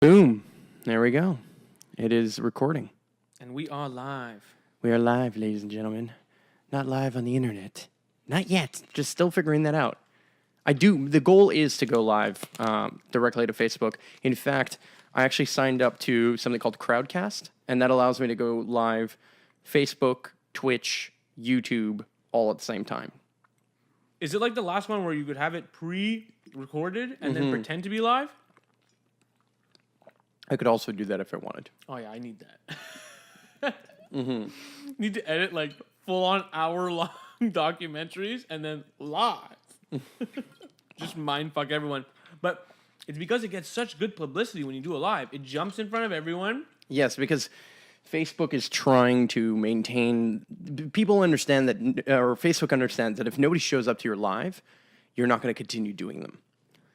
Boom. There we go. It is recording. And we are live. We are live, ladies and gentlemen. Not live on the internet. Not yet. Just still figuring that out. The goal is to go live directly to Facebook. In fact, I actually signed up to something called Crowdcast, and that allows me to go live Facebook, Twitch, YouTube, all at the same time. Is it like the last one where you could have it pre-recorded and then pretend to be live? I could also do that if I wanted. Oh yeah, I need that. Need to edit like full-on hour-long documentaries and then live. Just mindfuck everyone. But it's because it gets such good publicity when you do a live. It jumps in front of everyone. Yes, because Facebook is trying to maintain... People understand that, or Facebook understands that if nobody shows up to your live, you're not going to continue doing them.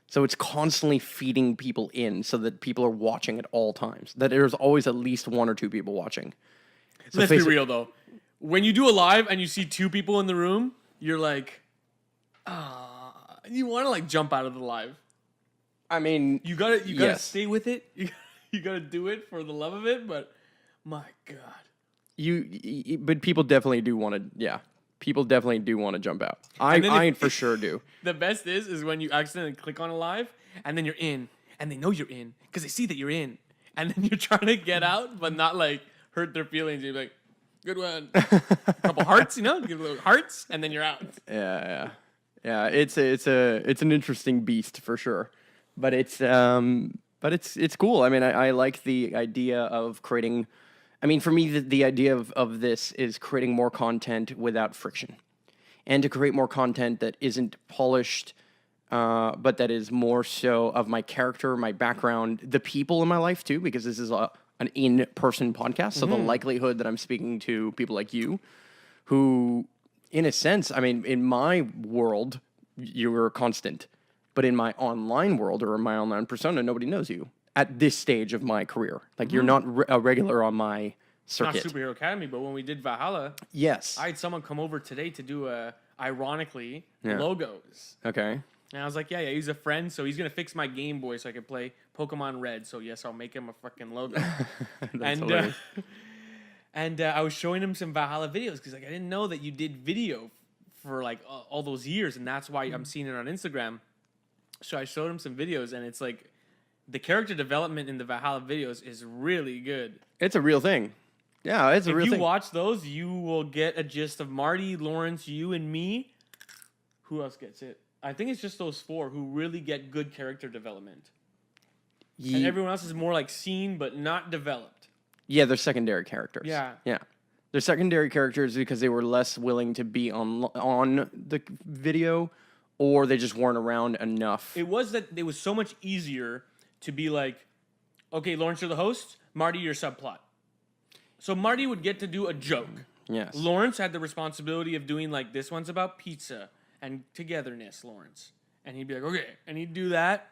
So it's constantly feeding people in so that people are watching at all times. That there's always at least one or two people watching. So Let's be real, though. When you do a live and you see two people in the room, you're like, you want to like jump out of the live. I mean, You gotta yes. stay with it. You gotta do it for the love of it. But my God, but people definitely do want to. Yeah, people definitely do want to jump out. I for sure do. the best is when you accidentally click on a live and then you're in, and they know you're in because they see that you're in, and then you're trying to get out, but not like hurt their feelings. You're like, good one, a couple hearts, give a little hearts, and then you're out. Yeah. It's an interesting beast for sure, but it's cool. I mean, I like the idea of creating. I mean, for me, the idea of this is creating more content without friction, and to create more content that isn't polished, but that is more so of my character, my background, the people in my life too, because this is an in-person podcast. So the likelihood that I'm speaking to people like you, who, in a sense, I mean, in my world, you're a constant, but in my online world or in my online persona, nobody knows you at this stage of my career. Like you're not a regular on my circuit. Not Superhero Academy, but when we did Valhalla, Yes. I had someone come over today to do ironically Yeah. logos. Okay. And I was like, yeah, he's a friend, so he's gonna fix my Game Boy so I can play Pokemon Red. So yes, I'll make him a fucking logo. That's and hilarious. I was showing him some Valhalla videos because like I didn't know that you did video for like all those years, and that's why I'm seeing it on Instagram. So I showed him some videos, and it's like the character development in the Valhalla videos is really good. It's a real thing. Yeah, it's a real If thing. you watch those, you will get a gist of Marty, Lawrence, you, and me. Who else gets it? I think it's just those four who really get good character development. And everyone else is more like seen but not developed. Yeah, they're secondary characters. Yeah. They're secondary characters because they were less willing to be on the video, or they just weren't around enough. It was so much easier to be like, okay, Lawrence, you're the host. Marty, you're subplot. So Marty would get to do a joke. Yes. Lawrence had the responsibility of doing like, this one's about pizza and togetherness, Lawrence. And he'd be like, okay. And he'd do that.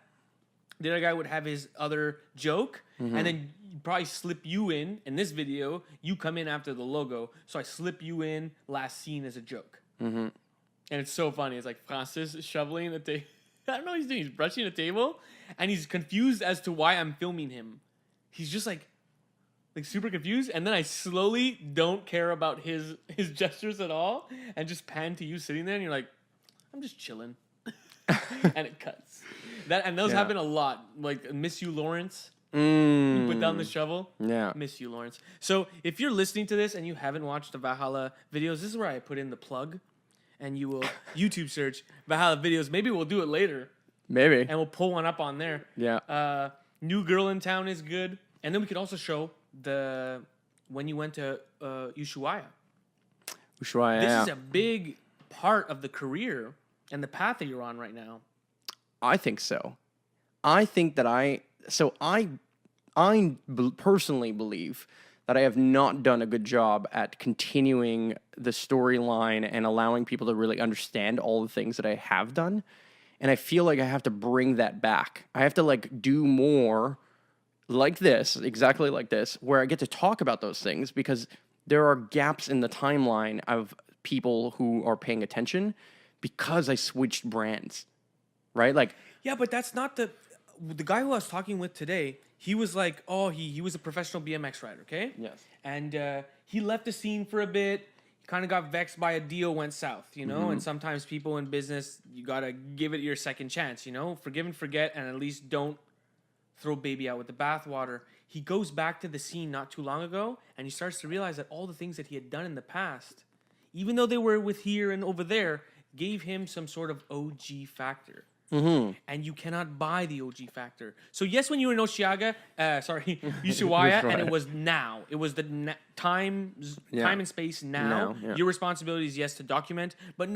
The other guy would have his other joke. And then probably slip you in this video. You come in after the logo. So I slip you in last scene as a joke. And it's so funny. It's like Francis is shoveling the table. I don't know what he's doing. He's brushing a table. And he's confused as to why I'm filming him. He's just like super confused. And then I slowly don't care about his gestures at all. And just pan to you sitting there. And you're like, I'm just chilling. And it cuts. Those happen a lot. Like, miss you, Lawrence. You put down the shovel. Yeah. Miss you, Lawrence. So if you're listening to this and you haven't watched the Valhalla videos, this is where I put in the plug. And you will YouTube search Valhalla videos. Maybe we'll do it later. Maybe. And we'll pull one up on there. Yeah. New Girl in Town is good. And then we could also show when you went to Ushuaia. Ushuaia. This is a big part of the career and the path that you're on right now. I think so. I think that I personally believe that I have not done a good job at continuing the storyline and allowing people to really understand all the things that I have done. And I feel like I have to bring that back. I have to like do more like this, exactly like this, where I get to talk about those things because there are gaps in the timeline of people who are paying attention because I switched brands, right? Like, yeah, but that's not the guy who I was talking with today. he was like, oh, he was a professional BMX rider, okay? Yes. And he left the scene for a bit. He kind of got vexed by a deal went south, you know? And sometimes people in business, you got to give it your second chance, you know? Forgive and forget, and at least don't throw baby out with the bathwater. He goes back to the scene not too long ago, and he starts to realize that all the things that he had done in the past, even though they were with here and over there, gave him some sort of OG factor. And you cannot buy the OG factor. So yes, when you were in Ushuaia, and it was now. It was the time and space now. Your responsibility is, yes, to document, but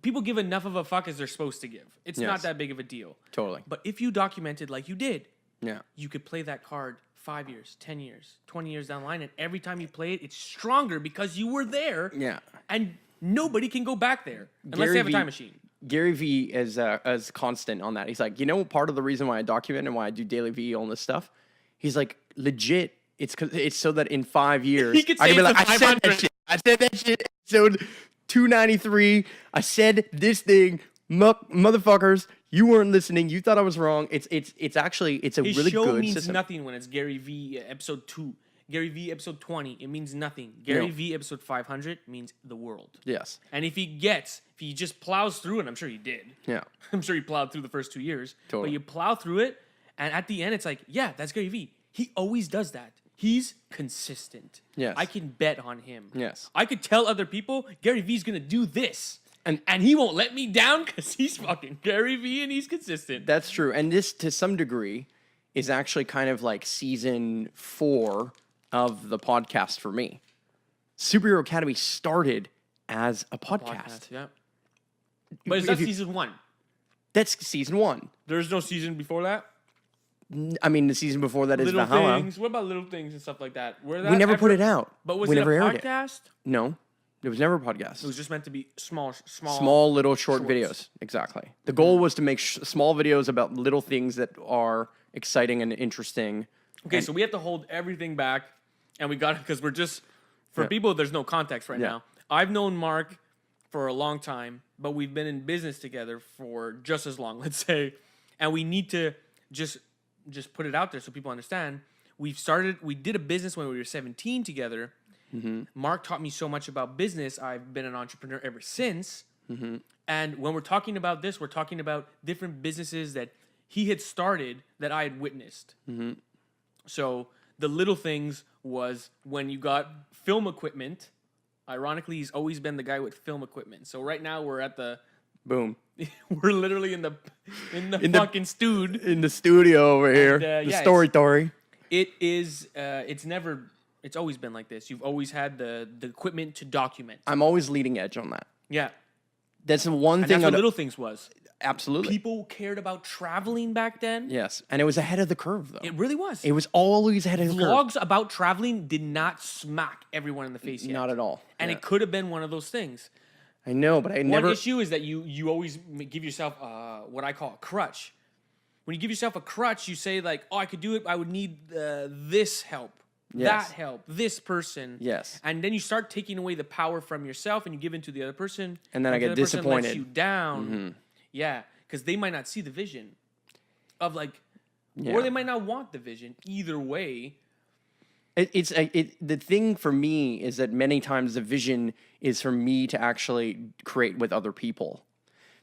people give enough of a fuck as they're supposed to give. It's not that big of a deal. Totally. But if you documented like you did, Yeah. you could play that card 5 years, 10 years, 20 years down the line, and every time you play it, it's stronger because you were there. Yeah. And nobody can go back there unless they have a time machine. Gary Vee is constant on that. He's like, part of the reason why I document and why I do daily V all this stuff, he's like, legit, it's so that in 5 years, He could say I can be it's like, a I said that shit, episode 293, I said this thing, motherfuckers, you weren't listening, you thought I was wrong. It's actually, it's a His really show good means system. nothing when it's Gary V episode 2. Gary V episode 20, it means nothing. Gary V episode 500 means the world. Yes. And if he just plows through it, I'm sure he did. Yeah. I'm sure he plowed through the first 2 years. Totally. But you plow through it, and at the end, it's like, yeah, that's Gary V. He always does that. He's consistent. Yes. I can bet on him. Yes. I could tell other people, Gary V's going to do this. And he won't let me down because he's fucking Gary V and he's consistent. That's true. And this, to some degree, is actually kind of like season 4 of the podcast for me. Superhero Academy started as a podcast. Yeah. But is that season 1? That's season 1. There's no season before that? I mean, the season before that is Little Valhalla. Things. What about Little Things and stuff like that? We never put it out. But was we it never a aired it. podcast? No, it was never a podcast. It was just meant to be small little short shorts. videos. Exactly. The goal was to make small videos about little things that are exciting and interesting. Okay, so we have to hold everything back, and we got it because we're just, for people, there's no context right now. I've known Mark for a long time, but we've been in business together for just as long, let's say, and we need to just put it out there so people understand. We did a business when we were 17 together. Mark taught me so much about business. I've been an entrepreneur ever since. And when we're talking about this, we're talking about different businesses that he had started that I had witnessed. So the Little Things was when you got film equipment. Ironically, he's always been the guy with film equipment. So right now we're at the Boom. we're literally in the fucking stewed. In the studio over here. The story. It is. It's always been like this. You've always had the equipment to document. I'm always leading edge on that. Yeah. That's the one thing. That's what Little Things was. Absolutely. People cared about traveling back then. Yes. And it was ahead of the curve, though. It really was. It was always ahead of the curve. Vlogs about traveling did not smack everyone in the face yet. Not at all. And it could have been one of those things. I know, but I never... One issue is that you always give yourself what I call a crutch. When you give yourself a crutch, you say like, oh, I could do it. I would need this help. Yes. That help, this person. Yes. And then you start taking away the power from yourself and you give it to the other person. And then I get the other person disappointed. lets you down. Yeah, because they might not see the vision of like, or they might not want the vision. Either way. The thing for me is that many times the vision is for me to actually create with other people.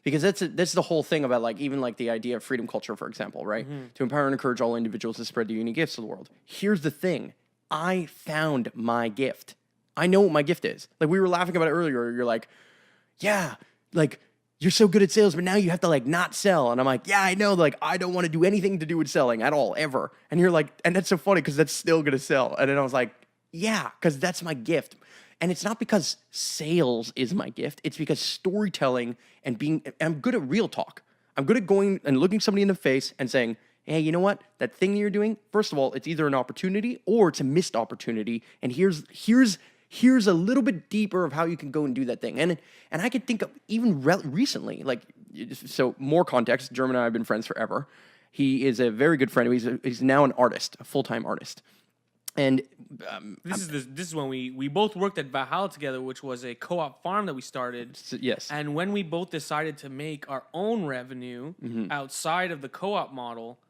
Because that's the whole thing about like even like the idea of freedom culture, for example, right? To empower and encourage all individuals to spread their unique gifts to the world. Here's the thing. I found my gift. I know what my gift is. Like we were laughing about it earlier. You're like, yeah, like you're so good at sales, but now you have to like not sell. And I'm like, yeah, I know. Like I don't want to do anything to do with selling at all, ever. And you're like, and that's so funny because that's still going to sell. And then I was like, yeah, because that's my gift. And it's not because sales is my gift. It's because storytelling and I'm good at real talk. I'm good at going and looking somebody in the face and saying, hey, you know what? That thing that you're doing, first of all, it's either an opportunity or it's a missed opportunity. And here's a little bit deeper of how you can go and do that thing. And I could think of even recently, like, so more context, Germ and I have been friends forever. He is a very good friend. He's now an artist, a full-time artist. And this is when we both worked at Valhalla together, which was a co-op farm that we started. Yes. And when we both decided to make our own revenue outside of the co-op model,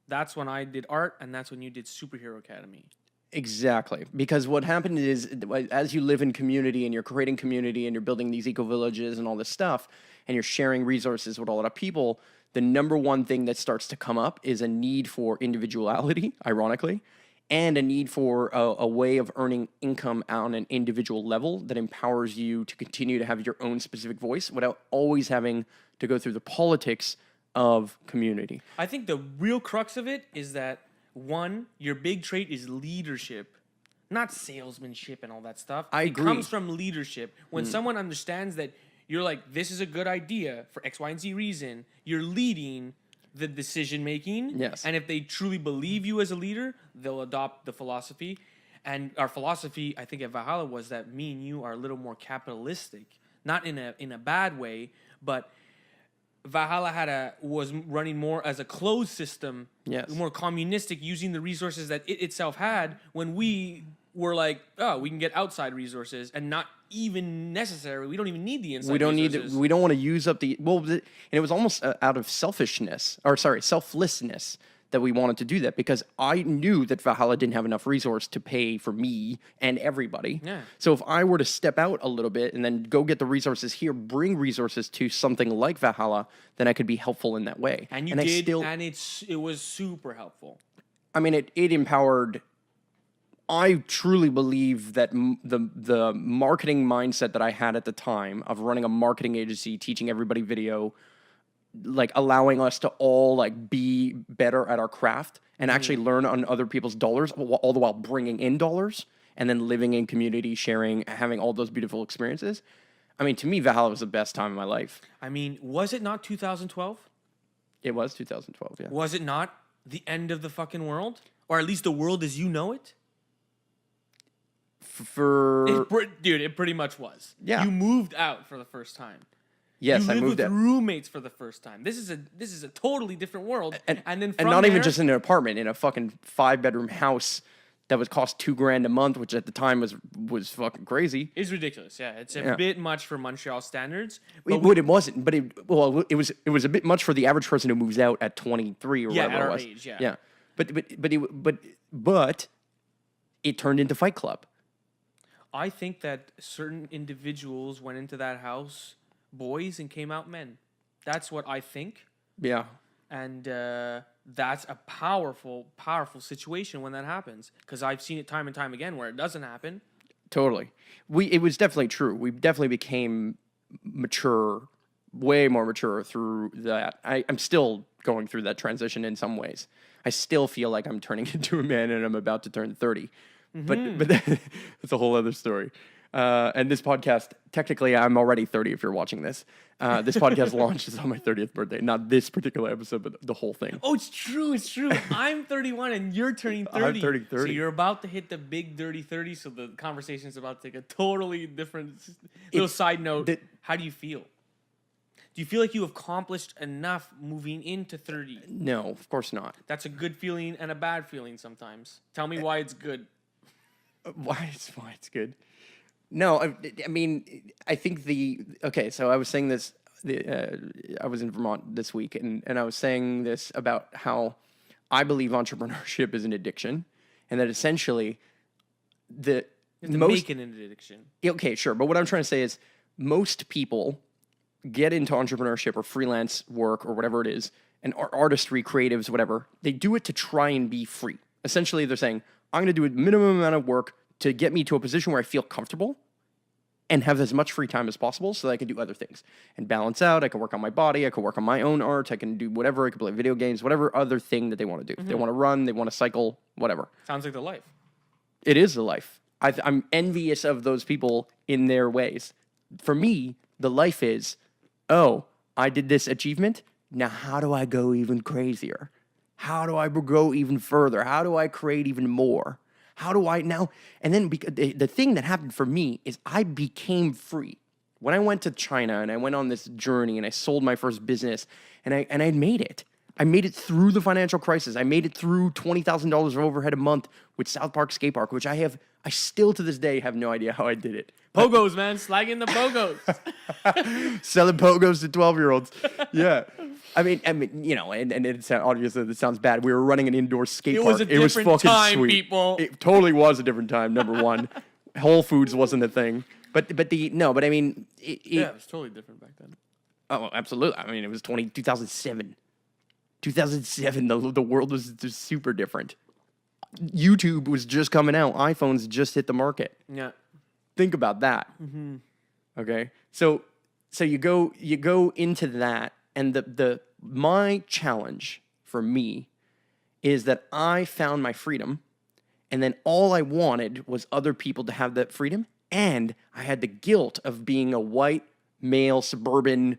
That's when I did art, and that's when you did Superhero Academy. Exactly. Because what happened is, as you live in community and you're creating community and you're building these eco villages and all this stuff, and you're sharing resources with a lot of people, the number one thing that starts to come up is a need for individuality, ironically, and a need for a way of earning income on an individual level that empowers you to continue to have your own specific voice without always having to go through the politics of community. I think the real crux of it is that, one, your big trait is leadership, not salesmanship and all that stuff. I It agree. comes from leadership. When someone understands that you're like, this is a good idea for X, Y, and Z reason, you're leading the decision making. Yes. And if they truly believe you as a leader, they'll adopt the philosophy. And our philosophy, I think, at Valhalla was that me and you are a little more capitalistic, not in a bad way, but Valhalla was running more as a closed system, Yes. more communistic, using the resources that it itself had. When we were like, oh, we can get outside resources and not even necessary. We don't even need the inside. We don't resources. we don't want to use up and it was almost out of selfishness, or sorry, selflessness, that we wanted to do that, because I knew that Valhalla didn't have enough resource to pay for me and everybody. Yeah. So if I were to step out a little bit and then go get the resources here, bring resources to something like Valhalla, then I could be helpful in that way. And you I did, still, and it was super helpful. I mean, it empowered. I truly believe that the marketing mindset that I had at the time of running a marketing agency, teaching everybody video, like allowing us to all like be better at our craft and actually learn on other people's dollars, all the while bringing in dollars and then living in community, sharing, having all those beautiful experiences. I mean, to me, Valhalla was the best time of my life. I mean, was it not 2012? It was 2012, yeah. Was it not the end of the fucking world? Or at least the world as you know it? Dude, it pretty much was. Yeah. You moved out for the first time. Yes, you I lived moved with out. roommates for the first time. This is a totally different world. And then from And not even there- just in an apartment, in a fucking 5-bedroom house that would cost $2,000 a month, which at the time was fucking crazy. It's ridiculous. Yeah, it's a bit much for Montreal standards. It wasn't, but it was a bit much for the average person who moves out at 23 or whatever at it our was. age, yeah. Yeah. But it turned into Fight Club. I think that certain individuals went into that house boys and came out men. That's what I think. Yeah. And that's a powerful, powerful situation when that happens. Because I've seen it time and time again where it doesn't happen. Totally. It was definitely true. We definitely became mature, way more mature through that. I'm still going through that transition in some ways. I still feel like I'm turning into a man and I'm about to turn 30. But that's a whole other story. And this podcast, technically, I'm already 30 if you're watching this. This podcast launches on my 30th birthday. Not this particular episode, but the whole thing. Oh, it's true. It's true. I'm 31 and you're turning 30. I'm turning 30. So you're about to hit the big dirty 30. So the conversation is about to take a totally different little side note. How do you feel? Do you feel like you have accomplished enough moving into 30? No, of course not. That's a good feeling and a bad feeling sometimes. Tell me why it's good. Why it's good. No, I mean, I think so I was saying this, I was in Vermont this week, and I was saying this about how I believe entrepreneurship is an addiction, and that essentially Make an addiction. Okay, sure, but what I'm trying to say is most people get into entrepreneurship or freelance work or whatever it is, and artistry, creatives, whatever, they do it to try and be free. Essentially, they're saying, I'm going to do a minimum amount of work to get me to a position where I feel comfortable and have as much free time as possible so that I can do other things and balance out. I can work on my body. I can work on my own art. I can do whatever. I can play video games, whatever other thing that they want to do. They want to run. They want to cycle, whatever. Sounds like the life. It is the life. I'm envious of those people in their ways. For me, the life is, oh, I did this achievement. Now, how do I go even crazier? How do I go even further? How do I create even more? How do I now? And then the thing that happened for me is I became free. When I went to China and I went on this journey and I sold my first business and I made it, I made it through the financial crisis. I made it through $20,000 of overhead a month with South Park Skate Park, which I still to this day have no idea how I did it. Pogos, man, slagging the pogos. Selling pogos to 12-year-olds. Yeah. I mean, you know, and it's obviously this sounds bad. We were running an indoor skate It park. was a different time, sweet. people. It totally was a different time. Number one, Whole Foods wasn't a thing. But I mean, Yeah, it was totally different back then. oh, absolutely. I mean, it was 2007. 2007, the world was just super different. YouTube was just coming out. iPhones just hit the market. Yeah. Think about that. Mm-hmm. Okay, so you go into that, and my challenge for me is that I found my freedom, and then all I wanted was other people to have that freedom, and I had the guilt of being a white male suburban,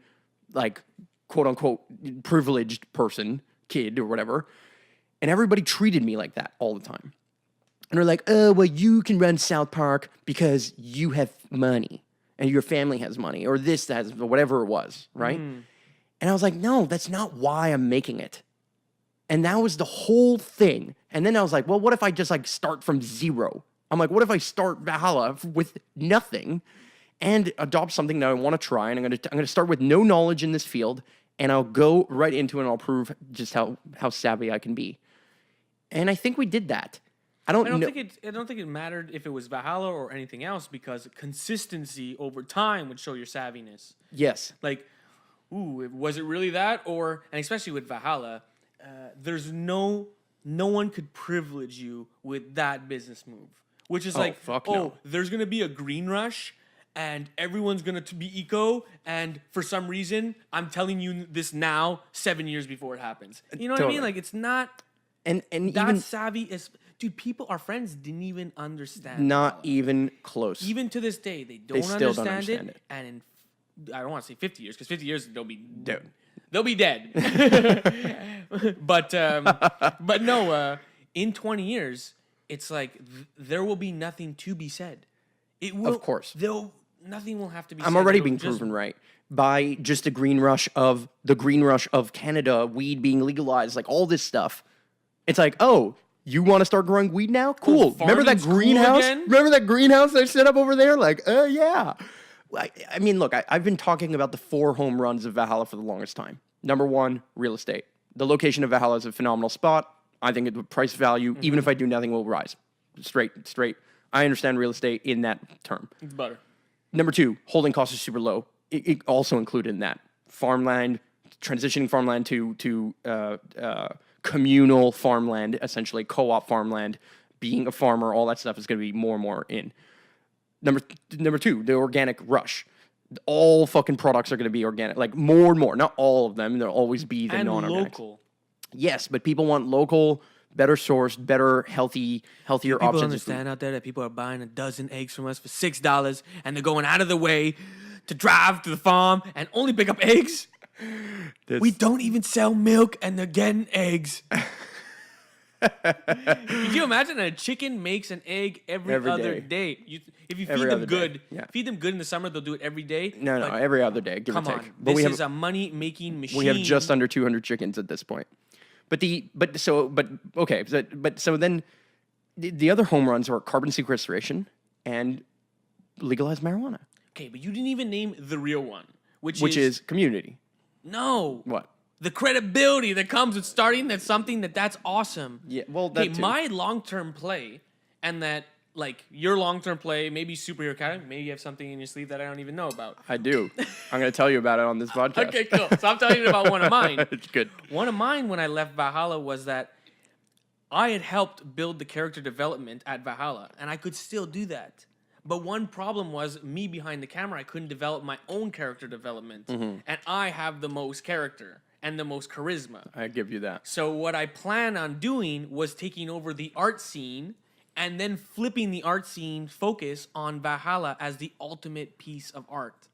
like, quote unquote privileged person, kid or whatever, and everybody treated me like that all the time. And they're like, oh, well, you can run South Park because you have money and your family has money, or this has whatever it was, right? And I was like, no, that's not why I'm making it. And that was the whole thing. And then I was like, well, what if I just like start from zero? I'm like, what if I start Valhalla with nothing and adopt something that I want to try? And I'm gonna start with no knowledge in this field, and I'll go right into it, and I'll prove just how savvy I can be. And I think we did that. I don't think it mattered if it was Valhalla or anything else, because consistency over time would show your savviness. Yes. Like, ooh, was it really that? And especially with Valhalla, there's no one could privilege you with that business move, which is there's gonna be a green rush, and everyone's gonna be eco, and for some reason, I'm telling you this now, 7 years before it happens. You know what I mean? Like, it's not and that even savvy is. Dude, our friends didn't even understand. not Valhalla. even close. Even to this day, they still don't understand it. And I don't want to say 50 years, because 50 years they'll be dead. But no, in 20 years, it's like there will be nothing to be said. It will, of course. Nothing will have to be said. I'm already being proven right by just the green rush of Canada, weed being legalized, like all this stuff. It's like, oh, you want to start growing weed now? Cool. Remember that greenhouse? Remember that greenhouse I set up over there? Like, yeah. I mean, look, I've been talking about the 4 home runs of Valhalla for the longest time. Number 1, real estate. The location of Valhalla is a phenomenal spot. I think the price value, even if I do nothing, will rise. Straight. I understand real estate in that term. It's butter. Number 2, holding costs are super low. It also included in that. Farmland, transitioning farmland to communal farmland, essentially co-op farmland, being a farmer, all that stuff is going to be more and more in. Number 2, the organic rush. All fucking products are going to be organic, like more and more. Not all of them. There'll always be the non-organic. Local. Yes, but people want local, better sourced, better, healthier options. People understand out there that people are buying a dozen eggs from us for $6, and they're going out of the way to drive to the farm and only pick up eggs. We don't even sell milk, and they're getting eggs. Could you imagine a chicken makes an egg every other day? If you feed them good, feed them good in the summer, they'll do it every day. No, every other day, give or take. Come on, this is a money-making machine. We have just under 200 chickens at this point. So then the other home runs are carbon sequestration and legalized marijuana. Okay, but you didn't even name the real one, which is community. No. What? The credibility that comes with starting that's awesome. Yeah, well, that too. My long-term play, and that, like, your long-term play, maybe Superhero Academy, maybe you have something in your sleeve that I don't even know about. I do. I'm going to tell you about it on this podcast. Okay, cool. So I'm telling you about one of mine. It's good. One of mine when I left Valhalla was that I had helped build the character development at Valhalla, and I could still do that. But one problem was me behind the camera. I couldn't develop my own character development, and I have the most character and the most charisma. I give you that. So what I plan on doing was taking over the art scene and then flipping the art scene focus on Valhalla as the ultimate piece of art.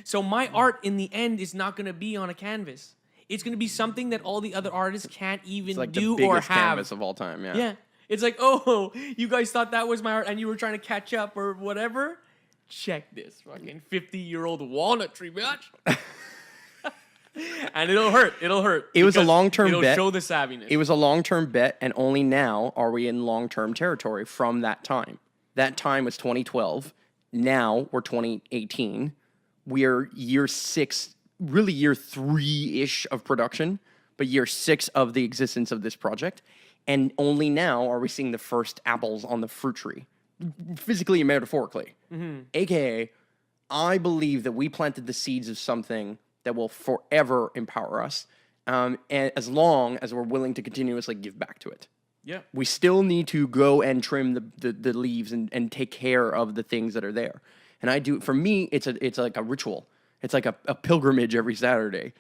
So my art in the end is not going to be on a canvas. It's going to be something that all the other artists can't even do the or biggest have. canvas of all time, yeah. Yeah. It's like, oh, you guys thought that was my art and you were trying to catch up or whatever? Check this fucking 50-year-old walnut tree, bitch. And it'll hurt. It'll hurt. It was a because long-term it'll bet. show the savviness. It was a long-term bet, and only now are we in long-term territory from that time. That time was 2012. Now we're 2018. We are year 6, really year 3-ish of production, but year 6 of the existence of this project. And only now are we seeing the first apples on the fruit tree, physically and metaphorically. AKA, I believe that we planted the seeds of something that will forever empower us, and as long as we're willing to continuously give back to it. Yeah. We still need to go and trim the leaves and take care of the things that are there. And I do, for me, it's like a ritual. It's like a pilgrimage every Saturday.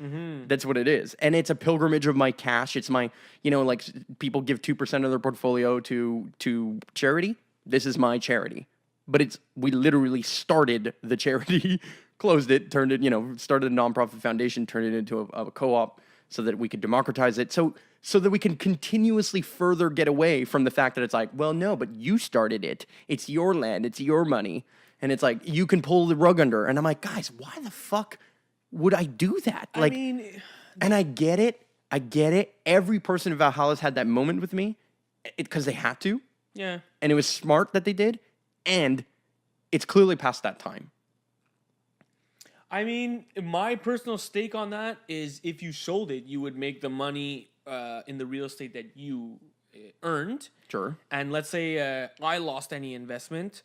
That's what it is. And it's a pilgrimage of my cash. It's my, like people give 2% of their portfolio to charity. This is my charity. But we literally started the charity, closed it, turned it, started a nonprofit foundation, turned it into a co-op so that we could democratize it. So that we can continuously further get away from the fact that it's like, well, no, but you started it. It's your land. It's your money. And it's like, you can pull the rug under. And I'm like, guys, why the fuck would I do that? Like, and I get it. I get it. Every person in Valhalla's had that moment with me because they had to. Yeah. And it was smart that they did. And it's clearly past that time. I mean, my personal stake on that is if you sold it, you would make the money in the real estate that you earned. Sure. And let's say I lost any investment.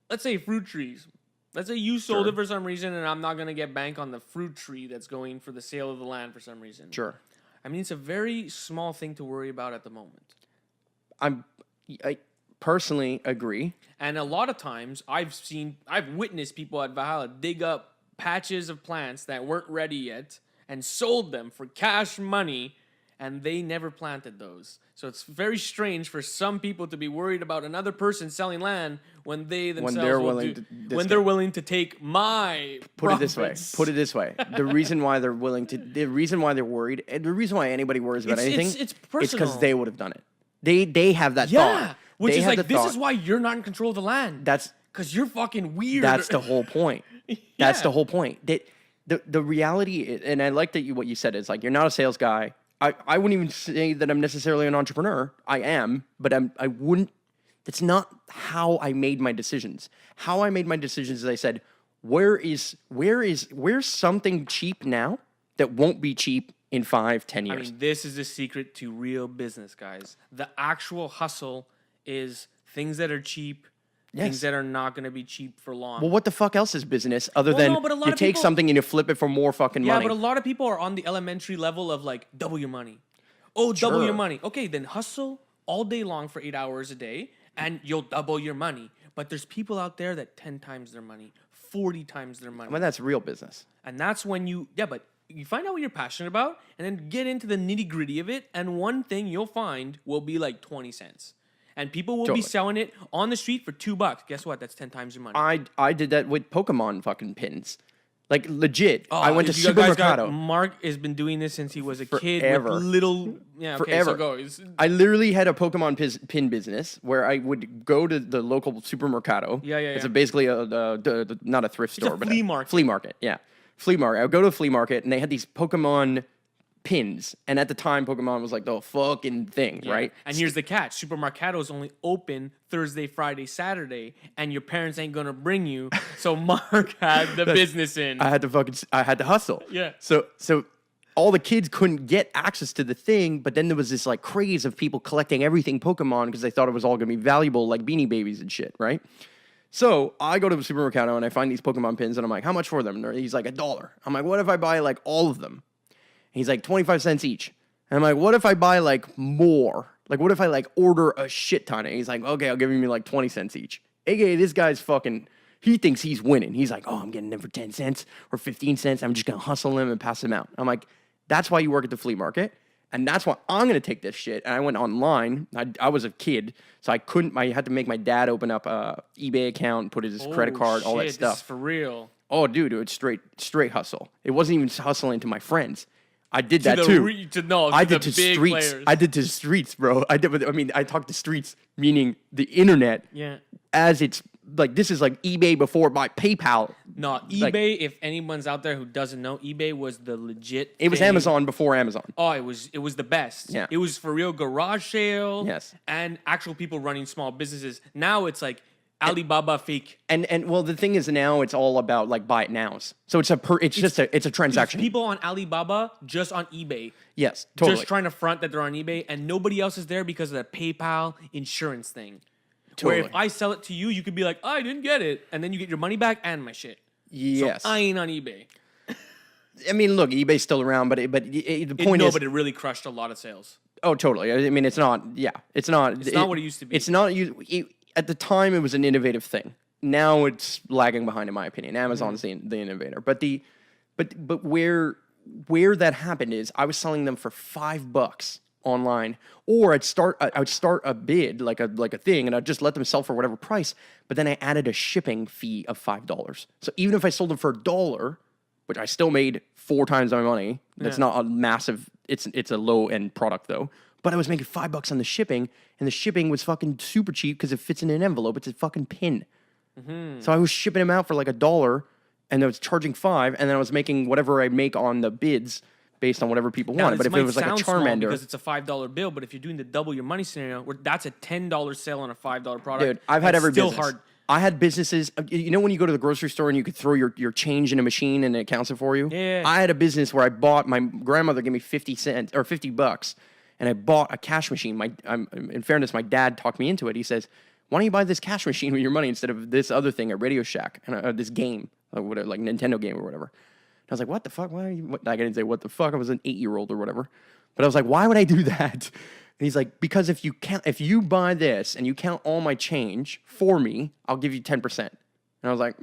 Let's say fruit trees. Let's say you sold it for some reason and I'm not going to get bank on the fruit tree that's going for the sale of the land for some reason. Sure. I mean, it's a very small thing to worry about at the moment. I personally agree. And a lot of times I've witnessed people at Valhalla dig up patches of plants that weren't ready yet and sold them for cash money, and they never planted those. So it's very strange for some people to be worried about another person selling land when they themselves they're willing to take my profits. Put it this way. The reason why they're worried, and the reason why anybody worries about anything, it's personal. It's because they would have done it. They have that thought. Which is like, this is why you're not in control of the land. That's because you're fucking weird. That's the whole point. That's the whole point. The reality is, and I like that what you said is like, you're not a sales guy. I wouldn't even say that I'm necessarily an entrepreneur. I am, but I wouldn't. That's not how I made my decisions. How I made my decisions is I said, where's something cheap now that won't be cheap in 5-10 years? I mean, this is the secret to real business, guys. The actual hustle is things that are cheap, things that are not going to be cheap for long. Well, what the fuck else is business other than you take something and you flip it for more fucking money? Yeah, but a lot of people are on the elementary level of like, double your money. Oh, double your money. Okay, then hustle all day long for 8 hours a day and you'll double your money. But there's people out there that 10 times their money, 40 times their money. Well, that's real business. And that's when you find out what you're passionate about and then get into the nitty gritty of it. And one thing you'll find will be like 20 cents. And people will be selling it on the street for $2. Guess what? That's 10 times your money. I did that with Pokemon fucking pins. Like, legit. I went to Supermercado. Mark has been doing this since he was a kid with little... Yeah, okay, forever. So go. I literally had a Pokemon pin business where I would go to the local Supermercado. Yeah. It's basically not a thrift store, but flea market. Flea market, yeah. Flea market. I would go to a flea market, and they had these Pokemon pins. And at the time, Pokemon was like the fucking thing, right? And here's the catch. Supermercado is only open Thursday, Friday, Saturday, and your parents ain't going to bring you. So Mark had the business in. I had to hustle. Yeah. So all the kids couldn't get access to the thing, but then there was this like craze of people collecting everything Pokemon because they thought it was all going to be valuable, like Beanie Babies and shit, right? So I go to the Supermercado and I find these Pokemon pins and I'm like, how much for them? And he's like, $1. I'm like, what if I buy like all of them? He's like, 25 cents each. And I'm like, what if I buy like more? Like, what if I like order a shit ton? And he's like, okay, I'll give you like 20 cents each. AKA, this guy's fucking, he thinks he's winning. He's like, oh, I'm getting them for 10 cents or 15 cents. I'm just going to hustle them and pass them out. I'm like, that's why you work at the flea market. And that's why I'm going to take this shit. And I went online. I was a kid, so I had to make my dad open up a eBay account, put his credit card, all that stuff. This is for real. Oh, dude, it was straight hustle. It wasn't even hustling to my friends. I did that too. I did to streets. Players. I did to streets, bro. I talked to streets, meaning the internet. Yeah. As it's like, this is like eBay before my PayPal No, eBay. If anyone's out there who doesn't know, eBay was the legit. It was thing. Amazon before Amazon. Oh, it was the best. Yeah. It was for real garage sale. Yes. And actual people running small businesses. Now it's like Alibaba fake. And well, the thing is now it's all about like buy it nows. So it's a transaction. People on Alibaba just on eBay. Yes, totally. Just trying to front that they're on eBay, and nobody else is there because of the PayPal insurance thing. Totally. Where if I sell it to you, you could be like, I didn't get it, and then you get your money back and my shit. Yes. So I ain't on eBay. I mean, look, eBay's still around, but the point is, but it really crushed a lot of sales. oh, totally. I mean, it's not. Yeah, it's not. It's not what it used to be. It's not. At the time, it was an innovative thing. Now it's lagging behind, in my opinion. Amazon's the innovator, but where that happened is I was selling them for $5 online, or I would start a bid like a thing, and I'd just let them sell for whatever price. But then I added a shipping fee of $5. So even if I sold them for $1, which I still made 4 times my money, that's not a massive. It's a low end product though. But I was making $5 on the shipping, and the shipping was fucking super cheap because it fits in an envelope. It's a fucking pin. So I was shipping them out for like $1, and I was charging $5, and then I was making whatever I make on the bids based on whatever people wanted. But if it was like a Charmander, because it's a $5 bill, but if you're doing the double your money scenario, where that's a $10 sale on a $5 product. dude, I've had every still business. hard. I had businesses. You know when you go to the grocery store and you could throw your change in a machine and it counts it for you? Yeah. I had a business where I bought, my grandmother gave me 50 cents or $50, and I bought a cash machine. In fairness, my dad talked me into it. He says, "Why don't you buy this cash machine with your money instead of this other thing at Radio Shack and this game, like Nintendo game or whatever?" And I was like, "What the fuck? Why are you?" I didn't say what the fuck. I was an 8-year-old or whatever, but I was like, "Why would I do that?" And he's like, "Because if you buy this and you count all my change for me, I'll give you 10%." And I was like,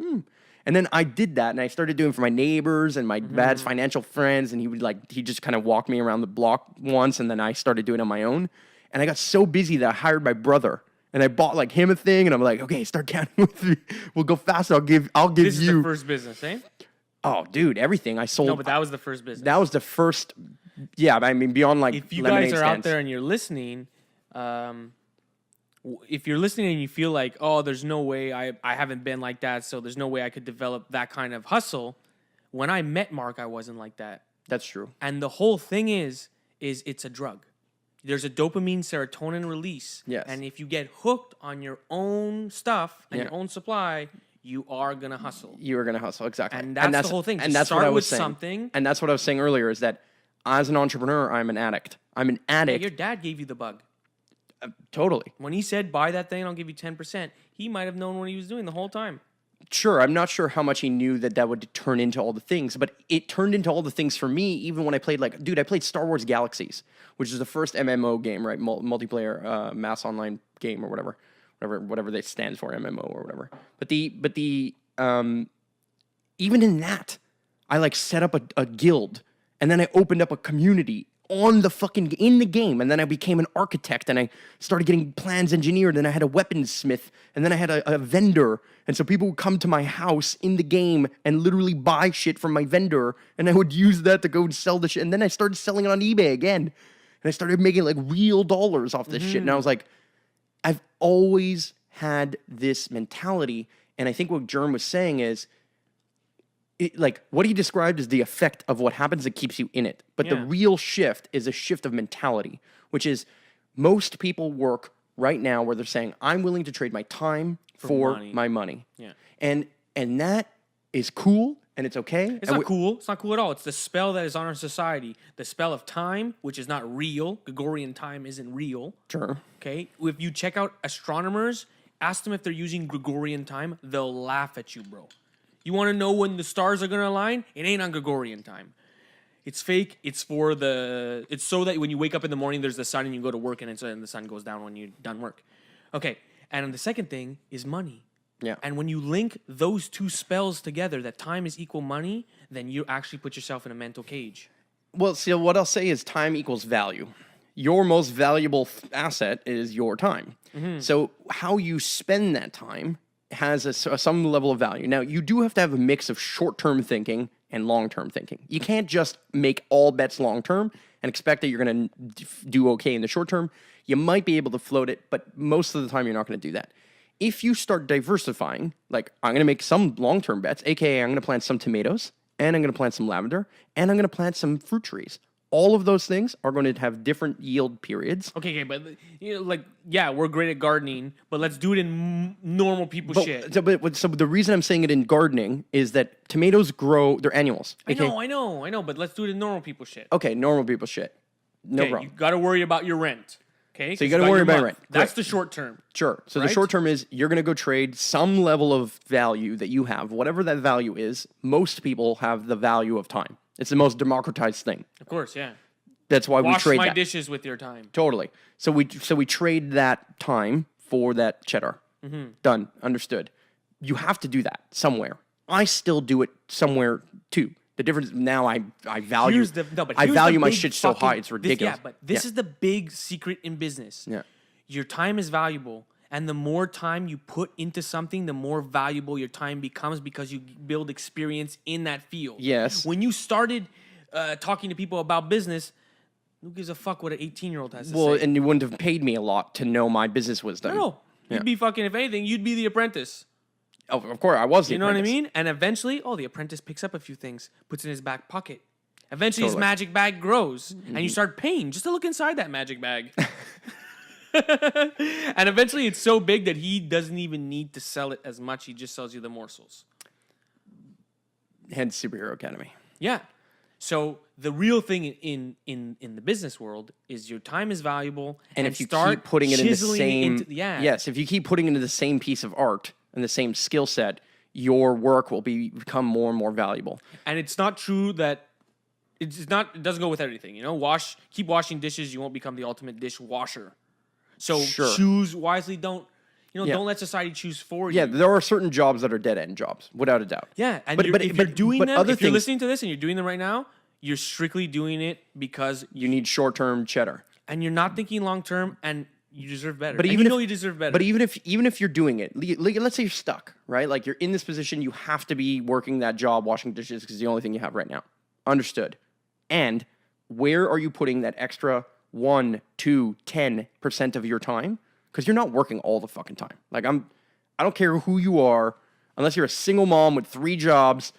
And then I did that, and I started doing it for my neighbors and my dad's financial friends, and he just kind of walked me around the block once, and then I started doing it on my own. And I got so busy that I hired my brother, and I bought like him a thing, and I'm like, "Okay, start counting with me. We'll go faster. I'll give This you." is the first business, eh? Oh, dude, everything I sold. No, but that was the first business. That was the first. Yeah, I mean, beyond like if you lemonade guys are out stands. there and you're listening, if you're listening and you feel like, oh, there's no way I haven't been like that, so there's no way I could develop that kind of hustle. When I met Mark, I wasn't like that. That's true. And the whole thing is it's a drug. There's a dopamine serotonin release. Yes. And if you get hooked on your own stuff and Yeah. your own supply, you are gonna hustle. You are going to hustle, exactly. And that's the whole thing. And Just that's what start I was with saying. something. And that's what I was saying earlier is that as an entrepreneur, I'm an addict. I'm an Yeah, addict. your dad gave you the bug. Totally. When he said, buy that thing, I'll give you 10%, he might have known what he was doing the whole time. Sure, I'm not sure how much he knew that would turn into all the things, but it turned into all the things for me, even when I played, I played Star Wars Galaxies, which is the first MMO game, right? Multiplayer mass online game or whatever that stands for, MMO or whatever. But even in that, I set up a guild, and then I opened up a community in the game, and then I became an architect, and I started getting plans engineered, and I had a weaponsmith, and then I had a vendor, and so people would come to my house in the game and literally buy shit from my vendor, and I would use that to go and sell the shit, and then I started selling it on eBay again, and I started making real dollars off this shit, and I was like, I've always had this mentality, and I think what Germ was saying is, what he described is the effect of what happens that keeps you in it. But the real shift is a shift of mentality, which is most people work right now where they're saying, I'm willing to trade my time for my money. Yeah. And that is cool, and it's okay. It's not cool. It's not cool at all. It's the spell that is on our society. The spell of time, which is not real. Gregorian time isn't real. Sure. Okay? If you check out astronomers, ask them if they're using Gregorian time, they'll laugh at you, bro. You want to know when the stars are going to align? It ain't on Gregorian time. It's fake. It's so that when you wake up in the morning, there's the sun and you go to work, and the sun goes down when you're done work. Okay. And the second thing is money. Yeah. And when you link those two spells together, that time is equal money, then you actually put yourself in a mental cage. Well, see, what I'll say is time equals value. Your most valuable asset is your time. Mm-hmm. So how you spend that time has some level of value. Now, you do have to have a mix of short-term thinking and long-term thinking. You can't just make all bets long-term and expect that you're going to do okay in the short term. You might be able to float it, but most of the time you're not going to do that. if you start diversifying, like I'm going to make some long-term bets, aka I'm going to plant some tomatoes, and I'm going to plant some lavender, and I'm going to plant some fruit trees. All of those things are going to have different yield periods. Okay, but we're great at gardening, but let's do it in normal people shit. So the reason I'm saying it in gardening is that tomatoes grow; they're annuals. Okay? I know, but let's do it in normal people shit. Okay, normal people shit. No problem. You got to worry about your rent. Okay, so you got to worry about your rent. That's the short term. Sure. So right? the short term is you're going to go trade some level of value that you have, whatever that value is. Most people have the value of time. It's the most democratized thing. Of course, yeah. That's why we trade Wash my that. dishes with your time. Totally. So we trade that time for that cheddar. Done. Understood. You have to do that somewhere. I still do it somewhere too. The difference now, I value my shit so high, it's ridiculous. This is the big secret in business. Yeah. Your time is valuable, and the more time you put into something, the more valuable your time becomes because you build experience in that field. Yes. When you started talking to people about business, who gives a fuck what an 18-year-old has to say? Well, and you wouldn't have paid me a lot to know my business wisdom. No. You'd be fucking, if anything, you'd be the apprentice. Oh, of course, I was the apprentice. You know what I mean? And eventually, the apprentice picks up a few things, puts in his back pocket. Eventually, his magic bag grows, and you start paying just to look inside that magic bag. And eventually, it's so big that he doesn't even need to sell it as much. He just sells you the morsels. Hence Superhero Academy. Yeah. So the real thing in the business world is your time is valuable, and if you keep putting it in the same, yes, if you keep putting it into the same piece of art and the same skill set, your work will become more and more valuable. And it's not true that it doesn't go with everything. You know, keep washing dishes, you won't become the ultimate dishwasher. So choose wisely. Don't let society choose for you. Yeah, there are certain jobs that are dead end jobs, without a doubt. Yeah, and if you're listening to this and you're doing them right now, you're strictly doing it because you need short term cheddar, and you're not thinking long term, and you deserve better. But you deserve better. But even if you're doing it, let's say you're stuck, right? Like you're in this position, you have to be working that job, washing dishes, because it's the only thing you have right now. Understood. And where are you putting that extra 1, 2, 10% of your time? Because you're not working all the fucking time. Like I don't care who you are, unless you're a single mom with 3 jobs,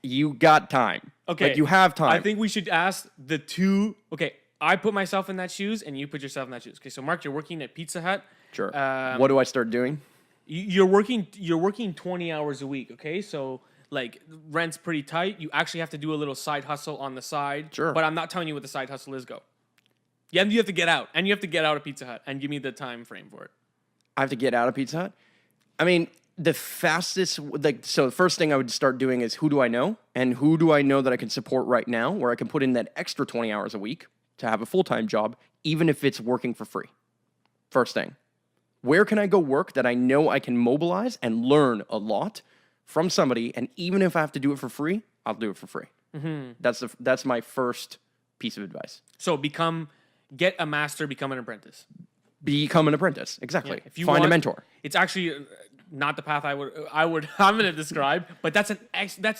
you got time. Okay. Like you have time. I think we should ask the two. Okay, I put myself in that shoes, and you put yourself in that shoes. Okay, so Mark, you're working at Pizza Hut. Sure. What do I start doing? You're working 20 hours a week. Okay, so like rent's pretty tight. You actually have to do a little side hustle on the side. Sure. But I'm not telling you what the side hustle is. Go. Yeah, you have to get out, and you have to get out of Pizza Hut, and give me the time frame for it. I have to get out of Pizza Hut? I mean, the fastest, so the first thing I would start doing is who do I know? And who do I know that I can support right now, where I can put in that extra 20 hours a week to have a full-time job, even if it's working for free? First thing. Where can I go work that I know I can mobilize and learn a lot from somebody, and even if I have to do it for free, I'll do it for free. Mm-hmm. That's my first piece of advice. So get a master, become an apprentice. Become an apprentice, exactly. Yeah, if you find a mentor. It's actually not the path I'm going to describe, but that's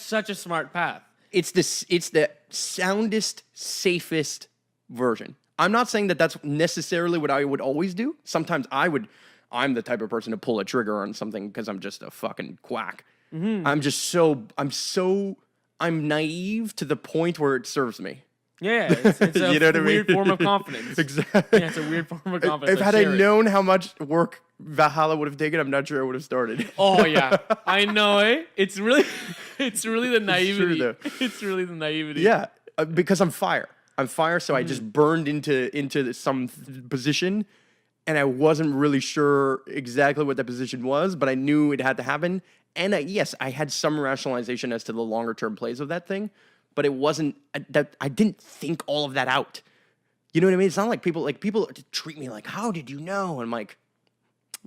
such a smart path. It's the soundest, safest version. I'm not saying that that's necessarily what I would always do. Sometimes I'm the type of person to pull a trigger on something because I'm just a fucking quack. Mm-hmm. I'm naive to the point where it serves me. Yeah, it's a weird form of confidence. Exactly. Yeah, it's a weird form of confidence. Had I known how much work Valhalla would have taken, I'm not sure I would have started. Oh yeah, I know. It's really the naivety. It's really the naivety. Yeah, because I'm fire. So I just burned into some position, and I wasn't really sure exactly what that position was, but I knew it had to happen. And I had some rationalization as to the longer term plays of that thing. But it wasn't that I didn't think all of that out. You know what I mean? It's not like people treat me like, how did you know? And I'm like,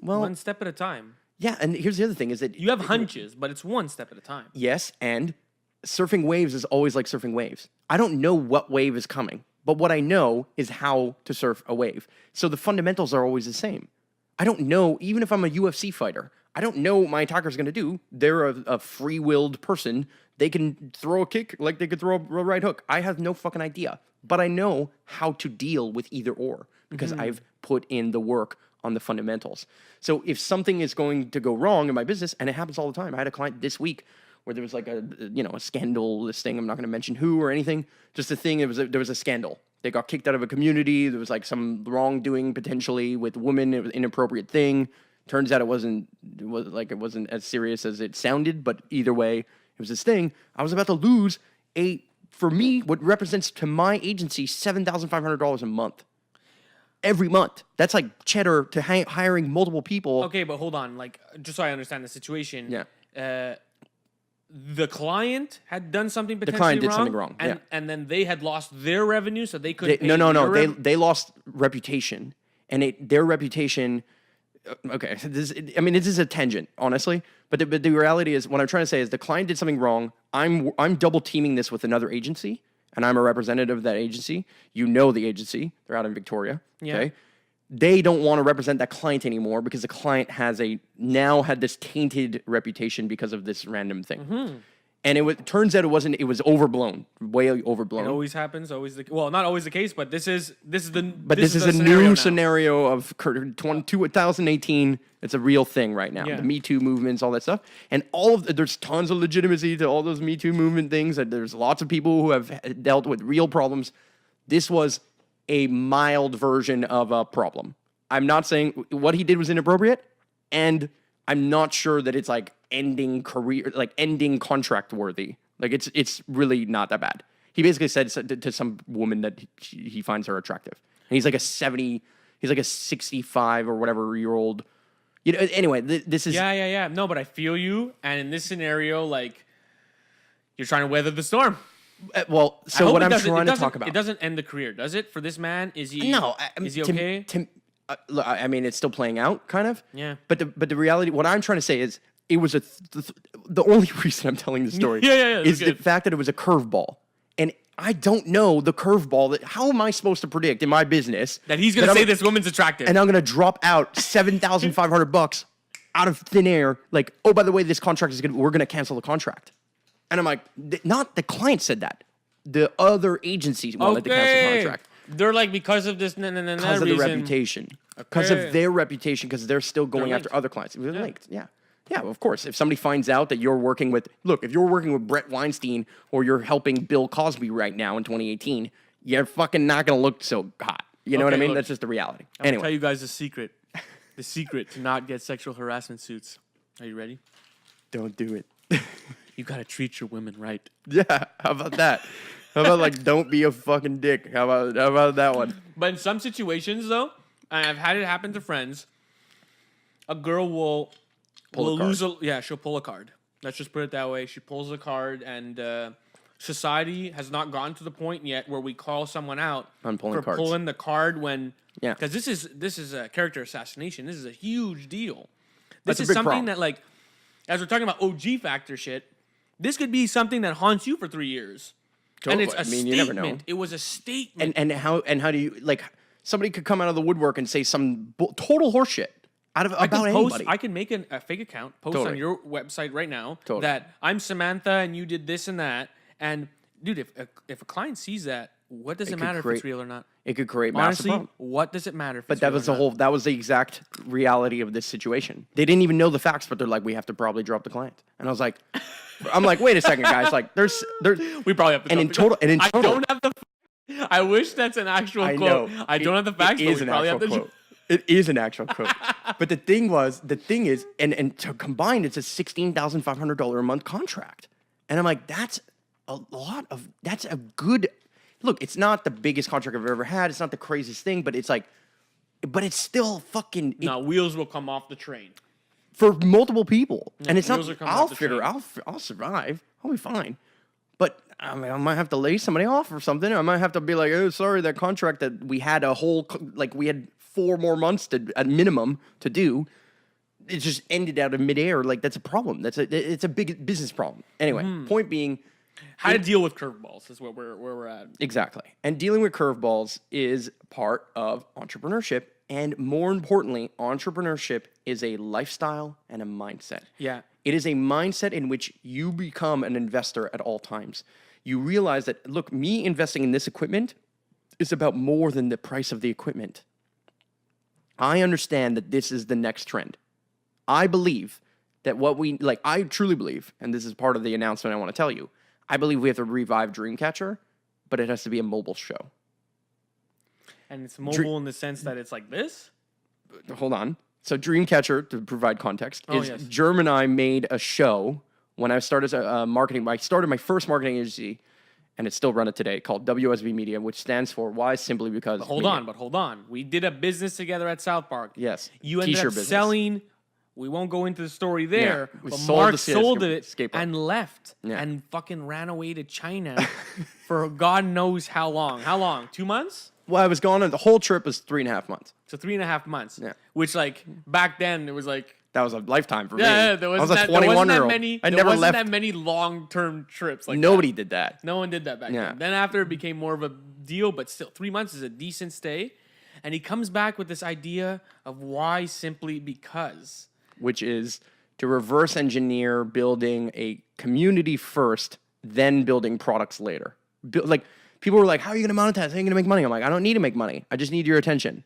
well, one step at a time. Yeah, and here's the other thing is that you have hunches, but it's one step at a time. Yes, and surfing waves is always like surfing waves. I don't know what wave is coming, but what I know is how to surf a wave. So the fundamentals are always the same. I don't know, even if I'm a UFC fighter, I don't know what my attacker's going to do. They're a free-willed person. They can throw a kick like they could throw a right hook. I have no fucking idea. But I know how to deal with either or because I've put in the work on the fundamentals. So if something is going to go wrong in my business, and it happens all the time. I had a client this week where there was like a scandal, this thing, I'm not going to mention who or anything, just a thing, there was a scandal. They got kicked out of a community. There was like some wrongdoing potentially with women. It was an inappropriate thing. Turns out it wasn't as serious as it sounded, but either way, it was this thing. I was about to lose for me, what represents to my agency $7,500 a month. Every month. That's like cheddar to hiring multiple people. Okay, but hold on. Like, just so I understand the situation. Yeah. The client had done something potentially client did wrong, something wrong, and then they had lost their revenue, so they couldn't pay No. They lost reputation, and their reputation. Okay, this is a tangent, honestly. But the reality is, what I'm trying to say is, the client did something wrong. I'm double teaming this with another agency, and I'm a representative of that agency. You know the agency; they're out in Victoria. Yeah. Okay. They don't want to represent that client anymore because the client had this tainted reputation because of this random thing. Mm-hmm. And turns out it wasn't. It was overblown, way overblown. It always happens. Not always the case, but this is a new scenario of 2018. It's a real thing right now. Yeah. The Me Too movements, all that stuff, and there's tons of legitimacy to all those Me Too movement things. There's lots of people who have dealt with real problems. This was a mild version of a problem. I'm not saying what he did was inappropriate, and I'm not sure that it's like ending contract worthy. Like it's really not that bad. He basically said to some woman that he finds her attractive. And he's like a 65 or whatever year old. Anyway, this is Yeah. No, but I feel you. And in this scenario, like, you're trying to weather the storm. Well, so what I'm trying to talk about. It doesn't end the career, does it? For this man, is he? No, is he okay? Look, I mean, it's still playing out, kind of. Yeah. But the reality, what I'm trying to say is, it was the only reason I'm telling the story. Is the fact that it was a curveball, and I don't know the curveball. How am I supposed to predict in my business that he's going to say this woman's attractive, and I'm going to drop out $7,500 out of thin air? Like, oh, by the way, this contract we're going to cancel the contract. And I'm like, not the client said that. The other agencies wanted to cancel the contract. They're like, because of this, because of the reputation. Because of their reputation, because they're still going after other clients. They're linked, yeah. Yeah, of course. If somebody finds out that you're working with, if you're working with Brett Weinstein or you're helping Bill Cosby right now in 2018, you're fucking not going to look so hot. You know what I mean? Look, that's just the reality. I'm going to tell you guys the secret. The secret to not get sexual harassment suits. Are you ready? Don't do it. You got to treat your women right. Yeah, how about that? How about, like, don't be a fucking dick? How about that one? But in some situations, though, and I've had it happen to friends, a girl will lose she'll pull a card. Let's just put it that way. She pulls a card, and society has not gotten to the point yet where we call someone out on pulling the card when... Yeah. Because this is a character assassination. This is a huge deal. This is something that, like, as we're talking about OG factor shit, this could be something that haunts you for 3 years. Totally. And it's a statement. You never know. It was a statement. And how do you, like, somebody could come out of the woodwork and say some total horseshit about anybody. I can make a fake account, post on your website right now that I'm Samantha and you did this and that. And dude, if a client sees that, what does it matter if it's real or not? It could create massive problem. What does it matter? But that was that was the exact reality of this situation. They didn't even know the facts, but they're like, we have to probably drop the client. And I was like, wait a second, guys. Like, there's we probably have to. And in total, I don't have the. I wish that's an actual quote. I don't have the facts. It is an actual quote. It is an actual quote. But the thing is, and to combine, it's a $16,500 a month contract. And I'm like, that's a good. Look, it's not the biggest contract I've ever had. It's not the craziest thing, but it's still fucking. No, wheels will come off the train for multiple people, yeah, and it's not. I'll survive. I'll be fine. But I might have to lay somebody off or something. I might have to be like, oh, sorry, that contract that we had we had 4 more months at minimum to do. It just ended out of midair. Like, that's a problem. It's a big business problem. Anyway, point being. How to deal with curveballs is where we're at. Exactly. And dealing with curveballs is part of entrepreneurship. And more importantly, entrepreneurship is a lifestyle and a mindset. Yeah. It is a mindset in which you become an investor at all times. You realize that, look, me investing in this equipment is about more than the price of the equipment. I understand that this is the next trend. I believe that I truly believe, and this is part of the announcement I want to tell you, I believe we have to revive Dreamcatcher, but it has to be a mobile show. And it's mobile in the sense that it's like this? Hold on. So Dreamcatcher, to provide context, is yes. Germ and I made a show when I started marketing. I started my first marketing agency, and it's still run it today, called WSB Media, which stands for Why? Simply Because. Hold on. We did a business together at South Park. Yes. You ended T-shirt up business. selling. We won't go into the story there, Yeah, we but sold Mark the sold it skate park. and left Yeah. and fucking ran away to China for God knows how long. How long? 2 months? Well, I was gone, and the whole trip was 3.5 months. So 3.5 months. Yeah. Which, like, back then, it was like... That was a lifetime for me. Yeah, there I was wasn't a that, there wasn't 21-year-old. that many, I there never wasn't left. that many long-term trips like Nobody that. did that. No one did that back Yeah. then. Then after it became more of a deal, but still, 3 months is a decent stay. And he comes back with this idea of why simply because. Which is to reverse engineer building a community first, then building products later. Like, people were like, how are you going to monetize? How are you going to make money? I'm like, I don't need to make money. I just need your attention.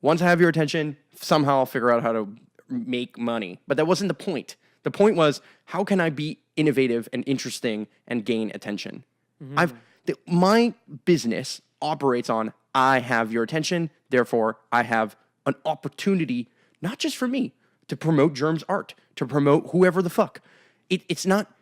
Once I have your attention, somehow I'll figure out how to make money. But that wasn't the point. The point was, how can I be innovative and interesting and gain attention? My business operates on, I have your attention, therefore I have an opportunity, not just for me, to promote Germ's art, to promote whoever the fuck. It's not,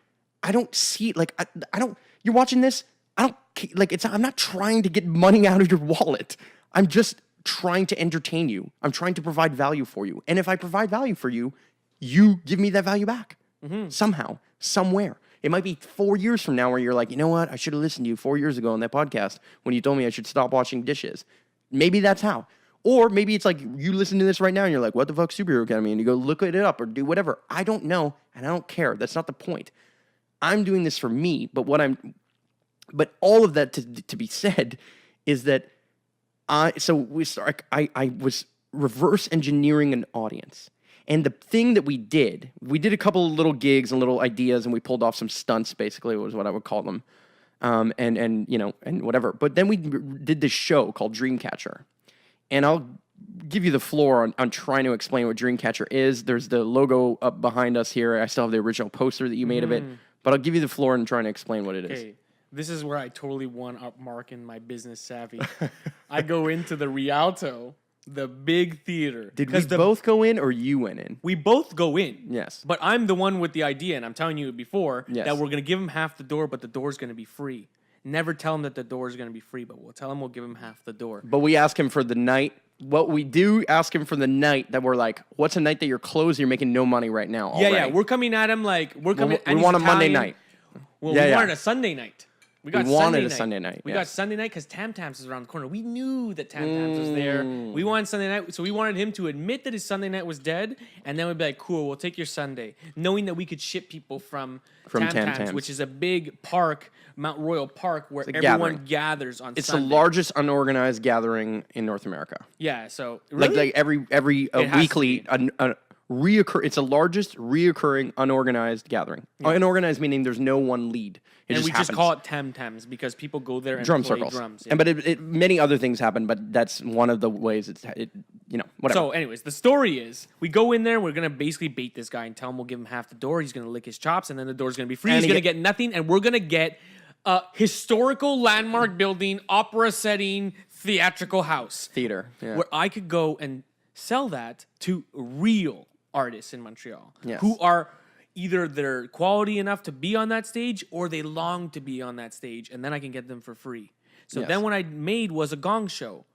I don't see, like, I don't, you're watching this, I don't, like, I'm not trying to get money out of your wallet. I'm just trying to entertain you. I'm trying to provide value for you. And if I provide value for you, you give me that value back. Somehow, somewhere. It might be 4 years from now where you're like, you know what? I should have listened to you 4 years ago on that podcast when you told me I should stop washing dishes. Maybe that's how. Or maybe it's like you listen to this right now and you're like, what the fuck, Superhero Academy? And you go look it up or do whatever. I don't know, and I don't care. That's not the point. I'm doing this for me, but all of that to be said is that I was reverse engineering an audience. And the thing that we did a couple of little gigs and little ideas, and we pulled off some stunts, basically, was what I would call them. And whatever. But then we did this show called Dreamcatcher. And I'll give you the floor on trying to explain what Dreamcatcher is. There's the logo up behind us here. I still have the original poster that you made of it. But I'll give you the floor and trying to explain what it is. Okay, this is where I totally one up Mark in my business savvy. I go into the Rialto, the big theater. Did we both go in or you went in? We both go in. Yes. But I'm the one with the idea, and I'm telling you before, Yes. that we're going to give him half the door, but the door's going to be free. Never tell him that the door is going to be free, but we'll tell him we'll give him half the door. But we ask him for the night. What we do ask him for the night that we're like, what's a night that you're closed, you're making no money right now already. Yeah. We're coming at him like, we're coming We want a Monday night. Well, Yeah, we yeah. wanted a Sunday night. We wanted a Sunday night, We yes. got Sunday night because Tam Tams is around the corner. We knew that Tam Tams was there. We wanted Sunday night, so we wanted him to admit that his Sunday night was dead, and then we'd be like, "Cool, we'll take your Sunday," knowing that we could ship people from Tam Tam Tams, which is a big park, Mount Royal Park, where a everyone gathering. gathers on It's Sunday. the largest unorganized gathering in North America. Yeah, so really? Like every It has to weekly, be. it's the largest reoccurring unorganized gathering. Unorganized meaning there's no one lead. It and we happens. just call it Tam Tams because people go there and drum play circles. drums. Yeah. And but many other things happen, but that's one of the ways whatever. So, anyways, the story is we go in there and we're going to basically bait this guy and tell him we'll give him half the door. He's going to lick his chops and then the door's going to be free. And He's going to get nothing. And we're going to get a historical landmark building, opera setting, theatrical house. Theater. Yeah. Where I could go and sell that to real artists in Montreal Yes. who are either they're quality enough to be on that stage or they long to be on that stage. And then I can get them for free. So Yes. then what I made was a gong show.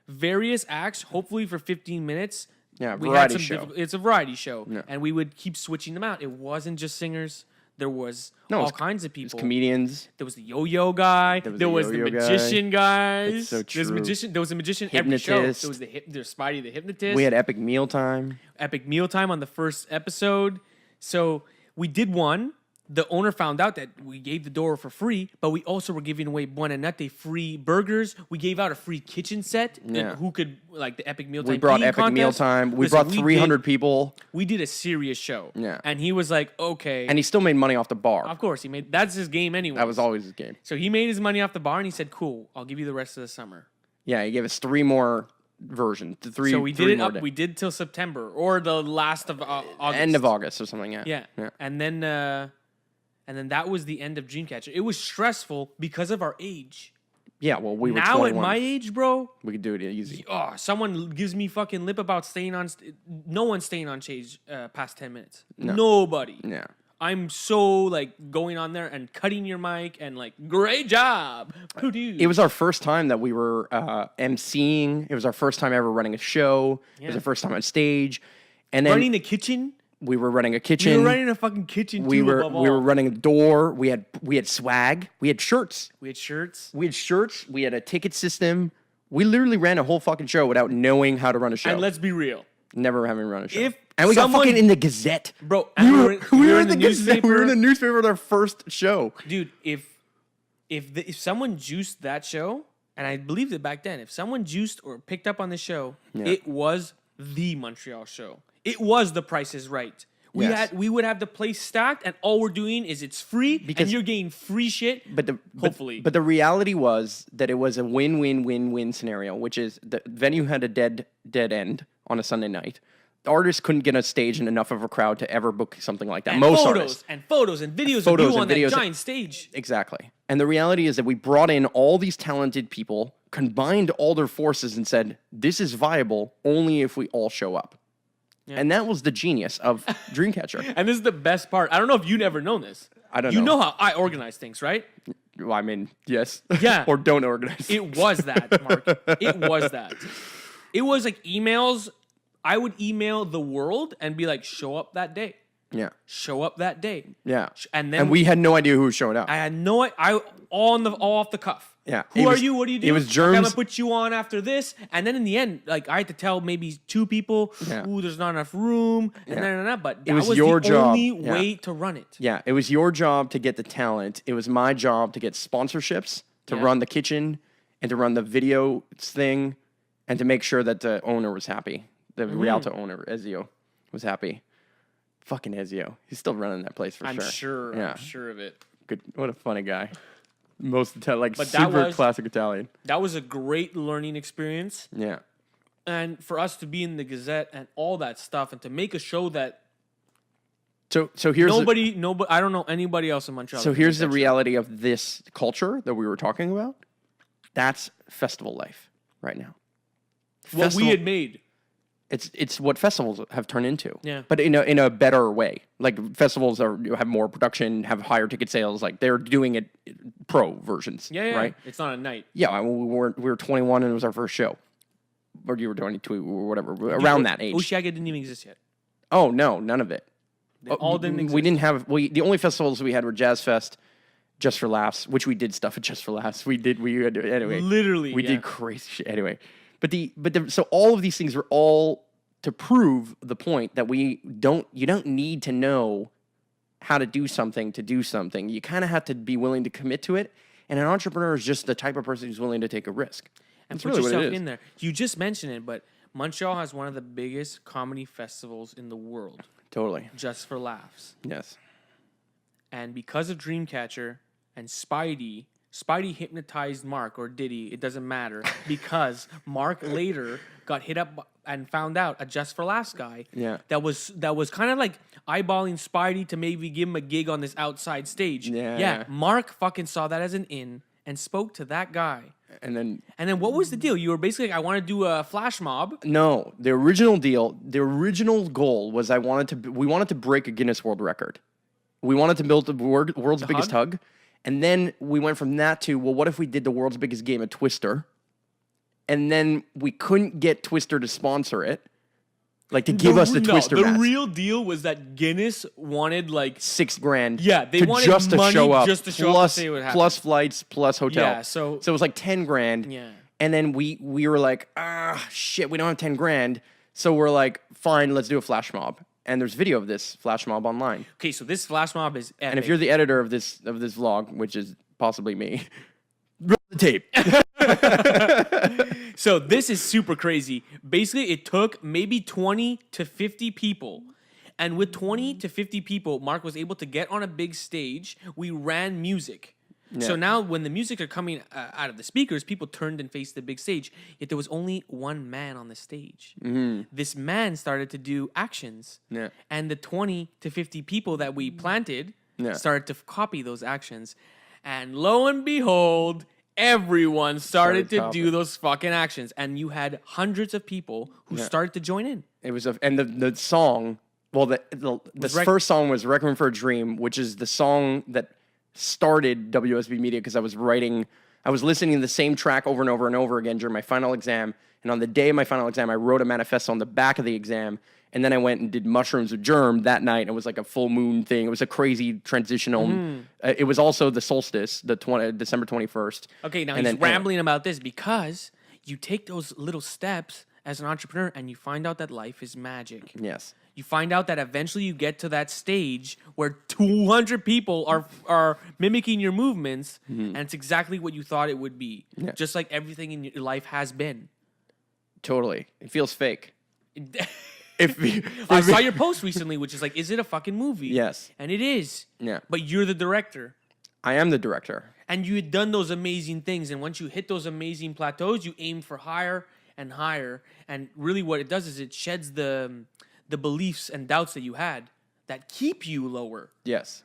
Various acts, hopefully for 15 minutes. Yeah, We variety had some show. It's a variety show. Yeah. And we would keep switching them out. It wasn't just singers. There was all kinds of people. Comedians. There was the yo-yo guy. There was the yo-yo guy. magician guys. That's so There was a magician every Hypnotist. show. There was there's Spidey the hypnotist. We had epic mealtime. Epic Mealtime on the first episode. So we did one. The owner found out that we gave the door for free, but we also were giving away Buona Notte free burgers. We gave out a free kitchen set. Yeah. Who could, like, the Epic Mealtime We brought eating epic contest. mealtime. We Listen, brought 300 people, We did a serious show. Yeah. And he was like, okay. and he still made money off the bar. Of course, that's his game anyway. That was always his game. So he made his money off the bar, and he said, cool, I'll give you the rest of the summer. Yeah, he gave us 3 more version. So we did three it more up. days. We did till September or the last of August. End of August or something. Yeah. Yeah. And then that was the end of Dreamcatcher. It was stressful because of our age. Yeah. Well, we were Now 21. at my age, bro, We could do it easy. oh, someone gives me fucking lip about staying on. No one's staying on stage past 10 minutes. Nobody. Yeah. I'm so like going on there and cutting your mic and like, great job. Dude. It was our first time that we were emceeing. It was our first time ever running a show. It was our first time on stage. And then running a kitchen. we were running a kitchen. We were running a fucking kitchen. we too, were above we were all. running a door. We had swag. We had shirts. We had shirts. We had shirts. We had a ticket system. We literally ran a whole fucking show without knowing how to run a show. And let's be real. Never having run a show. If and we got someone- fucking in the Gazette. Bro, We and were, we were in the the Gazette. newspaper. We were in the newspaper with our first show. Dude, if someone juiced that show, and I believed it back then, if someone juiced or picked up on the show, it was the Montreal show. It was The Price is Right. We would have the place stacked, and all we're doing is it's free, and you're getting free shit. But hopefully, but the reality was that it was a win-win-win-win scenario, which is the venue had a dead end on a Sunday night. The artists couldn't get a stage and enough of a crowd to ever book something like that. and Most photos artists. and photos and videos Photos of you and on videos. that giant stage. Exactly. And the reality is that we brought in all these talented people, combined all their forces, and said, this is viable only if we all show up. Yeah. And that was the genius of Dreamcatcher. And this is the best part. I don't know if you never known this. I don't You know. know how I organize things, right? Well, I mean, yes. Yeah. Or don't organize. It was that, Mark. It was that. It was like emails. I would email the world and be like, show up that day. Yeah. Show up that day. Yeah. And then And we had no idea who was showing up. I had no all off the cuff. Yeah. Who are you? What do you do? It was I'm Germ's. gonna put you on after this, and then in the end, like I had to tell maybe 2 people, Yeah. "Ooh, there's not enough room," and then but that was was your the job. only Yeah. way to run it. Yeah, it was your job to get the talent. It was my job to get sponsorships, to run the kitchen, and to run the video thing, and to make sure that the owner was happy. The Rialto owner, Ezio, was happy. Fucking Ezio. He's still running that place for I'm sure. sure. Yeah. I'm sure of it. Good. What a funny guy. Most like But that super was- classic Italian. That was a great learning experience, Yeah. and for us to be in the Gazette and all that stuff, and to make a show that So here's nobody, I don't know anybody else in Montreal. So that here's did the that reality of this culture that we were talking about. That's festival life right now. show. What we Festival- had made. It's what festivals have turned into. Yeah. But in a better way. Like festivals have more production, have higher ticket sales. Like they're doing it pro versions. Yeah, yeah. Right. It's not a night. Yeah. I mean, we were 21 and it was our first show, or you were 22 or whatever, around that age. Oshiaga didn't even exist yet. Oh no, none of it. They all didn't exist. We didn't have. The only festivals we had were Jazz Fest, Just for Laughs, which we did stuff at Just for Laughs. We had anyway. Literally, we yeah. did crazy shit anyway. So all of these things were all to prove the point that you don't need to know how to do something to do something. You kind of have to be willing to commit to it. And an entrepreneur is just the type of person who's willing to take a risk. And That's put really what it yourself is. in there. You just mentioned it, but Montreal has one of the biggest comedy festivals in the world, Totally. Just for Laughs. Yes. And because of Dreamcatcher and Spidey hypnotized Mark, or did he? It doesn't matter, because Mark later got hit up and found out a Just for Laughs guy. Yeah. That was kind of like eyeballing Spidey to maybe give him a gig on this outside stage. Yeah. Mark fucking saw that as an in and spoke to that guy. And then And then what was the deal? You were basically like, I want to do a flash mob. no, the original goal was we wanted to break a Guinness World Record. We wanted to build the world's biggest hug. And then we went from that to, well, what if we did the world's biggest game of Twister? And then we couldn't get Twister to sponsor it. Like to give us the Twister The mask. real deal was that Guinness wanted like $6,000. Yeah, they to wanted just to money show up. just to show up plus, to say what happened. plus flights, plus hotel. Yeah, so it was like $10,000. Yeah. And then we were like, shit, we don't have $10,000. So we're like, fine, let's do a flash mob. And there's video of this flash mob online. Okay, so this flash mob is epic. And if you're the editor of this vlog, which is possibly me, roll the tape. So this is super crazy. Basically, it took maybe 20 to 50 people. And with 20 to 50 people, Mark was able to get on a big stage. We ran music. So now when the music are coming out of the speakers, people turned and faced the big stage. Yet there was only one man on the stage. This man started to do actions. Yeah. And the 20 to 50 people that we planted started to copy those actions. And lo and behold, everyone started to do those fucking actions. And you had hundreds of people who started to join in. It was and the song, well, the first song was Requiem for a Dream, which is the song that started WSB Media, because I was listening to the same track over and over and over again during my final exam. And on the day of my final exam, I wrote a manifesto on the back of the exam. And then I went and did mushrooms with Germ that night. It was like a full moon thing. It was a crazy transitional. It was also the solstice, December 21st. Okay, now he's rambling about this because you take those little steps as an entrepreneur and you find out that life is magic. Yes. You find out that eventually you get to that stage where 200 people are mimicking your movements, and it's exactly what you thought it would be. Yeah. Just like everything in your life has been. Totally. It feels fake. I saw your post recently, which is like, is it a fucking movie? Yes. And it is. Yeah. But you're the director. I am the director. And you had done those amazing things. And once you hit those amazing plateaus, you aim for higher and higher. And really what it does is it sheds the beliefs and doubts that you had that keep you lower. Yes.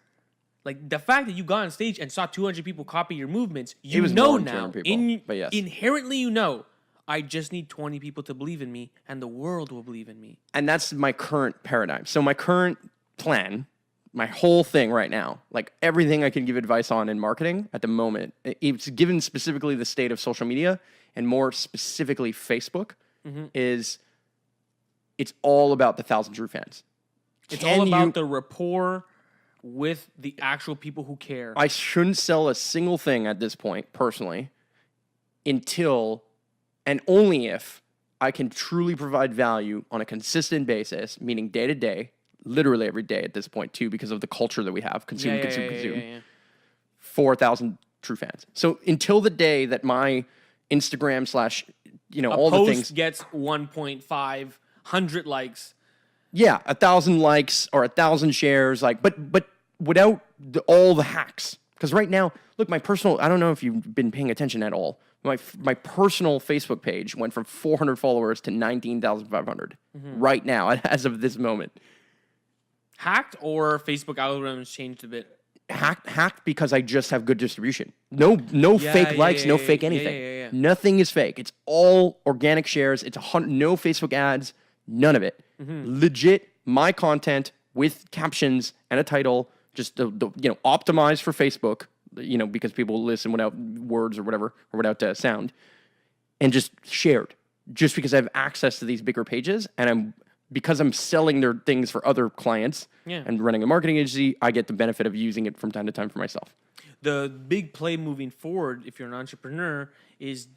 Like the fact that you got on stage and saw 200 people copy your movements, you know now. But yes. Inherently, you know, I just need 20 people to believe in me and the world will believe in me. And that's my current paradigm. So my current plan, my whole thing right now, like everything I can give advice on in marketing at the moment, it's given specifically the state of social media and more specifically Facebook, is it's all about the 1,000 true fans. It's all about the rapport with the actual people who care. I shouldn't sell a single thing at this point, personally, until and only if I can truly provide value on a consistent basis, meaning day to day, literally every day at this point too, because of the culture that we have, consume. 4,000 true fans. So until the day that my Instagram / all the things gets 1,500 likes. Yeah, 1,000 likes or 1,000 shares, but without all the hacks. Because right now, look, my personal, I don't know if you've been paying attention at all. My personal Facebook page went from 400 followers to 19,500 right now, as of this moment. Hacked or Facebook algorithms changed a bit? Hacked because I just have good distribution. No fake likes, no fake anything. Nothing is fake. It's all organic shares. It's no Facebook ads, none of it. Legit, my content with captions and a title, just optimized for Facebook. Because people listen without words or whatever, or without sound, and just shared, just because I have access to these bigger pages, and because I'm selling their things for other clients and running a marketing agency, I get the benefit of using it from time to time for myself. The big play moving forward, if you're an entrepreneur, is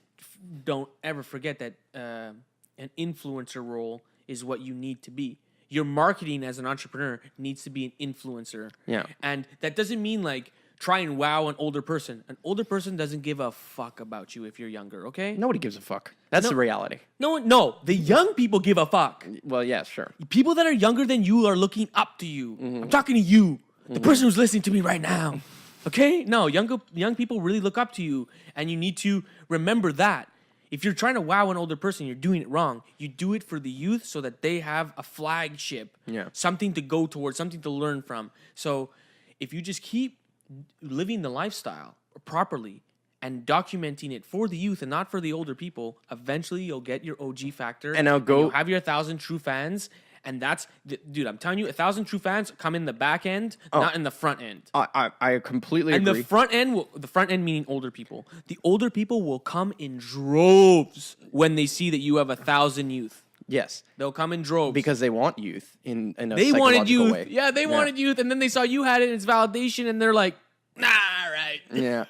don't ever forget that an influencer role is what you need to be. Your marketing as an entrepreneur needs to be an influencer. Yeah. And that doesn't mean like try and wow an older person. An older person doesn't give a fuck about you if you're younger, okay? Nobody gives a fuck. That's the reality. No. The young people give a fuck. Well, yeah, sure. People that are younger than you are looking up to you. I'm talking to you, the person who's listening to me right now. Okay? No, young people really look up to you, and you need to remember that. If you're trying to wow an older person, you're doing it wrong. You do it for the youth so that they have a flagship, something to go towards, something to learn from. So if you just keep living the lifestyle properly and documenting it for the youth and not for the older people, eventually you'll get your OG factor. And you'll have your 1,000 true fans. And that's, dude, I'm telling you, 1,000 true fans come in the back end, not in the front end. I completely agree. And the front end meaning older people. The older people will come in droves when they see that you have 1,000 youth. Yes. They'll come in droves. Because they want youth in a they wanted youth. way. Yeah, they wanted youth. And then they saw you had it, and it's validation, and they're like, nah, right. Yeah.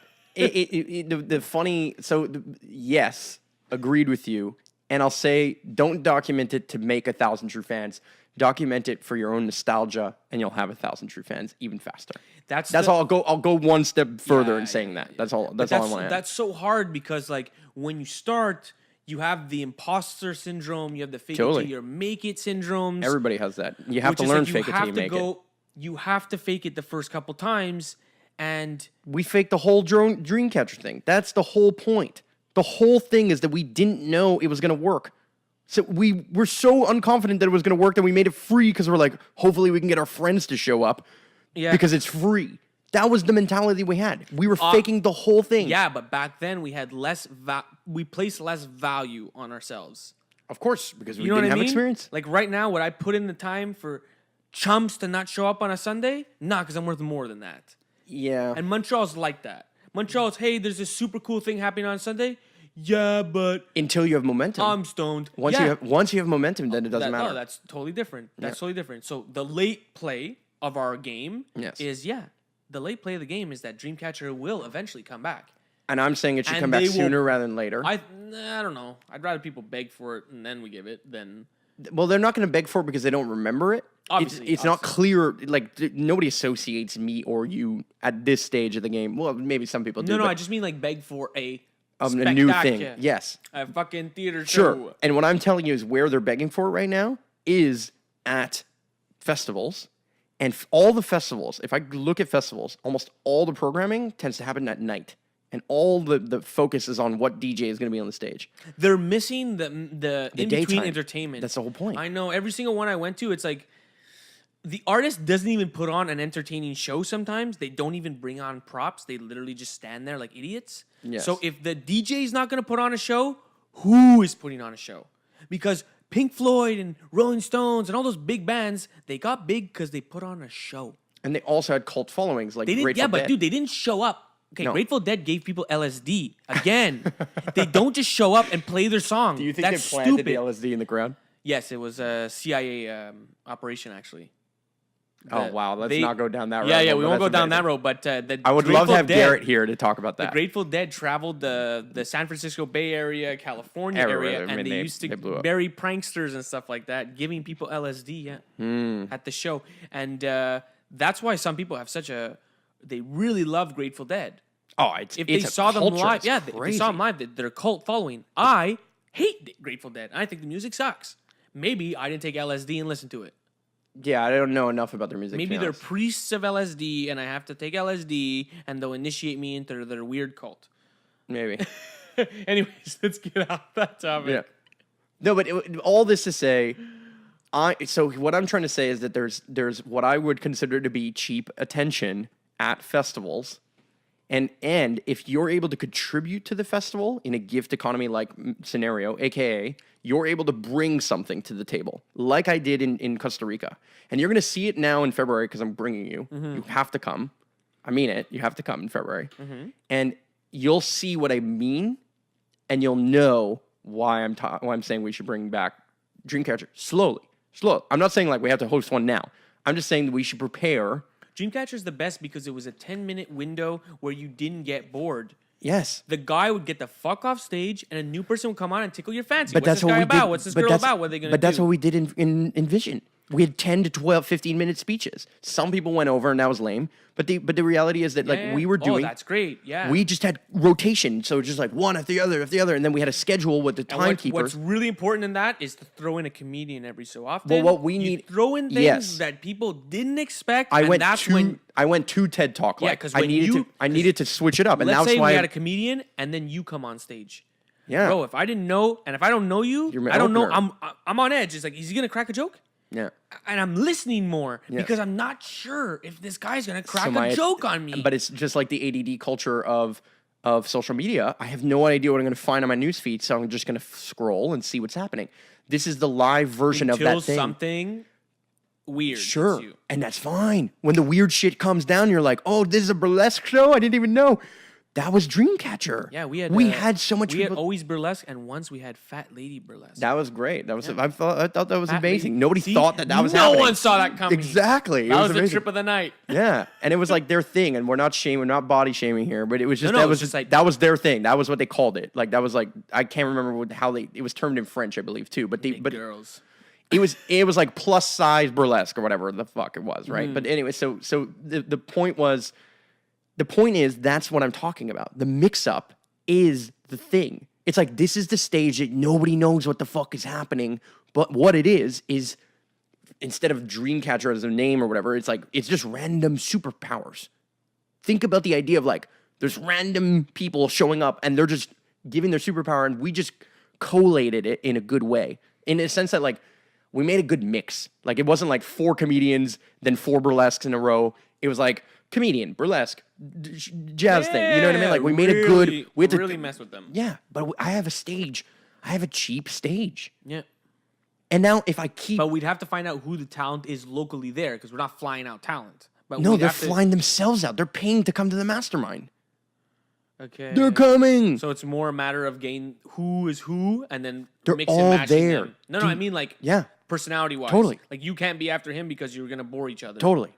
Yes, agreed with you. And I'll say, don't document it to make 1,000 true fans. Document it for your own nostalgia, and you'll have 1,000 true fans even faster. That's all. I'll go one step further in saying that. That's all. That's all I want to add. That's so hard because, like, when you start, you have the imposter syndrome. You have the fake it till you make it syndromes. Everybody has that. You have to learn fake it till you make it. You have to fake it the first couple times, And we faked the whole Dreamcatcher thing. That's the whole point. The whole thing is that we didn't know it was going to work. So we were so unconfident that it was going to work that we made it free because we're like, hopefully we can get our friends to show up because it's free. That was the mentality we had. We were faking the whole thing. Yeah, but back then we had we placed less value on ourselves. Of course, because we didn't have experience. Like right now, would I put in the time for chumps to not show up on a Sunday? Nah, because I'm worth more than that. Yeah. And Montreal's like that. Montreal's, hey, there's this super cool thing happening on Sunday. Yeah, but until you have momentum, I'm stoned. Once you have momentum, then it doesn't matter. No, that's totally different. That's totally different. So the late play of our game is the late play of the game is that Dreamcatcher will eventually come back. And I'm saying it should come back sooner rather than later. I don't know. I'd rather people beg for it and then we give it than. Well, they're not going to beg for it because they don't remember it. Obviously, it's not clear. Like nobody associates me or you at this stage of the game. Well, maybe some people do. No, I just mean like beg for a new thing. Yes, a fucking theater show. Sure. And what I'm telling you is where they're begging for it right now is at festivals. And all the festivals, if I look at festivals, almost all the programming tends to happen at night. And all the focus is on what DJ is going to be on the stage. They're missing the in-between entertainment. That's the whole point. I know. Every single one I went to, it's like the artist doesn't even put on an entertaining show sometimes. They don't even bring on props. They literally just stand there like idiots. Yes. So if the DJ is not going to put on a show, who is putting on a show? Because Pink Floyd and Rolling Stones and all those big bands, they got big because they put on a show. And they also had cult followings like Grateful Dead. Yeah, but dude, they didn't show up. Okay, no. Grateful Dead gave people LSD. Again, they don't just show up and play their song. Do you think That's they planted stupid. the LSD in the ground? Yes, it was a CIA operation, actually. Wow, let's not go down that road. Yeah, we won't go down that road, but I would love to have Garrett here to talk about that. The Grateful Dead traveled the San Francisco Bay Area, California area, and they used to bury pranksters and stuff like that, giving people LSD at the show. And that's why some people have they really love Grateful Dead. Oh, if they saw them live, if they saw them live, their cult following. I hate Grateful Dead. I think the music sucks. Maybe I didn't take LSD and listen to it. Yeah, I don't know enough about their music. Maybe they're priests of LSD, and I have to take LSD, and they'll initiate me into their weird cult. Maybe. Anyways, let's get off that topic. Yeah. No, but all this to say, so what I'm trying to say is that there's what I would consider to be cheap attention at festivals. And if you're able to contribute to the festival in a gift economy like scenario, aka you're able to bring something to the table, like I did in Costa Rica. And you're going to see it now in February because I'm bringing you. Mm-hmm. You have to come. I mean it. You have to come in February. Mm-hmm. And you'll see what I mean, and you'll know why I'm saying we should bring back Dreamcatcher slowly. I'm not saying like we have to host one now. I'm just saying that we should prepare. Dreamcatcher is the best because it was a 10-minute window where you didn't get bored. Yes. The guy would get the fuck off stage, and a new person would come on and tickle your fancy. But What's this guy about? What's this girl about? What are they going to do? But that's what we did in Vision. We had 10 to 12, 15-minute speeches. Some people went over, and that was lame. But the reality is that we were doing. Oh, that's great. Yeah. We just had rotation, so just like one after the other, and then we had a schedule with the timekeepers. What's really important in that is to throw in a comedian every so often. Well, what we need throw in things that people didn't expect. I went to TED Talk. Yeah, because I needed to switch it up, and that's why. Let's say we had a comedian, and then you come on stage. Yeah, bro. If I didn't know, and if I don't know you, I don't know. I'm on edge. It's like, is he gonna crack a joke? Yeah. And I'm listening more because I'm not sure if this guy's going to crack a joke on me. But it's just like the ADD culture of social media. I have no idea what I'm going to find on my newsfeed, so I'm just going to scroll and see what's happening. This is the live version of that thing. Until something weird. Sure. And that's fine. When the weird shit comes down, you're like, oh, this is a burlesque show? I didn't even know. That was Dreamcatcher. Yeah, we had so much. We had always burlesque, and once we had Fat Lady burlesque. That was great. That was. I thought that was amazing. Nobody thought that was happening. No one saw that coming. Exactly. That was the trip of the night. Yeah, and it was like their thing, and we're not body shaming here, but it was just that was their thing. That was what they called it. Like that was like I can't remember how it was termed in French, I believe too. But girls. It was like plus size burlesque or whatever the fuck it was, right? But anyway, so the point was. The point is, that's what I'm talking about. The mix-up is the thing. It's like, this is the stage that nobody knows what the fuck is happening, but what it is instead of Dreamcatcher as a name or whatever, it's like, it's just random superpowers. think about the idea of like, there's random people showing up and they're just giving their superpower, and we just collated it in a good way. In a sense that like, we made a good mix. Like, it wasn't like 4 comedians, then 4 burlesques in a row. It was like comedian, burlesque, jazz thing. You know what I mean? Like, we made a good. We had to really mess with them. Yeah, but I have a stage. I have a cheap stage. Yeah. And now if I keep... But we'd have to find out who the talent is locally there, because we're not flying out talent. But No, they're flying themselves out. They're paying to come to the mastermind. Okay. They're coming. So it's more a matter of getting who is who, and then They're mix all and matching there. them. No, I mean like Yeah, personality-wise. Totally. Like, you can't be after him because you're going to bore each other. totally.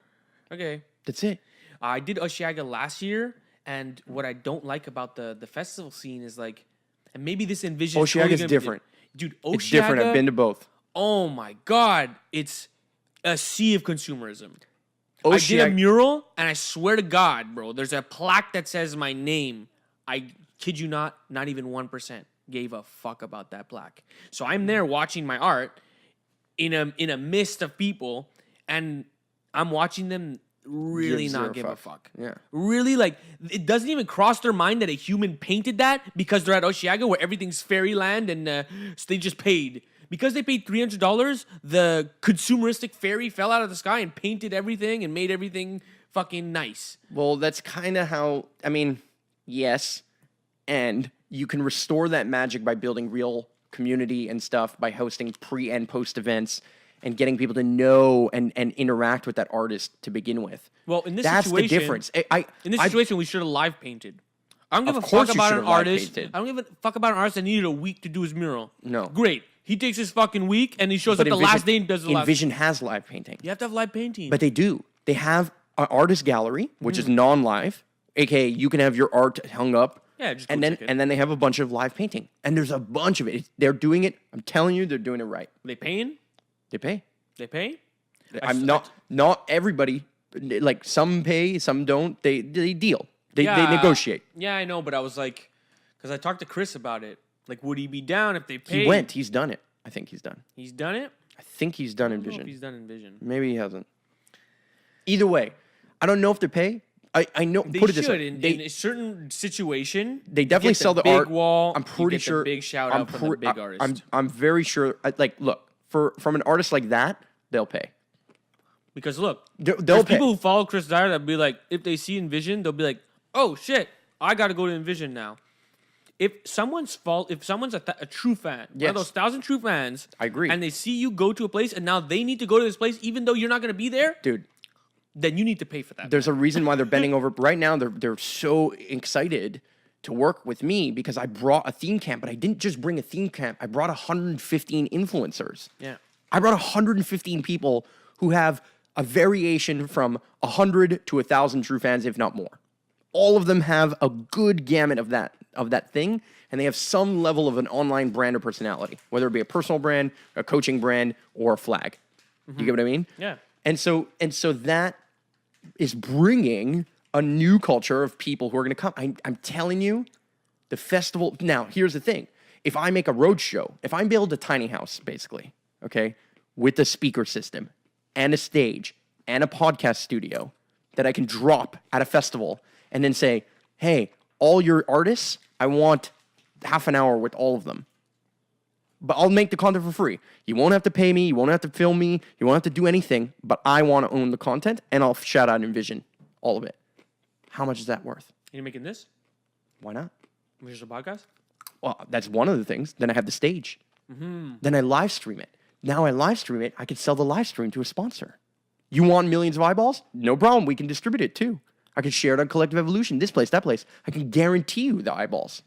Okay. That's it. I did Oshiaga last year, and what I don't like about the festival scene is like, and maybe this envision Oshiaga's different. Dude, Oshiaga, It's different. I've been to both. Oh my God. It's a sea of consumerism. I did a Oshiaga, mural, and I swear to God, bro, there's a plaque that says my name. I kid you not even 1% gave a fuck about that plaque. So I'm there watching my art in a mist of people, and I'm watching them really Give not zero give a fuck. fuck. Yeah. Really, like, it doesn't even cross their mind that a human painted that because they're at Oshiaga where everything's fairyland, and so they just paid. Because they paid $300, the consumeristic fairy fell out of the sky and painted everything and made everything fucking nice. Well, that's kind of how, I mean, yes. And you can restore that magic by building real community and stuff, by hosting pre and post events and getting people to know and interact with that artist to begin with. Well, in this That's situation, the difference. in this situation, we should have live painted. I don't give Of a course fuck you about should an have live artist. painted. I don't give a fuck about an artist that needed a week to do his mural. No. Great. He takes his fucking week and he shows But up the last day and does the last. Envision has live painting. You have to have live painting. But they do. They have an artist gallery, which is non-live, aka you can have your art hung up. Yeah, just and go then check it. and then they have a bunch of live painting, and there's a bunch of it. They're doing it. I'm telling you, they're doing it right. They paying? They pay. They pay? I'm not everybody. Like, some pay, some don't. They deal. They negotiate. Yeah, I know, but I was like, because I talked to Chris about it. Like, would he be down if they paid? He went. He's done it. I think he's done. He's done it? I think he's done I don't know if Envision. he's done Envision. Maybe he hasn't. Either way, I don't know if they pay. I know. They put it should. this way. In a certain situation, They definitely you get sell the big art. wall. I'm you pretty get sure. the big shout out from the big artist. I'm very sure. Like, look, from an artist like that, they'll pay. Because look, They'll there's pay. people who follow Chris Dyer that be like, if they see Envision, they'll be like, oh shit, I got to go to Envision now. If someone's a true fan, one Yes. of those 1,000 true fans, I agree. and they see you go to a place, and now they need to go to this place, even though you're not going to be there, Dude, then you need to pay for that. there's a reason why they're bending over right now. They're so excited to work with me because I brought a theme camp, but I didn't just bring a theme camp. I brought 115 influencers. Yeah. I brought 115 people who have a variation from 100 to 1,000 true fans, if not more. All of them have a good gamut of that thing, and they have some level of an online brand or personality, whether it be a personal brand, a coaching brand, or a flag. You get what I mean? Yeah. And so that is bringing a new culture of people who are going to come. I'm telling you, the festival. Now, here's the thing: if I make a road show, if I build a tiny house, basically, okay, with a speaker system and a stage and a podcast studio that I can drop at a festival and then say, hey, all your artists, I want half an hour with all of them. But I'll make the content for free. You won't have to pay me. You won't have to film me. You won't have to do anything. But I want to own the content, and I'll shout out Envision, all of it. How much is that worth? You're making this? Why not? Which is a podcast? Well, that's one of the things. Then I have the stage. Then I live stream it. Now I live stream it. I can sell the live stream to a sponsor. You want millions of eyeballs? No problem. We can distribute it too. I can share it on Collective Evolution, this place, that place. I can guarantee you the eyeballs.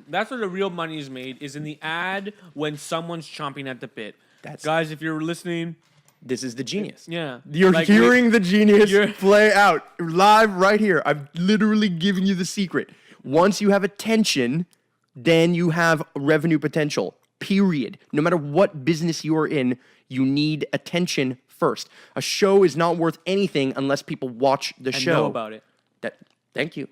That's where the real money is made, is in the ad when someone's chomping at the bit. That's- Guys, if you're listening, This is the genius. yeah. You're Like, hearing the genius play out live right here. I'm literally giving you the secret. Once you have attention, then you have revenue potential, period. No matter what business you are in, you need attention first. A show is not worth anything unless people watch the and show. know about it. Thank you.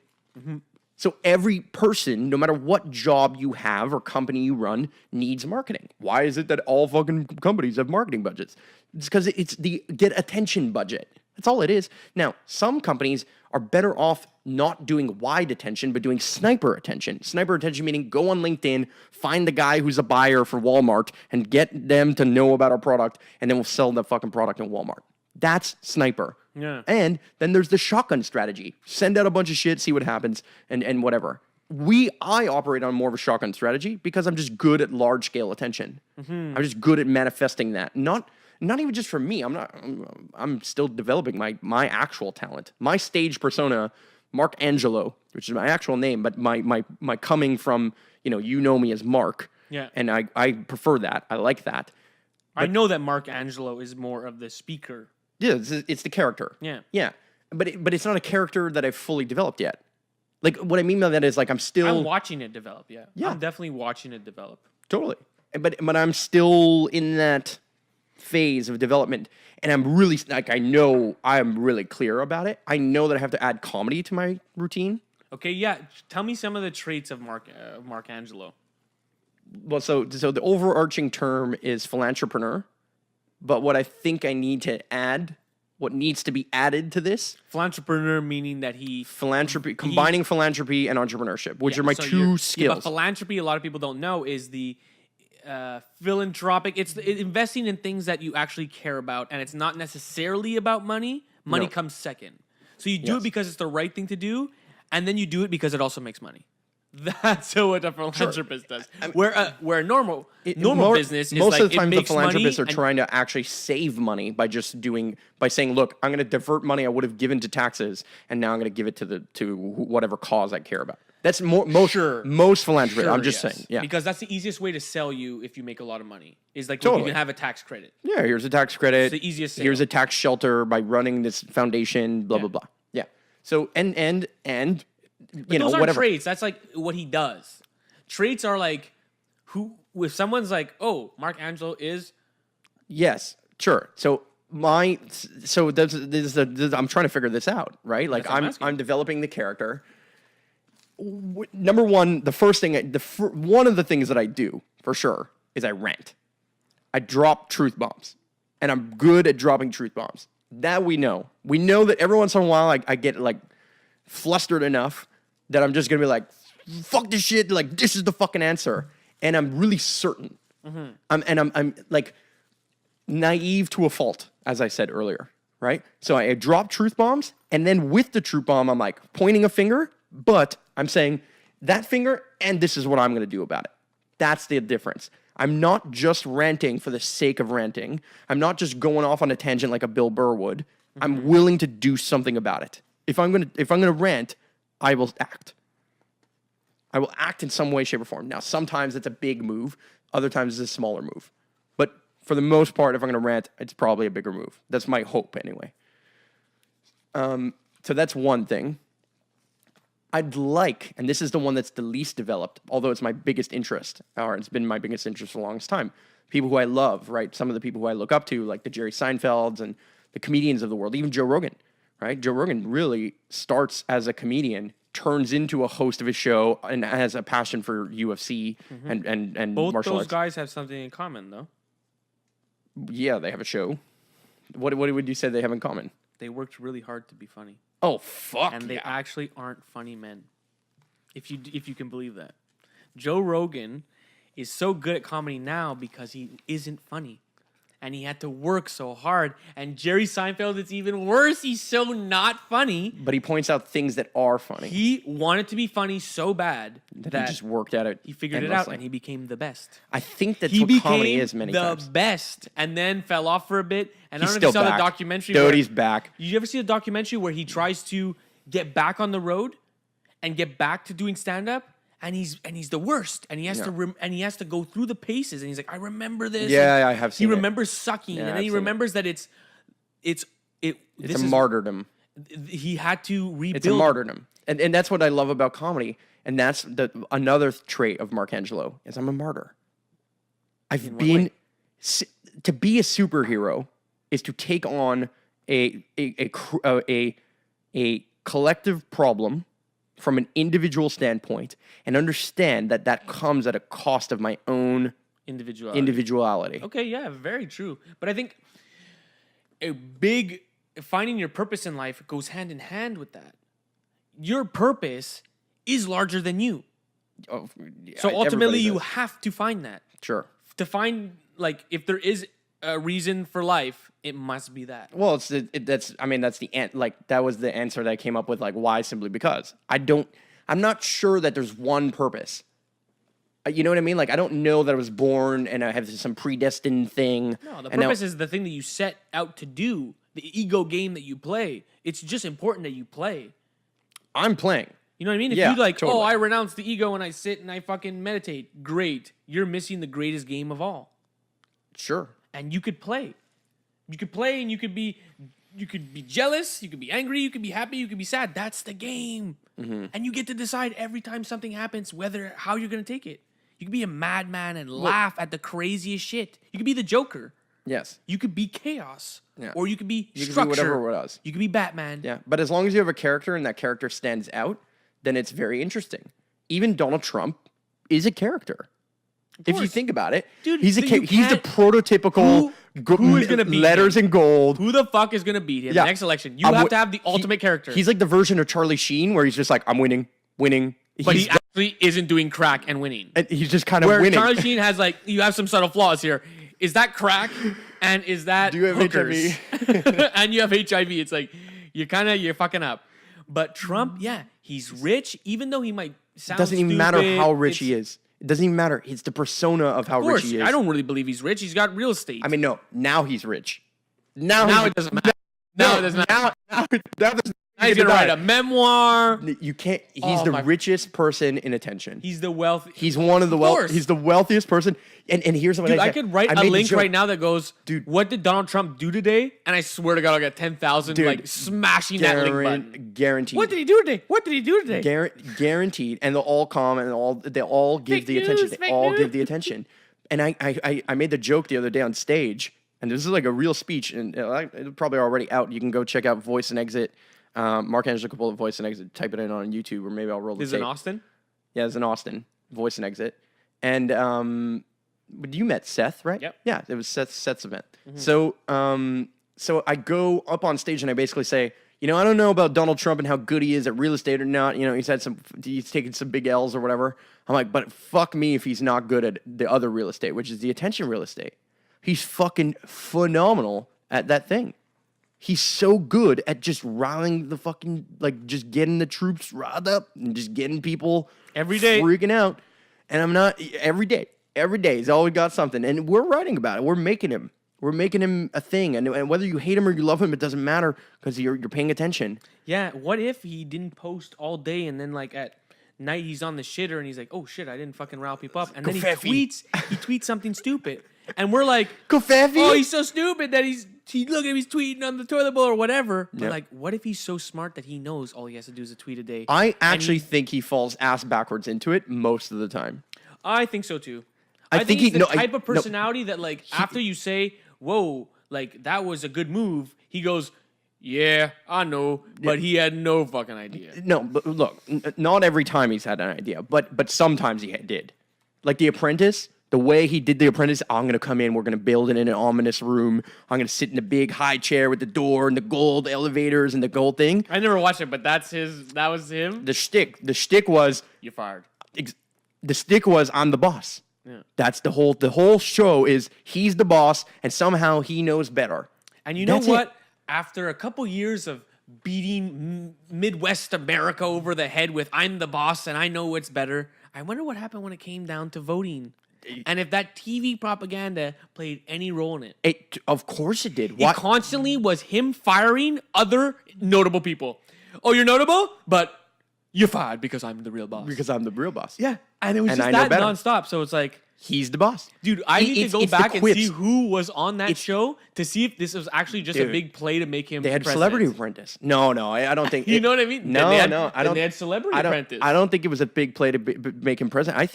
So every person, no matter what job you have or company you run, needs marketing. Why is it that all fucking companies have marketing budgets? It's because it's the get attention budget. That's all it is. Now, some companies are better off not doing wide attention, but doing sniper attention. Sniper attention meaning go on LinkedIn, find the guy who's a buyer for Walmart, and get them to know about our product, and then we'll sell the fucking product in Walmart. That's sniper. Yeah. And then there's the shotgun strategy. Send out a bunch of shit, see what happens, and whatever. I operate on more of a shotgun strategy because I'm just good at large scale attention. I'm just good at manifesting that. Not even just for me. I'm still developing my actual talent. My stage persona, Mark Angelo, which is my actual name, but my coming from, you know me as Mark. Yeah. And I prefer that. I like that. I know that Mark Angelo is more of the speaker. Yeah, it's the character. Yeah. Yeah. But it's not a character that I've fully developed yet. Like, what I mean by that is, like, I'm watching it develop, yeah. Yeah. I'm definitely watching it develop. Totally. But I'm still in that phase of development, and I'm really, like, I know I'm really clear about it. I know that I have to add comedy to my routine. Okay, yeah. Tell me some of the traits of Mark Angelo. Well, so the overarching term is philanthropreneur, but what I think I need to add, what needs to be added to this, Philanthropreneur meaning that combining philanthropy and entrepreneurship, which are my two skills. Yeah, but philanthropy, a lot of people don't know, is the philanthropic. It's investing in things that you actually care about, and it's not necessarily about money. Money comes second. So you do it because it's the right thing to do, and then you do it because it also makes money. That's what a philanthropist does. Where a normal business is most like, of the time the it makes philanthropists money are trying to actually save money by saying, look, I'm going to divert money I would have given to taxes, and now I'm going to give it to whatever cause I care about. That's most philanthropists. Sure, I'm just yes. saying, yeah, because that's the easiest way to sell you if you make a lot of money. Is like, Totally. look, you can have a tax credit. yeah. Here's a tax credit. It's the easiest sale. Here's a tax shelter by running this foundation. Blah blah blah. Yeah. So and But those aren't traits. That's like what he does. Traits are like if someone's like, oh, Mark Angelo is. Yes, sure. So I'm trying to figure this out, right? Like I'm developing the character. Number one, the first thing, one of the things that I do for sure is I rant. I drop truth bombs, and I'm good at dropping truth bombs. That we know. We know that every once in a while I get like flustered enough that I'm just gonna be like, fuck this shit, like this is the fucking answer. And I'm really certain. I'm like naive to a fault, as I said earlier, right? So I drop truth bombs, and then with the truth bomb, I'm like pointing a finger, but I'm saying that finger, and this is what I'm gonna do about it. That's the difference. I'm not just ranting for the sake of ranting. I'm not just going off on a tangent like a Bill Burr would. I'm willing to do something about it. If I'm gonna rant, I will act. I will act in some way, shape, or form. Now, sometimes it's a big move. Other times it's a smaller move. But for the most part, if I'm going to rant, it's probably a bigger move. That's my hope, anyway. So that's one thing. I'd like, and this is the one that's the least developed, although it's my biggest interest, or it's been my biggest interest for the longest time. People who I love, right? Some of the people who I look up to, like the Jerry Seinfelds and the comedians of the world, even Joe Rogan, right? Joe Rogan really starts as a comedian, turns into a host of his show, and has a passion for UFC and Both martial those arts. guys have something in common, though. Yeah, they have a show. What would you say they have in common? They worked really hard to be funny, Oh, fuck and yeah. they actually aren't funny men. If you can believe that, Joe Rogan is so good at comedy now because he isn't funny. And he had to work so hard. And Jerry Seinfeld, it's even worse. He's so not funny. But he points out things that are funny. He wanted to be funny so bad that he just worked at it. He figured it out, and he became the best. I think that's He what comedy became is many times. the best, and then fell off for a bit. And He's I don't know if you still saw back. the documentary. Dude, he's back. You ever see the documentary where he tries to get back on the road and get back to doing stand-up? And he's the worst, and he has to go through the paces, and he's like, I remember this. Yeah, I have seen He it. remembers sucking, and then he remembers that it's It's a martyrdom. He had to rebuild. It's a martyrdom. And that's what I love about comedy. And that's another trait of Mark Angelo is I'm a martyr. I've been to be a superhero is to take on a collective problem from an individual standpoint and understand that comes at a cost of my own individuality. Okay, yeah, very true. But I think a big finding your purpose in life goes hand in hand with that. Your purpose is larger than you. Oh, So ultimately, everybody you does. have to find that. Sure. To find, like, if there is a reason for life, it must be that. Well, that's the like that was the answer that I came up with. Like, why? Simply because I'm not sure that there's one purpose. You know what I mean? Like, I don't know that I was born and I have some predestined thing. No, the and now- purpose is the thing that you set out to do, the ego game that you play. It's just important that you play. I'm playing. You know what I mean? If Yeah, you like, totally. oh, I renounce the ego and I sit and I fucking meditate, great. You're missing the greatest game of all. Sure. And you could play. You could play and you could be jealous, you could be angry, you could be happy, you could be sad. That's the game. And you get to decide every time something happens how you're going to take it. You could be a madman and laugh at the craziest shit. You could be the Joker. Yes. You could be chaos. Yeah. Or you could be You could be structure. whatever it was. You could be Batman. Yeah. But as long as you have a character and that character stands out, then it's very interesting. Even Donald Trump is a character. If you course. think about it, Dude, he's so you he's the can't- prototypical who is gonna beat letters him? in gold. Who the fuck is going to beat him Yeah. next election? You I'm have wi- to have the ultimate character. He's like the version of Charlie Sheen where he's just like, I'm winning. but he actually isn't doing crack and winning. And he's just kind of Where winning. Charlie Sheen has like, you have some subtle flaws here. Is that crack? And is that Do you have hookers? And you have HIV. It's like, you're fucking up. But Trump, yeah, he's rich, even though he might sound Doesn't even matter stupid, how rich he it's- is. It doesn't even matter. It's the persona of how Of course, rich he is. I don't really believe he's rich. He's got real estate. I mean, no. Now he's rich. Now it doesn't matter. No, it doesn't matter. Now there's Now he's gonna write a memoir. You can't. He's Oh the my- richest person in attention. He's the wealth. He's one of the course. He's the wealthiest person. And here's what Dude, I I said. could write a made the link joke. right now that goes, Dude. what did Donald Trump do today? And I swear to God, I'll get 10,000 Dude, like smashing that link button. Guaranteed. What did he do today? What did he do today? Guaranteed. And they'll all come and they all give Fake the news, attention. They fake all news. give the attention. And I made the joke the other day on stage, and this is like a real speech, and it's probably already out. You can go check out Voice and Exit. Mark Angelo Capola, Voice and Exit. Type it in on YouTube, or maybe I'll roll the Is it tape. in Austin? Yeah, it's in Austin. Voice and Exit. And but you met Seth, right? Yep. Yeah, it was Seth's event. So so I go up on stage and I basically say, you know, I don't know about Donald Trump and how good he is at real estate or not. You know, he's taken some big L's or whatever. I'm like, but fuck me if he's not good at the other real estate, which is the attention real estate. He's fucking phenomenal at that thing. He's so good at just riling the fucking, like, just getting the troops riled up and just getting people Every day. freaking out. And I'm not, every day, he's always got something. And we're writing about it. We're making him a thing. And whether you hate him or you love him, it doesn't matter because you're paying attention. Yeah. What if he didn't post all day and then like at night he's on the shitter and he's like, oh shit, I didn't fucking rile people up. And then he tweets something stupid. And we're like, Kofefi? oh, he's so stupid that look at him, he's tweeting on the toilet bowl or whatever. But Yep. like, what if he's so smart that he knows all he has to do is a tweet a day? I actually think he falls ass backwards into it most of the time. I think so too. I I think think he's he- the no, I- type of no. personality that like after you say, whoa, like that was a good move, he goes, yeah, I know, but he had no fucking idea. No, but look, not every time he's had an idea, but sometimes he did. Like The Apprentice, the way he did The Apprentice, I'm going to come in, we're going to build it in an ominous room. I'm going to sit in a big high chair with the door and the gold elevators and the gold thing. I never watched it, but that was him. The shtick was, You're fired. I'm the boss. Yeah. That's the whole show is he's the boss and somehow he knows better. And you know That's it. what? After a couple years of beating Midwest America over the head with I'm the boss and I know what's better, I wonder what happened when it came down to voting. And if that TV propaganda played any role in it. Of course it did. It constantly was him firing other notable people. Oh, you're notable? But you're fired because I'm the real boss. Because I'm the real boss. Yeah. And it was And just I know that better. nonstop. So it's like, He's the boss. dude, I need to It's go the back and quips. see who was on that show to see if this was actually just a Dude. big play to make him They had president. Celebrity Apprentice. No, I don't think. You know what I mean? No, Then they had- no, I then don't. they had Celebrity I don't, Apprentice. I don't think it was a big play to make him president.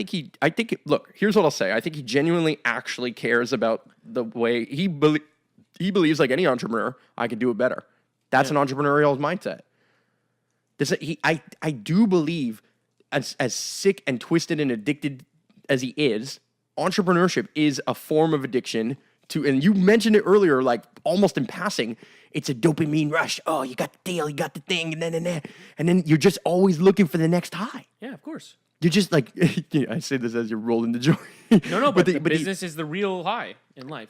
Look, here's what I'll say. I think he genuinely actually cares about the way he believes, like any entrepreneur, I could do it better. That's an entrepreneurial mindset. I do believe, as sick and twisted and addicted as he is, entrepreneurship is a form of addiction to, and you mentioned it earlier, like almost in passing, it's a dopamine rush. Oh, you got the deal, you got the thing, and then you're just always looking for the next high. Yeah, of course. You're just like, I say this as you're rolling the joint. No, but the business is the real high in life.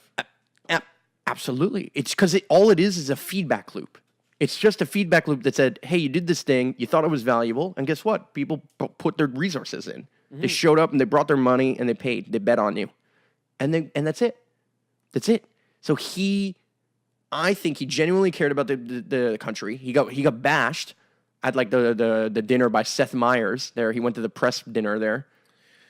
Absolutely. It's because all it is a feedback loop. It's just a feedback loop that said, hey, you did this thing, you thought it was valuable, and guess what? People put their resources in. They showed up and they brought their money and they paid. They bet on you. And that's it. That's it. So I think he genuinely cared about the country. He got bashed at like the dinner by Seth Meyers there. He went to the press dinner there.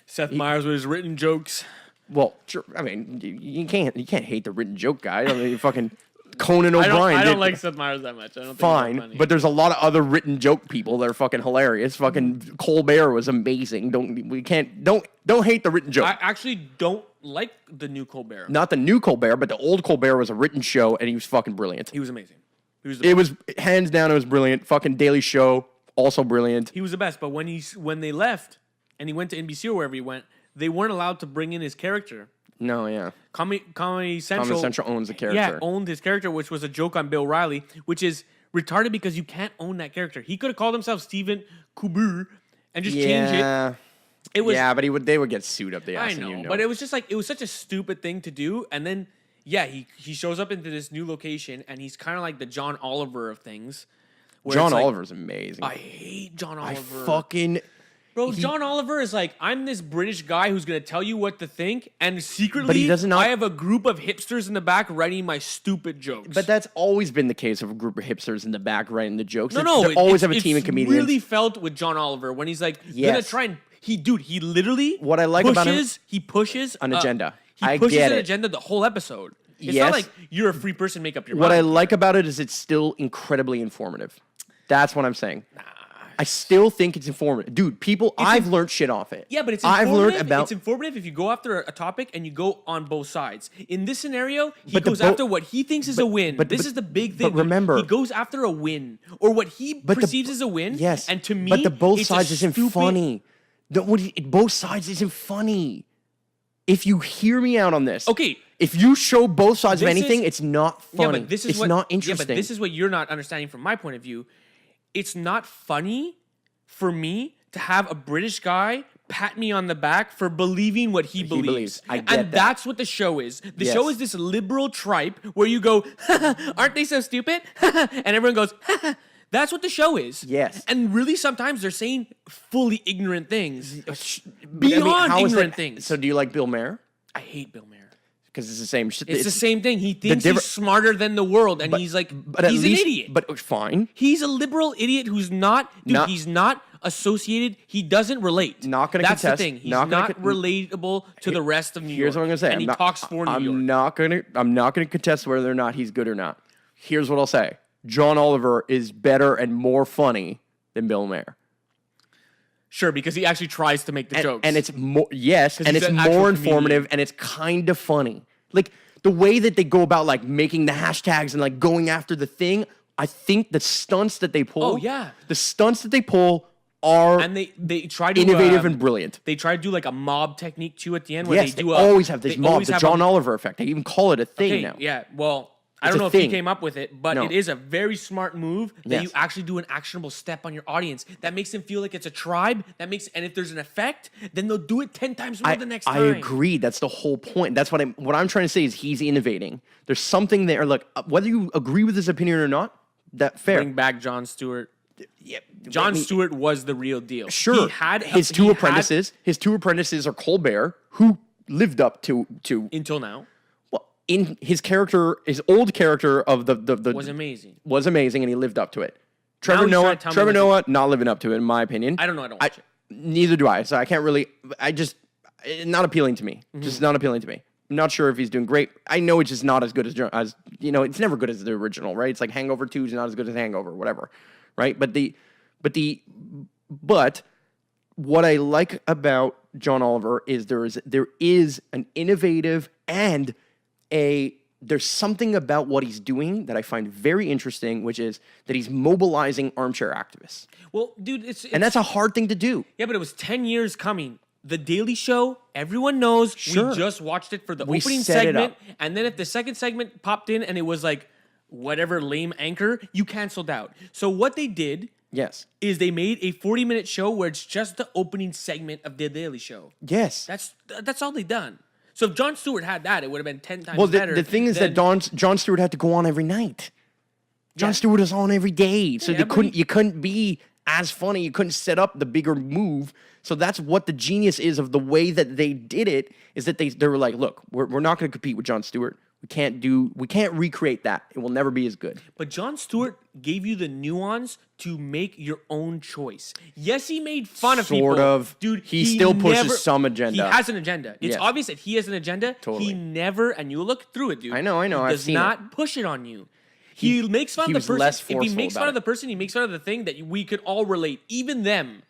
Seth Meyers with his written jokes. Well, sure, I mean, you can't hate the written joke guy. I mean, fucking Conan O'Brien. I don't like Seth Meyers that much. I don't think fine, he's funny. but there's a lot of other written joke people that are fucking hilarious. Fucking Colbert was amazing. Don't hate the written joke. I actually don't like the new Colbert. Not the new Colbert, but the old Colbert was a written show, and he was fucking brilliant. He was amazing. It was hands down. It was brilliant. Fucking Daily Show, also brilliant. He was the best. But when they left and he went to NBC or wherever he went, they weren't allowed to bring in his character. No, yeah. Comedy Central. Comedy Central owns the character. Yeah, owned his character, which was a joke on Bill Riley, which is retarded because you can't own that character. He could have called himself Stephen Kubur and just change it. It was, yeah, but they would get sued up the ass. I know, but it was just like, it was such a stupid thing to do. And then, yeah, he shows up into this new location and he's kind of like the John Oliver of things. John Oliver's amazing. I hate John Oliver. Bro, John Oliver is like, I'm this British guy who's going to tell you what to think, and secretly, but he does not, I have a group of hipsters in the back writing my stupid jokes. But that's always been the case of a group of hipsters in the back writing the jokes. They always have a team of comedians. Really felt with John Oliver when he's like, gonna try and he literally what I like about him, he pushes an agenda. He pushes an agenda the whole episode. It's not like you're a free person, make up your mind. What I like about it is it's still incredibly informative. That's what I'm saying. I still think it's informative. Dude, I've learned shit off it. Yeah, but it's informative. It's informative if you go after a topic and you go on both sides. In this scenario, he goes after what he thinks is a win. This is the big thing. But remember, he goes after a win or what he perceives as a win. Yes. And to me, but the both sides isn't funny. Both sides isn't funny. If you hear me out on this. Okay. If you show both sides of anything, it's not funny. Yeah, but it's not interesting. Yeah, but this is what you're not understanding from my point of view. It's not funny for me to have a British guy pat me on the back for believing what he believes. I get that. That's what the show is. The show is this liberal tripe where you go, aren't they so stupid? And everyone goes, that's what the show is. Yes. And really sometimes they're saying fully ignorant things. Beyond ignorant things. So do you like Bill Maher? I hate Bill Maher. Because it's the same shit. It's the same thing. He thinks he's smarter than the world, and he's like, he's an idiot. But fine. He's a liberal idiot who's he's not associated. He doesn't relate. Not going to contest. That's the thing. He's not relatable to the rest of New York. Here's what I'm going to say. And he talks for New York. I'm not going to contest whether or not he's good or not. Here's what I'll say. John Oliver is better and more funny than Bill Maher. Sure, because he actually tries to make the jokes. And it's more, and it's more informative, and it's kind of funny. Like, the way that they go about, like, making the hashtags and, like, going after the thing, I think the stunts that they pull... Oh, yeah. The stunts that they pull are and they try to innovative and brilliant. They try to do, like, a mob technique, too, at the end. Where Yes, they always have this mob, the John Oliver effect. They even call it a thing now. Yeah, well... I don't know if he came up with it, but it is a very smart move that you actually do an actionable step on your audience. That makes them feel like it's a tribe. And if there's an effect, then they'll do it 10 times more the next time. I agree. That's the whole point. That's what I'm trying to say is he's innovating. There's something there. Look, whether you agree with his opinion or not, that fair. Bring back Jon Stewart. Yeah, Jon Stewart was the real deal. Sure. He had his two apprentices. His two apprentices are Colbert, who lived up to until now. In his old character of the was amazing. Was amazing, and he lived up to it. Trevor Noah, not living up to it, in my opinion. I don't know. I don't watch it. Neither do I. So I can't really. Not appealing to me. Just not appealing to me. I'm not sure if he's doing great. I know it's just not as good as It's never good as the original, right? It's like Hangover 2 is not as good as Hangover, whatever, right? But what I like about John Oliver is there is an innovative and there's something about what he's doing that I find very interesting, which is that he's mobilizing armchair activists. Well, dude, and that's a hard thing to do. Yeah, but it was 10 years coming. The Daily Show, everyone knows. Sure. We just watched it for the We opening set it segment. up. And then if the second segment popped in and it was like whatever lame anchor, you canceled out. So what they did Yes. is they made a 40-minute show where it's just the opening segment of The Daily Show. Yes. That's all they done. So if Jon Stewart had that, it would have been 10 times Well, better. the thing is that Jon Stewart had to go on every night. Jon Stewart is on every day, so Yeah, but you couldn't be as funny. You couldn't set up the bigger move. So that's what the genius is of the way that they did it. Is that they were like, look, we're not going to compete with Jon Stewart. We can't recreate that. It will never be as good. But Jon Stewart gave you the nuance to make your own choice. Yes, he made fun of people. Sort of. Dude, He still pushes some agenda. He has an agenda. It's Yes. obvious that he has an agenda. Totally. He never, and you look through it, dude. I know, He I've does seen not push it on you. He makes fun he of the was person. less If he forceful makes fun about of the person, he makes fun of the thing that we could all relate. Even them.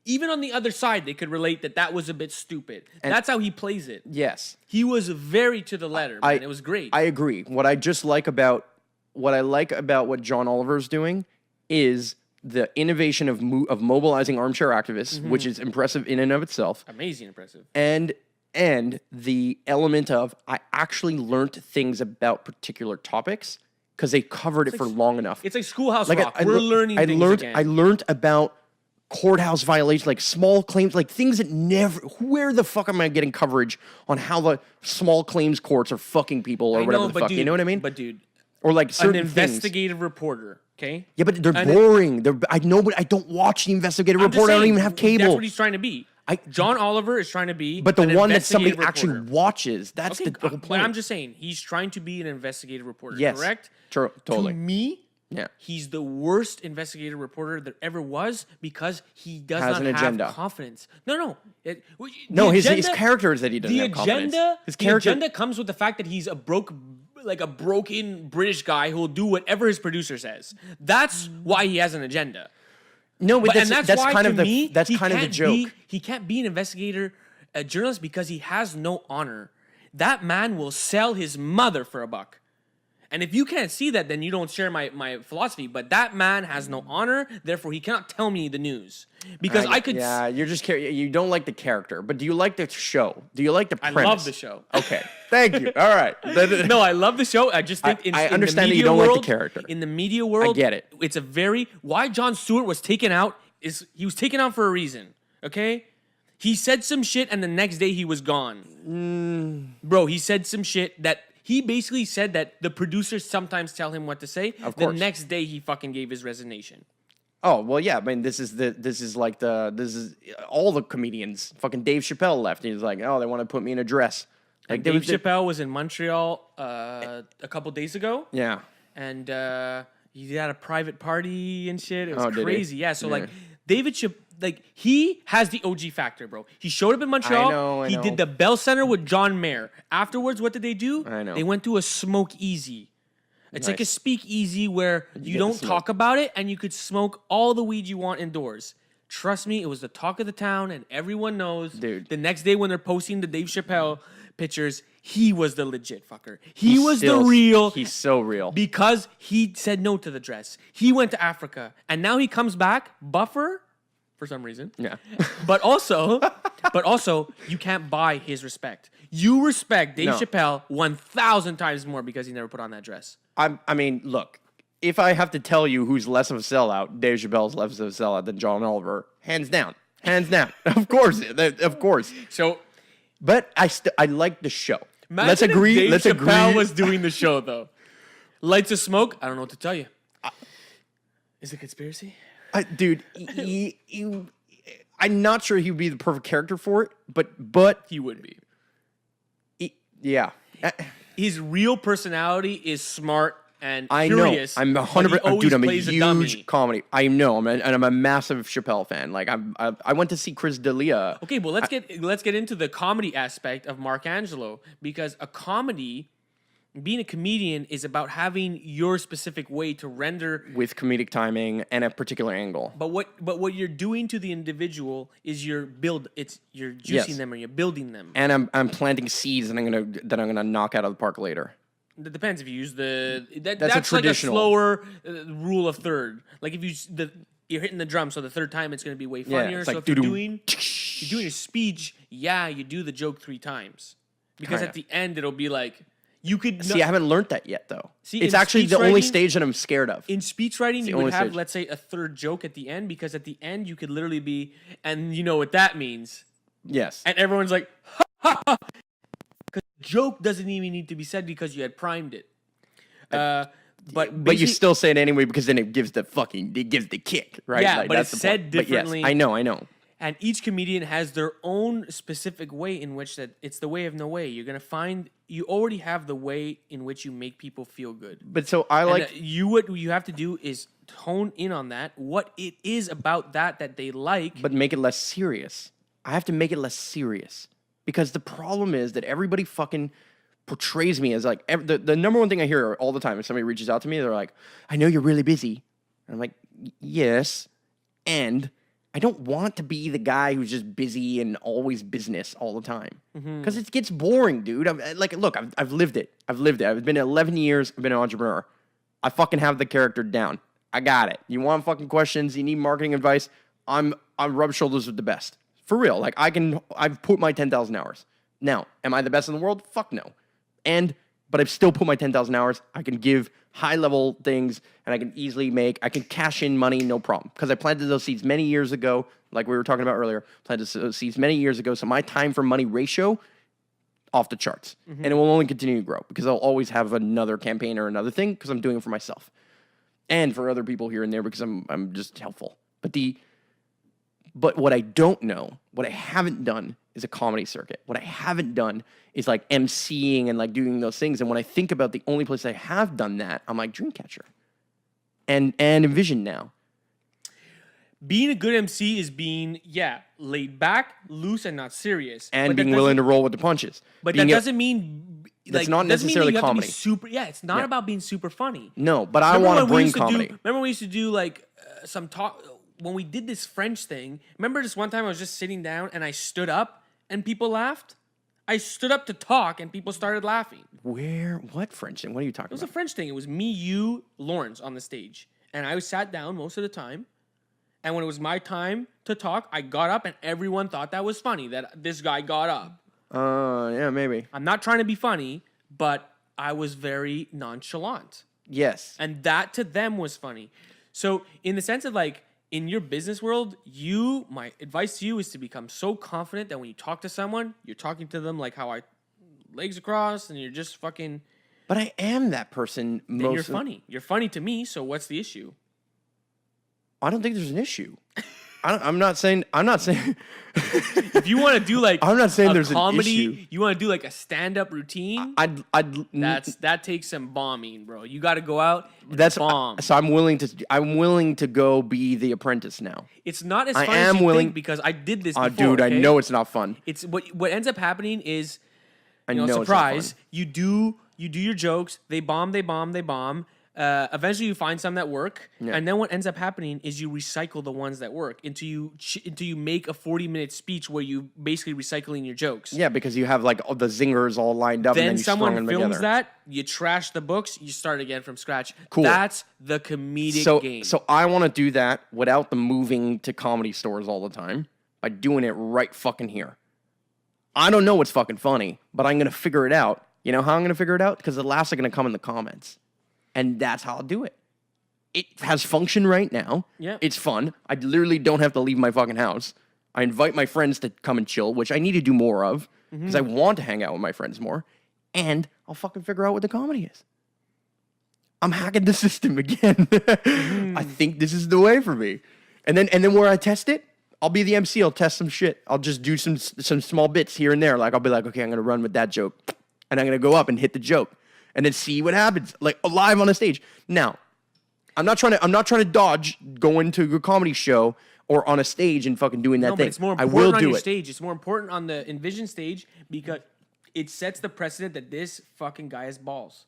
Even on the other side, they could relate that was a bit stupid. That's how he plays it. Yes. He was very to the letter, man. It was great. I agree. What I like about what John Oliver's doing is the innovation of mobilizing armchair activists, which is impressive in and of itself, Amazing impressive. and the element of I actually learned things about particular topics because they covered it for long enough. It's like Schoolhouse Like Rock. We're learning things again. I learned about courthouse violations, like small claims, like things that never. Where the fuck am I getting coverage on how the small claims courts are fucking people or whatever the fuck? Dude, you know what I mean? But dude, Or like an certain things. investigative reporter, okay? Yeah, but they're boring. I know, but I don't watch the investigative I'm just report. I don't saying, even have cable. That's what he's trying to be. John Oliver is trying to be, but the an one that somebody investigative actually reporter. watches. That's Okay, the whole but point. I'm just saying he's trying to be an investigative reporter. Yes. Correct? Totally. To me, Yeah. he's the worst investigative reporter there ever was because he does Has not an have agenda. confidence. No. No, his character is that he doesn't The have confidence. agenda, His the character. agenda comes with the fact that he's a broken British guy who will do whatever his producer says. That's why he has an agenda. No, but And that's why, kind to of me, that's he kind of the can't joke. he can't be an investigator, a journalist, because he has no honor. That man will sell his mother for a buck. And if you can't see that, then you don't share my philosophy. But that man has no honor, therefore he cannot tell me the news. Because I could... Yeah, you're just you don't like the character, but do you like the show? Do you like the premise? I love the show. Okay, thank you. All right. No, I love the show. I just think I in understand the that you media don't like the world, character. In the media world, I get it. It's a very... Why Jon Stewart was taken out is he was taken out for a reason, okay? He said some shit and the next day he was gone. Bro, he said some shit that... He basically said that the producers sometimes tell him what to say. Of The course. next day he fucking gave his resignation. Oh well, yeah. I mean, this is all the comedians. Fucking Dave Chappelle left. He's like, oh, they want to put me in a dress. Like Dave Chappelle was in Montreal a couple days ago. Yeah. And he had a private party and shit. It was Did he? crazy. Yeah, so Yeah. like David Chappelle, like he has the OG factor, bro. He showed up in Montreal. I He know. did the Bell Center with John Maher. Afterwards, what did they do? I know. They went to a smoke easy. It's like a Nice. speakeasy where you get don't to smoke. talk about it and you could smoke all the weed you want indoors. Trust me, it was the talk of the town and everyone knows. Dude. The next day when they're posting the Dave Chappelle pictures, he was the legit fucker. He was the Still- real. He's so real. Because he said no to the dress. He went to Africa. And now he comes back, buffer, for some reason. Yeah. But also, you can't buy his respect. You respect Dave No. Chappelle 1,000 times more because he never put on that dress. I mean, look. If I have to tell you who's less of a sellout, Dave Chappelle's less of a sellout than John Oliver, hands down, Of course, of course. So, But I like the show. Let's imagine if agree. Dave Let's Chappelle agree. was doing the show, though. Lights of smoke? I don't know what to tell you. Is it conspiracy? Dude, I'm not sure he would be the perfect character for it, but He would be. yeah. His real personality is smart and I curious. know. I'm but he 100%. always Dude, I'm a plays dummy. huge comedy. I know. I'm a massive Chappelle fan. Like I went to see Chris D'Elia. Okay, well let's get into the comedy aspect of Mark Angelo, because a comedy, being a comedian, is about having your specific way to render. With comedic timing and a particular angle. But what you're doing to the individual is you're juicing Yes. them or you're building them. And I'm planting seeds that I'm gonna knock out of the park later. It depends if you use that's a like a traditional. slower rule of third. Like if you're hitting the drum, so the third time it's going to be way Yeah, funnier. it's So like if you're doo-doo. doing you're doing a speech, yeah, you do the joke 3 times. Because Kinda. at the end, it'll be like, you could... See, I haven't learned that yet, though. See, it's in actually the speech only writing- stage that I'm scared of. In speech writing, the you would only have, stage. let's say, a 3rd joke at the end, because at the end, you could literally be, and you know what that means. Yes. And everyone's like, ha, ha, ha. Because joke doesn't even need to be said because you had primed it. But you still say it anyway because then it gives the kick, right? Yeah, Like, but that's it's the point. said But yes, differently. I know. And each comedian has their own specific way in which that it's the way of no way. You're gonna find you already have the way in which you make people feel good. But so I like what you have to do is hone in on that. What it is about that they like. but make it less serious. I have to make it less serious because the problem is that everybody fucking portrays me as like the number one thing I hear all the time if somebody reaches out to me, they're like, "I know you're really busy." And I'm like, "Yes," and I don't want to be the guy who's just busy and always business all the time because it gets boring, dude. I've lived it. I've been 11 years. I've been an entrepreneur. I fucking have the character down. I got it. You want fucking questions? You need marketing advice? I rub shoulders with the best for real. Like I've put my 10,000 hours. Now, am I the best in the world? Fuck no. But I've still put my 10,000 hours. I can give high-level things, and I can cash in money, no problem. Because I planted those seeds many years ago, like we were talking about earlier, planted those seeds many years ago, so my time for money ratio, off the charts. And it will only continue to grow, because I'll always have another campaign or another thing, because I'm doing it for myself. And for other people here and there, because I'm just helpful. But what I don't know, what I haven't done is a comedy circuit. What I haven't done is like emceeing and like doing those things. And when I think about the only place I have done that, I'm like Dreamcatcher and Envision now. Being a good MC is being, laid back, loose, and not serious. And being willing to roll with the punches. But that doesn't mean... That's not necessarily comedy. It's not about being super funny. No, but I want to bring comedy. Remember when we used to do like some talk... When we did this French thing, remember this one time I was just sitting down and I stood up and people laughed? I stood up to talk and people started laughing. What French thing? What are you talking about? It was a French thing. It was me, you, Lawrence on the stage. And I sat down most of the time. And when it was my time to talk, I got up and everyone thought that was funny, that this guy got up. Yeah, maybe. I'm not trying to be funny, but I was very nonchalant. Yes. And that to them was funny. So in the sense of like, in your business world, my advice to you is to become so confident that when you talk to someone, you're talking to them like how I legs across and you're just fucking... But I am that person. Then you're funny. You're funny to me, so what's the issue? I don't think there's an issue. I'm not saying. If you want to do like I'm not saying there's comedy, an issue. You want to do like a stand-up routine. That takes some bombing, bro. You got to go out. And bomb. So I'm willing to go be the apprentice now. It's not as fun as you think because I did this before. Dude, okay? I know it's not fun. It's what ends up happening is, surprise. It's not fun. You do your jokes. They bomb. Eventually, you find some that work, and then what ends up happening is you recycle the ones that work until you make a 40-minute speech where you basically recycling your jokes. Yeah, because you have like all the zingers all lined up. Then and then someone them films together. that, you trash the books, you start again from scratch. Cool. That's the comedic game. So I want to do that without the moving to comedy stores all the time by doing it right fucking here. I don't know what's fucking funny, but I'm gonna figure it out. You know how I'm gonna figure it out? Because the laughs are gonna come in the comments. And that's how I'll do it. It has function right now. Yeah. It's fun. I literally don't have to leave my fucking house. I invite my friends to come and chill, which I need to do more of because I want to hang out with my friends more. And I'll fucking figure out what the comedy is. I'm hacking the system again. I think this is the way for me. And then where I test it, I'll be the MC. I'll test some shit. I'll just do some small bits here and there. Like I'll be like, okay, I'm gonna run with that joke, and I'm gonna go up and hit the joke. And then see what happens, like live on a stage. Now, I'm not trying to dodge going to a comedy show or on a stage and fucking doing that thing. But it's more important on your stage. It's more important on the Envision stage because it sets the precedent that this fucking guy has balls.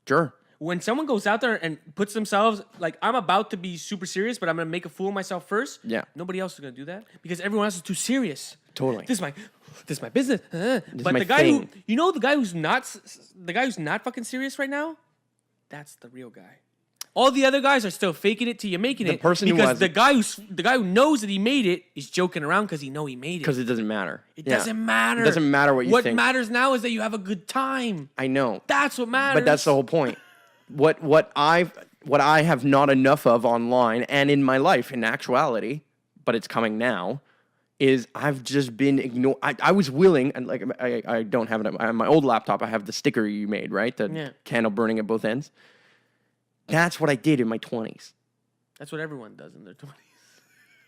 Sure. When someone goes out there and puts themselves like I'm about to be super serious, but I'm gonna make a fool of myself first. Yeah. Nobody else is gonna do that because everyone else is too serious. Totally. This is my business. But the guy the guy who's not fucking serious right now, that's the real guy. All the other guys are still faking it till you're making it. person who because hasn't- the guy who knows that he made it is joking around because he he made it. Because it doesn't matter. It doesn't matter. It doesn't matter what you think. What matters now is that you have a good time. I know. That's what matters. But that's the whole point. What I have not enough of online and in my life, in actuality, but it's coming now, is I've just been ignored. I was willing, and like I don't have it on my old laptop. I have the sticker you made, right? The candle burning at both ends. That's what I did in my 20s. That's what everyone does in their 20s.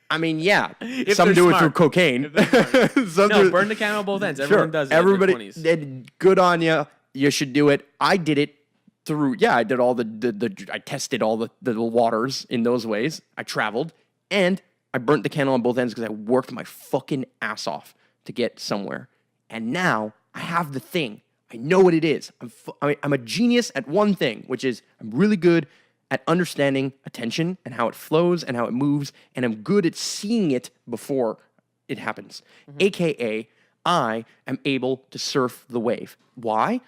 I mean, yeah. If Some they're do smart. it through cocaine. No, burn the candle at both ends. Everyone does it Everybody, in their 20s. good on you. You should do it. I did it through, I did all I tested all the waters in those ways. I traveled, and I burnt the candle on both ends because I worked my fucking ass off to get somewhere. And now I have the thing. I know what it is. I'm a genius at one thing, which is I'm really good at understanding attention and how it flows and how it moves, and I'm good at seeing it before it happens. AKA, I am able to surf the wave. Why?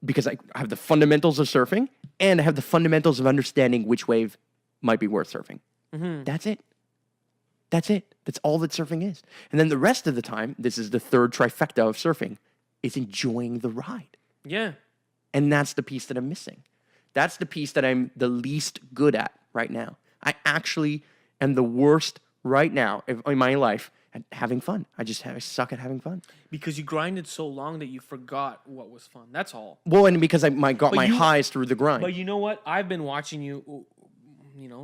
Because I have the fundamentals of surfing, and I have the fundamentals of understanding which wave might be worth surfing. That's it. That's it. That's all that surfing is. And then the rest of the time, this is the third trifecta of surfing, is enjoying the ride. Yeah. And that's the piece that I'm missing. That's the piece that I'm the least good at right now. I actually am the worst right now in my life at having fun. I suck at having fun. Because you grinded so long that you forgot what was fun. That's all. Well, and because I got my highs through the grind. But you know what? I've been watching you,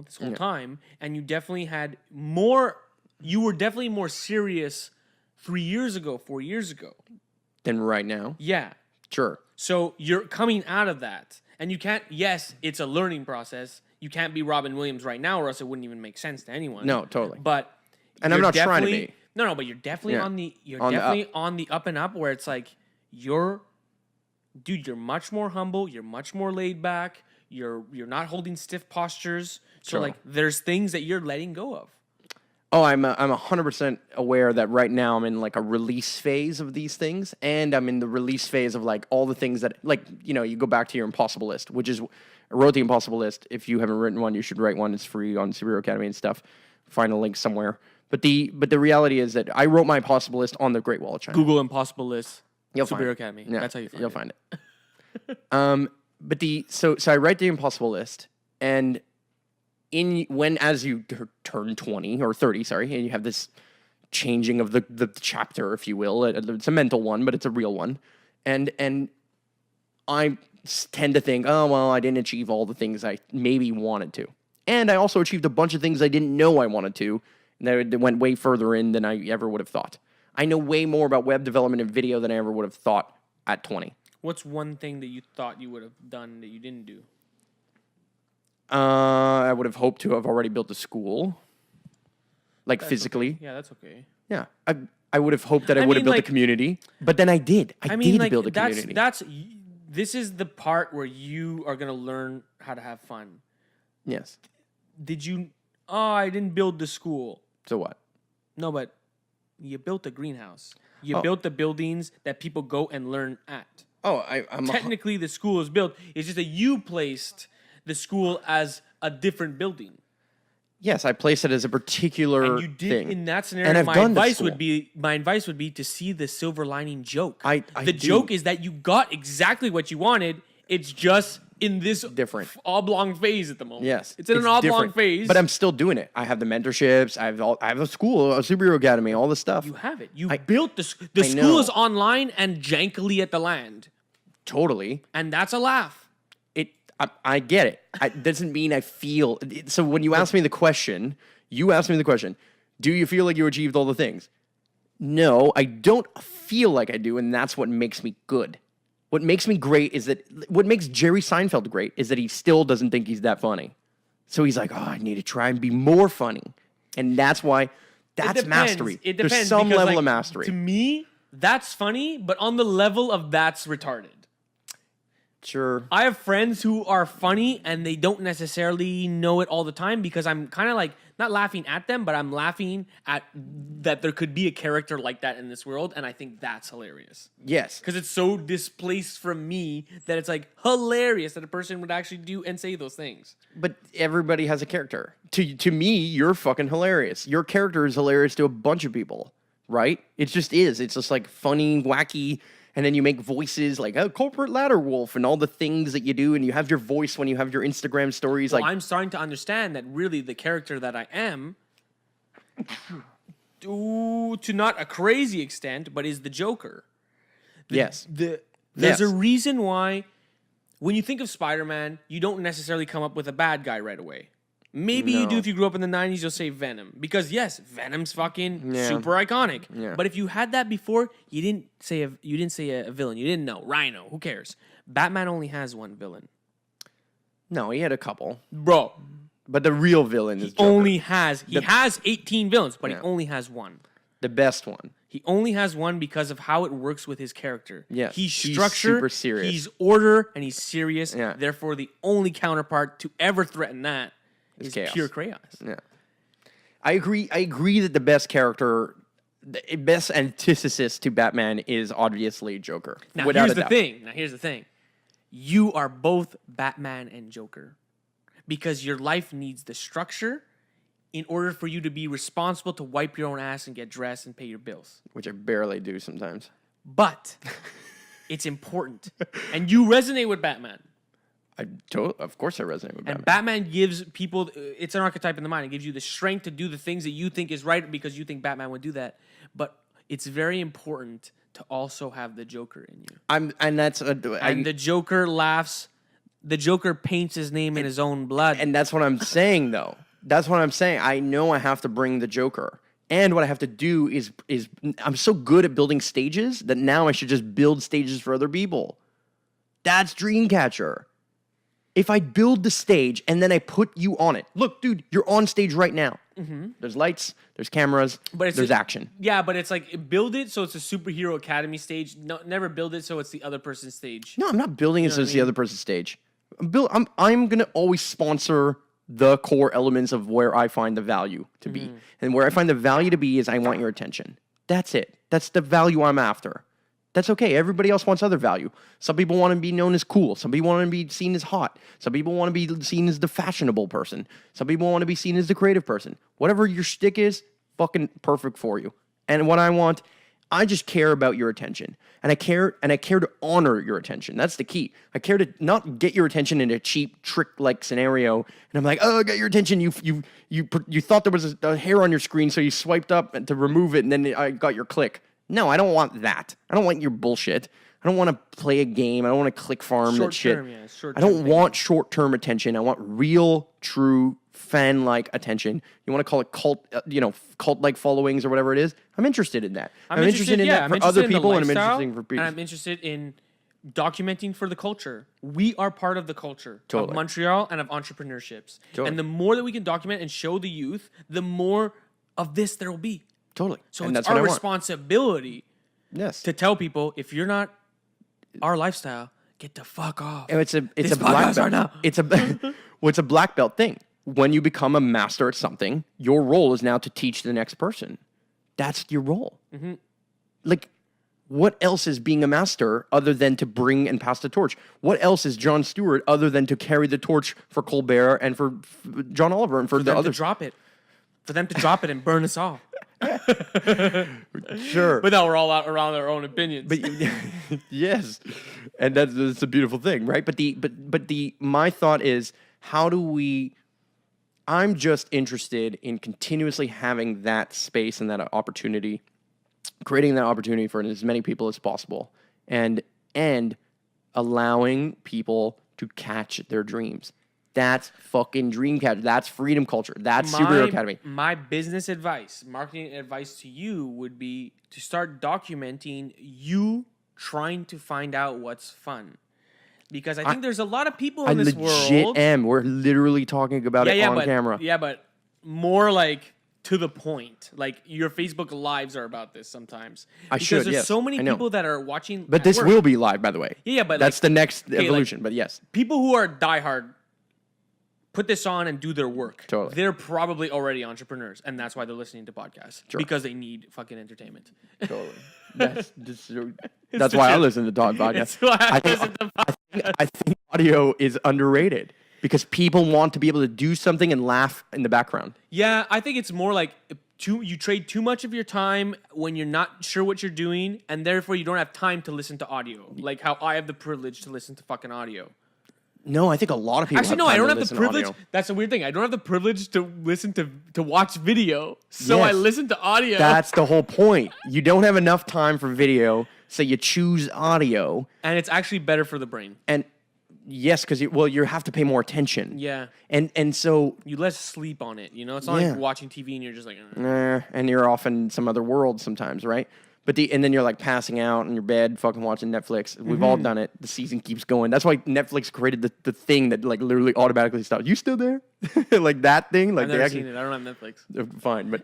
this whole time, and you definitely had more. You were definitely more serious 3 years ago, 4 years ago. Than right now? Yeah. Sure. So you're coming out of that. And you can't, yes, it's a learning process. You can't be Robin Williams right now, or else it wouldn't even make sense to anyone. No, totally. But I'm not trying to be. No, but you're definitely on the up and up, where it's like you're much more humble, you're much more laid back, you're not holding stiff postures. So like there's things that you're letting go of. Oh, I'm 100% aware that right now I'm in like a release phase of these things, and I'm in the release phase of like all the things that you go back to your impossible list, which is I wrote the impossible list. If you haven't written one, you should write one. It's free on Superhero Academy and stuff. Find a link somewhere. But the reality is that I wrote my impossible list on the Great Wall of China. Google impossible list. You'll Superhero find Academy. Yeah, that's how you'll find it. But so I write the impossible list, and as you turn 20 or 30, and you have this changing of the chapter, if you will. It's a mental one, but it's a real one. And I tend to think, oh, well, I didn't achieve all the things I maybe wanted to. And I also achieved a bunch of things I didn't know I wanted to, and that went way further in than I ever would have thought. I know way more about web development and video than I ever would have thought at 20. What's one thing that you thought you would have done that you didn't do? I would have hoped to have already built a school, that's physically. Okay. Yeah, that's okay. Yeah, I would have hoped that I would have built a community, but then I did. I did build a community. This is the part where you are gonna learn how to have fun. Yes. Did you? Oh, I didn't build the school. So what? No, but you built a greenhouse. You built the buildings that people go and learn at. Oh, I'm technically the school is built. It's just that you placed the school as a different building. Yes, I placed it as a particular and you did thing. In that scenario. And I've my done advice would be to see the silver lining joke. The joke is that you got exactly what you wanted. It's just in this different oblong phase at the moment. Yes, it's in an oblong phase. But I'm still doing it. I have the mentorships. I have a school, a superhero academy, all this stuff. You have it. You built the school is online and jankily at the land. Totally. And that's a laugh. I get it. It doesn't mean I feel. So when you ask me the question, do you feel like you achieved all the things? No, I don't feel like I do, and that's what makes me good. What makes me great is that what makes Jerry Seinfeld great is that he still doesn't think he's that funny. So he's like, oh, I need to try and be more funny. And that's why that's mastery. It depends. There's some level of mastery. To me, that's funny, but on the level of that's retarded. Sure. I have friends who are funny and they don't necessarily know it all the time because I'm kind of like not laughing at them, but I'm laughing at that there could be a character like that in this world, and I think that's hilarious Yes. because it's so displaced from me that it's like hilarious that a person would actually do and say those things. But everybody has a character. To me, you're fucking hilarious. Your character is hilarious to a bunch of people, right? It just is. It's just like funny, wacky. And then you make voices like a corporate ladder wolf and all the things that you do. And you have your voice when you have your Instagram stories. Well, like I'm starting to understand that really the character that I am, to not a crazy extent, but is the Joker. Yes. There's a reason why when you think of Spider-Man, you don't necessarily come up with a bad guy right away. Maybe you do if you grew up in the 90s, you'll say Venom. Because yes, Venom's fucking super iconic. Yeah. But if you had that before, you didn't say a villain. You didn't know. Rhino, who cares? Batman only has one villain. No, he had a couple. Bro. But the real villain is Joker. He has 18 villains, but he only has one. The best one. He only has one because of how it works with his character. Yes. He's structure, super serious. he's order, and he's serious. Yeah. Therefore, the only counterpart to ever threaten that is chaos. pure chaos. Yeah. I agree that the best character, the best antithesis to Batman is obviously Joker. Now, without here's a the doubt. thing. You are both Batman and Joker because your life needs the structure in order for you to be responsible to wipe your own ass and get dressed and pay your bills. Which I barely do sometimes. But it's important. And you resonate with Batman. Of course I resonate with Batman. And Batman gives people, it's an archetype in the mind. It gives you the strength to do the things that you think is right because you think Batman would do that. But it's very important to also have the Joker in you. And the Joker laughs. The Joker paints his name in his own blood. And that's what I'm saying, though. That's what I'm saying. I know I have to bring the Joker. And what I have to do is I'm so good at building stages that now I should just build stages for other people. That's Dreamcatcher. If I build the stage and then I put you on it. Look, dude, you're on stage right now. Mm-hmm. There's lights, there's cameras, there's action. Yeah, but it's like build it so it's a superhero academy stage. No, never build it so it's the other person's stage. No, I'm not building it so it's the other person's stage. I'm going to always sponsor the core elements of where I find the value to be. And where I find the value to be is I want your attention. That's it. That's the value I'm after. That's okay. Everybody else wants other value. Some people want to be known as cool. Some people want to be seen as hot. Some people want to be seen as the fashionable person. Some people want to be seen as the creative person. Whatever your shtick is, fucking perfect for you. And what I want, I just care about your attention. And I care to honor your attention. That's the key. I care to not get your attention in a cheap trick-like scenario. And I'm like, oh, I got your attention. You thought there was a hair on your screen, so you swiped up to remove it, and then I got your click. No, I don't want that. I don't want your bullshit. I don't want to play a game. I don't want to click farm that shit. I don't want short-term attention. I want real, true, fan-like attention. You want to call it cult, cult-like followings or whatever it is. I'm interested in that. I'm interested in that for other people, and I'm interested for people. And I'm interested in documenting for the culture. We are part of the culture Totally. of Montreal and of entrepreneurships. Totally. And the more that we can document and show the youth, the more of this there will be. Totally. So and it's our responsibility to tell people, if you're not our lifestyle, get the fuck off. And it's a black belt. It's a black belt thing. When you become a master at something, your role is now to teach the next person. That's your role. Mm-hmm. Like, what else is being a master other than to bring and pass the torch? What else is Jon Stewart other than to carry the torch for Colbert and for John Oliver and for the others? For them to drop it and burn us all. Sure. But now we're all out around our own opinions. But yes. And that's a beautiful thing, right? But my thought is, I'm just interested in continuously having that space and that opportunity, creating that opportunity for as many people as possible, and allowing people to catch their dreams. That's fucking Dreamcatcher. That's freedom culture. That's Superhero Academy. My business advice, marketing advice to you would be to start documenting you trying to find out what's fun. Because I think there's a lot of people in this world. I legit am. We're literally talking about it on camera. Yeah, but more like to the point. Like your Facebook lives are about this sometimes. Because there's so many I know. people that are watching. But at this work. will be live, by the way. Yeah, but that's like, the next okay, evolution. But yes, people who are diehard put this on and do their work. Totally. They're probably already entrepreneurs, and that's why they're listening to podcasts because they need fucking entertainment. totally. That's why I listen to podcasts. That's why I listen to podcasts. I think audio is underrated because people want to be able to do something and laugh in the background. Yeah, I think it's more like you trade too much of your time when you're not sure what you're doing, and therefore you don't have time to listen to audio. Like how I have the privilege to listen to fucking audio. No, I think a lot of people. Actually, no, I don't have the privilege. Audio. That's a weird thing. I don't have the privilege to listen to watch video, so I Yes. listen to audio. That's the whole point. You don't have enough time for video, so you choose audio. And it's actually better for the brain. And yes, because you have to pay more attention. Yeah. And so You less sleep on it. You know, it's not like watching TV and you're just like. and you're off in some other world sometimes, right? But and then you're like passing out in your bed, fucking watching Netflix. We've all done it. The season keeps going. That's why Netflix created the thing that like literally automatically stops. You still there? Like that thing? Like I've never seen it. I don't have Netflix. Fine, but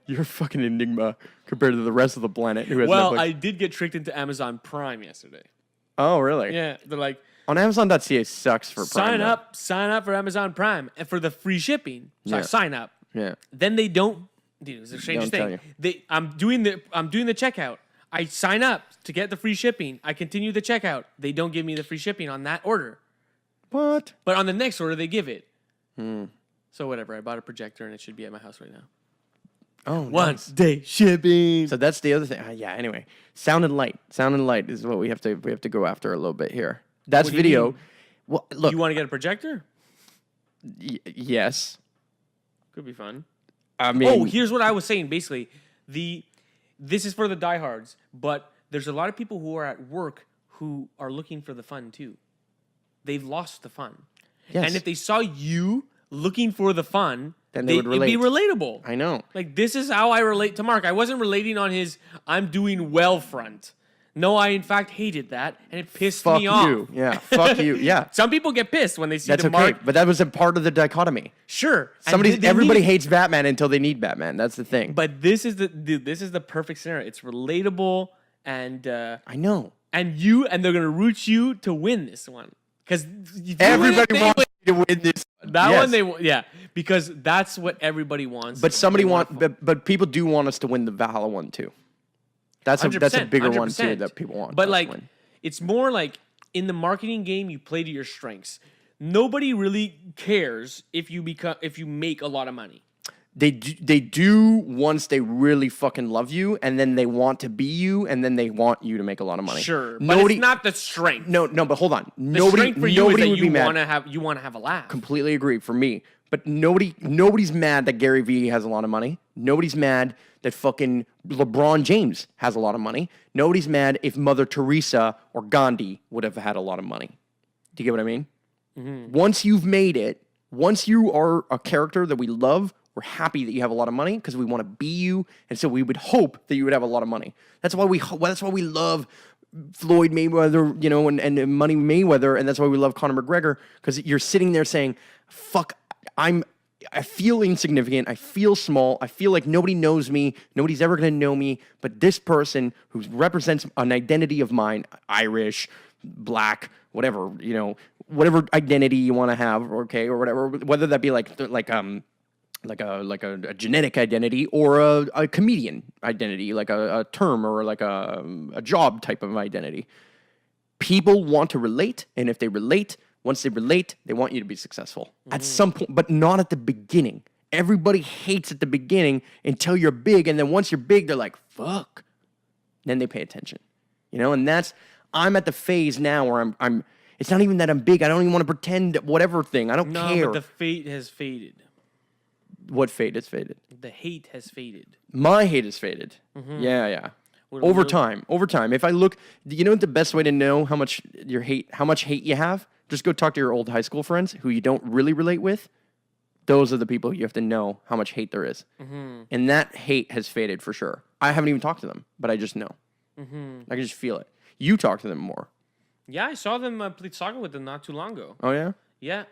you're a fucking enigma compared to the rest of the planet who has Well, Netflix. I did get tricked into Amazon Prime yesterday. Oh, really? Yeah, they're like, On Amazon.ca sucks for Prime. sign up for Amazon Prime and for the free shipping. So I Yeah. sign up. Yeah. Then they don't. Dude, it was the strangest Don't thing. I'm doing the checkout. I sign up to get the free shipping. I continue the checkout. They don't give me the free shipping on that order. What? But on the next order, they give it. So whatever. I bought a projector and it should be at my house right now. Oh, Once day shipping. So that's the other thing. Yeah. Anyway, sound and light. Sound and light is what we have to go after a little bit here. That's What do you video. mean? Well, look. You want to get a projector? Yes. Could be fun. I mean. Oh, here's what I was saying. Basically, this is for the diehards, but there's a lot of people who are at work who are looking for the fun too. They've lost the fun. Yes. And if they saw you looking for the fun, Then they would it'd be relate. relatable. I know. Like, this is how I relate to Mark. I wasn't relating on his I'm doing well front. No, I in fact hated that, and it pissed Fuck me off. you. Yeah. Fuck you. Yeah. Some people get pissed when they see That's the okay. Mark. But that was a part of the dichotomy. Sure. And Everybody need- hates Batman until they need Batman. That's the thing. But this is the perfect scenario. It's relatable, and I know. and they're gonna root you to win this one because Everybody wants you to win this. that Yes. one. Because that's what everybody wants. But but people do want us to win the Valhalla one too. That's a 100%, bigger one too 100%. that people want. But us to like, win. it's more like in the marketing game, you play to your strengths. Nobody really cares if you make a lot of money. They do once they really fucking love you, and then they want to be you, and then they want you to make a lot of money. Sure, but it's not the strength. No, but hold on. The strength for you is that would be you mad. want to have a laugh. Completely agree for me. But nobody's mad that Gary Vee has a lot of money. Nobody's mad that fucking LeBron James has a lot of money. Nobody's mad if Mother Teresa or Gandhi would have had a lot of money. Do you get what I mean? Mm-hmm. Once you've made it, once you are a character that we love, we're happy that you have a lot of money because we want to be you, and so we would hope that you would have a lot of money. That's why we love Floyd Mayweather, you know, and Money Mayweather, and that's why we love Conor McGregor, because you're sitting there saying, "Fuck, I feel insignificant. I feel small. I feel like nobody knows me. Nobody's ever going to know me. But this person who represents an identity of mine, Irish, black, whatever, you know, whatever identity you want to have, okay, or whatever, whether that be like a genetic identity or a comedian identity, like a term or like a job type of identity. People want to relate, and if they relate, once they relate, they want you to be successful at some point, but not at the beginning. Everybody hates at the beginning until you're big, and then once you're big, they're like, fuck. Then they pay attention, you know. And I'm at the phase now where I'm. It's not even that I'm big. I don't even want to pretend whatever thing. I don't care. No, but the fate has faded. What fate has faded? The hate has faded. My hate has faded. Yeah. Over time. If I look, you know what the best way to know how much hate you have? Just go talk to your old high school friends who you don't really relate with. Those are the people you have to know how much hate there is. And that hate has faded for sure. I haven't even talked to them, but I just know. I can just feel it. You talk to them more. Yeah, I saw them play soccer with them not too long ago. Oh, yeah? Yeah.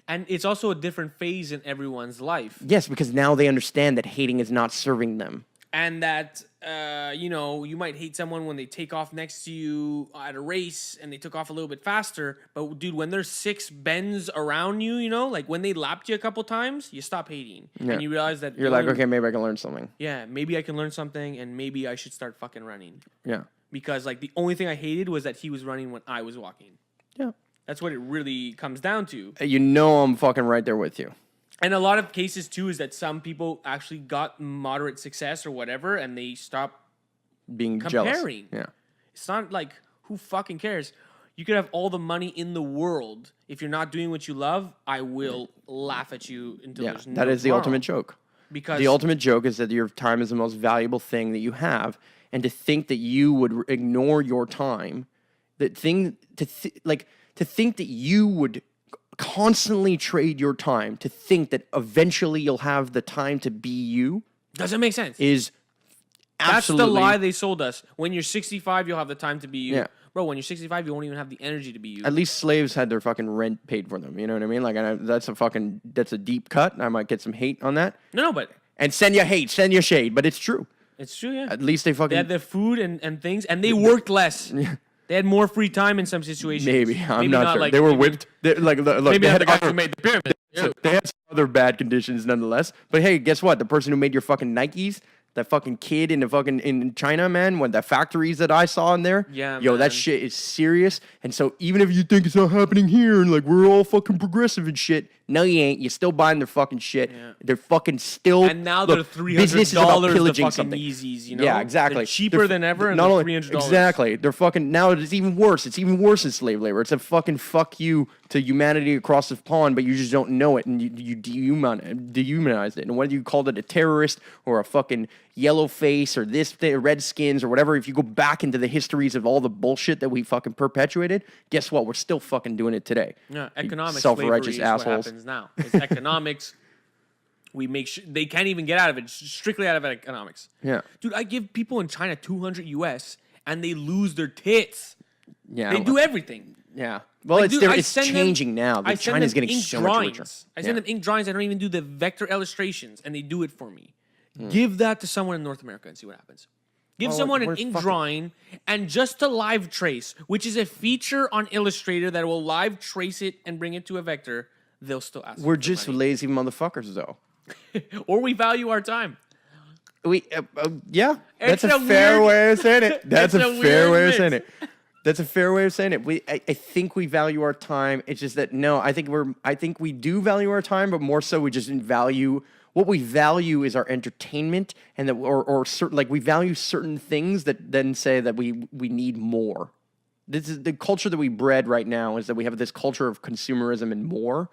And it's also a different phase in everyone's life. Yes, because now they understand that hating is not serving them. And that, you might hate someone when they take off next to you at a race and they took off a little bit faster. But, dude, when there's 6 bends around you, like when they lapped you a couple times, you stop hating. Yeah. And you realize that... You're like, okay, maybe I can learn something. Yeah, maybe I can learn something and maybe I should start fucking running. Yeah. Because, like, the only thing I hated was that he was running when I was walking. Yeah. That's what it really comes down to. I'm fucking right there with you. And a lot of cases, too, is that some people actually got moderate success or whatever, and they stop being comparing. Jealous. Yeah. It's not like, who fucking cares? You could have all the money in the world. If you're not doing what you love, I will laugh at you until there's no that is the ultimate joke. Because the ultimate joke is that your time is the most valuable thing that you have, and to think that you would ignore your time, to think that you would constantly trade your time to think that eventually you'll have the time to be you doesn't make sense. Is absolutely... That's the lie they sold us. When you're 65, you'll have the time to be you. Yeah. Bro, when you're 65, you won't even have the energy to be you. At least slaves had their fucking rent paid for them. You know what I mean? Like, that's a deep cut. I might get some hate on that. No, but... And send you hate, send you shade, but it's true. It's true, yeah. At least they had their food and things, and they worked less. They had more free time in some situations. Maybe. I'm not sure. Like, they were whipped. Look, maybe they not had the guy who made the pyramid. They had some other bad conditions nonetheless. But hey, guess what? The person who made your fucking Nikes, that fucking kid in China, man, when the factories that I saw in there, man. That shit is serious. And so even if you think it's not happening here and like we're all fucking progressive and shit, no, you ain't. You're still buying their fucking shit. Yeah. They're fucking still. And now they're $300 the fucking something. Yeezys, Yeah, exactly. They're cheaper than ever, and not they're only, $300. Exactly. They're fucking now. It's even worse. It's even worse than slave labor. It's a fucking fuck you to humanity across the pond, but you just don't know it, and you dehumanize it. And whether you called it a terrorist or a fucking yellow face or redskins or whatever, if you go back into the histories of all the bullshit that we fucking perpetuated, guess what? We're still fucking doing it today. Yeah, economics, self-righteous assholes. What happens now? It's economics. We make sure they can't even get out of it. Strictly out of economics. Yeah, dude, I give people in China $200 US, and they lose their tits. Yeah, they do everything. Yeah. Well, like, it's changing now. China's getting so much richer. I send them ink drawings. I don't even do the vector illustrations, and they do it for me. Give that to someone in North America and see what happens. Give someone an ink drawing and just to live trace, which is a feature on Illustrator that will live trace it and bring it to a vector. They'll still ask. We're just lazy motherfuckers, though. Or we value our time. Yeah, that's a fair way of saying it. That's a fair way of saying it. That's a fair way of saying it. I think we value our time. It's just that I think we do value our time, but more so we just value what we value is our entertainment, and that or certain, like, we value certain things that then say that we need more. This is the culture that we bred right now, is that we have this culture of consumerism and more.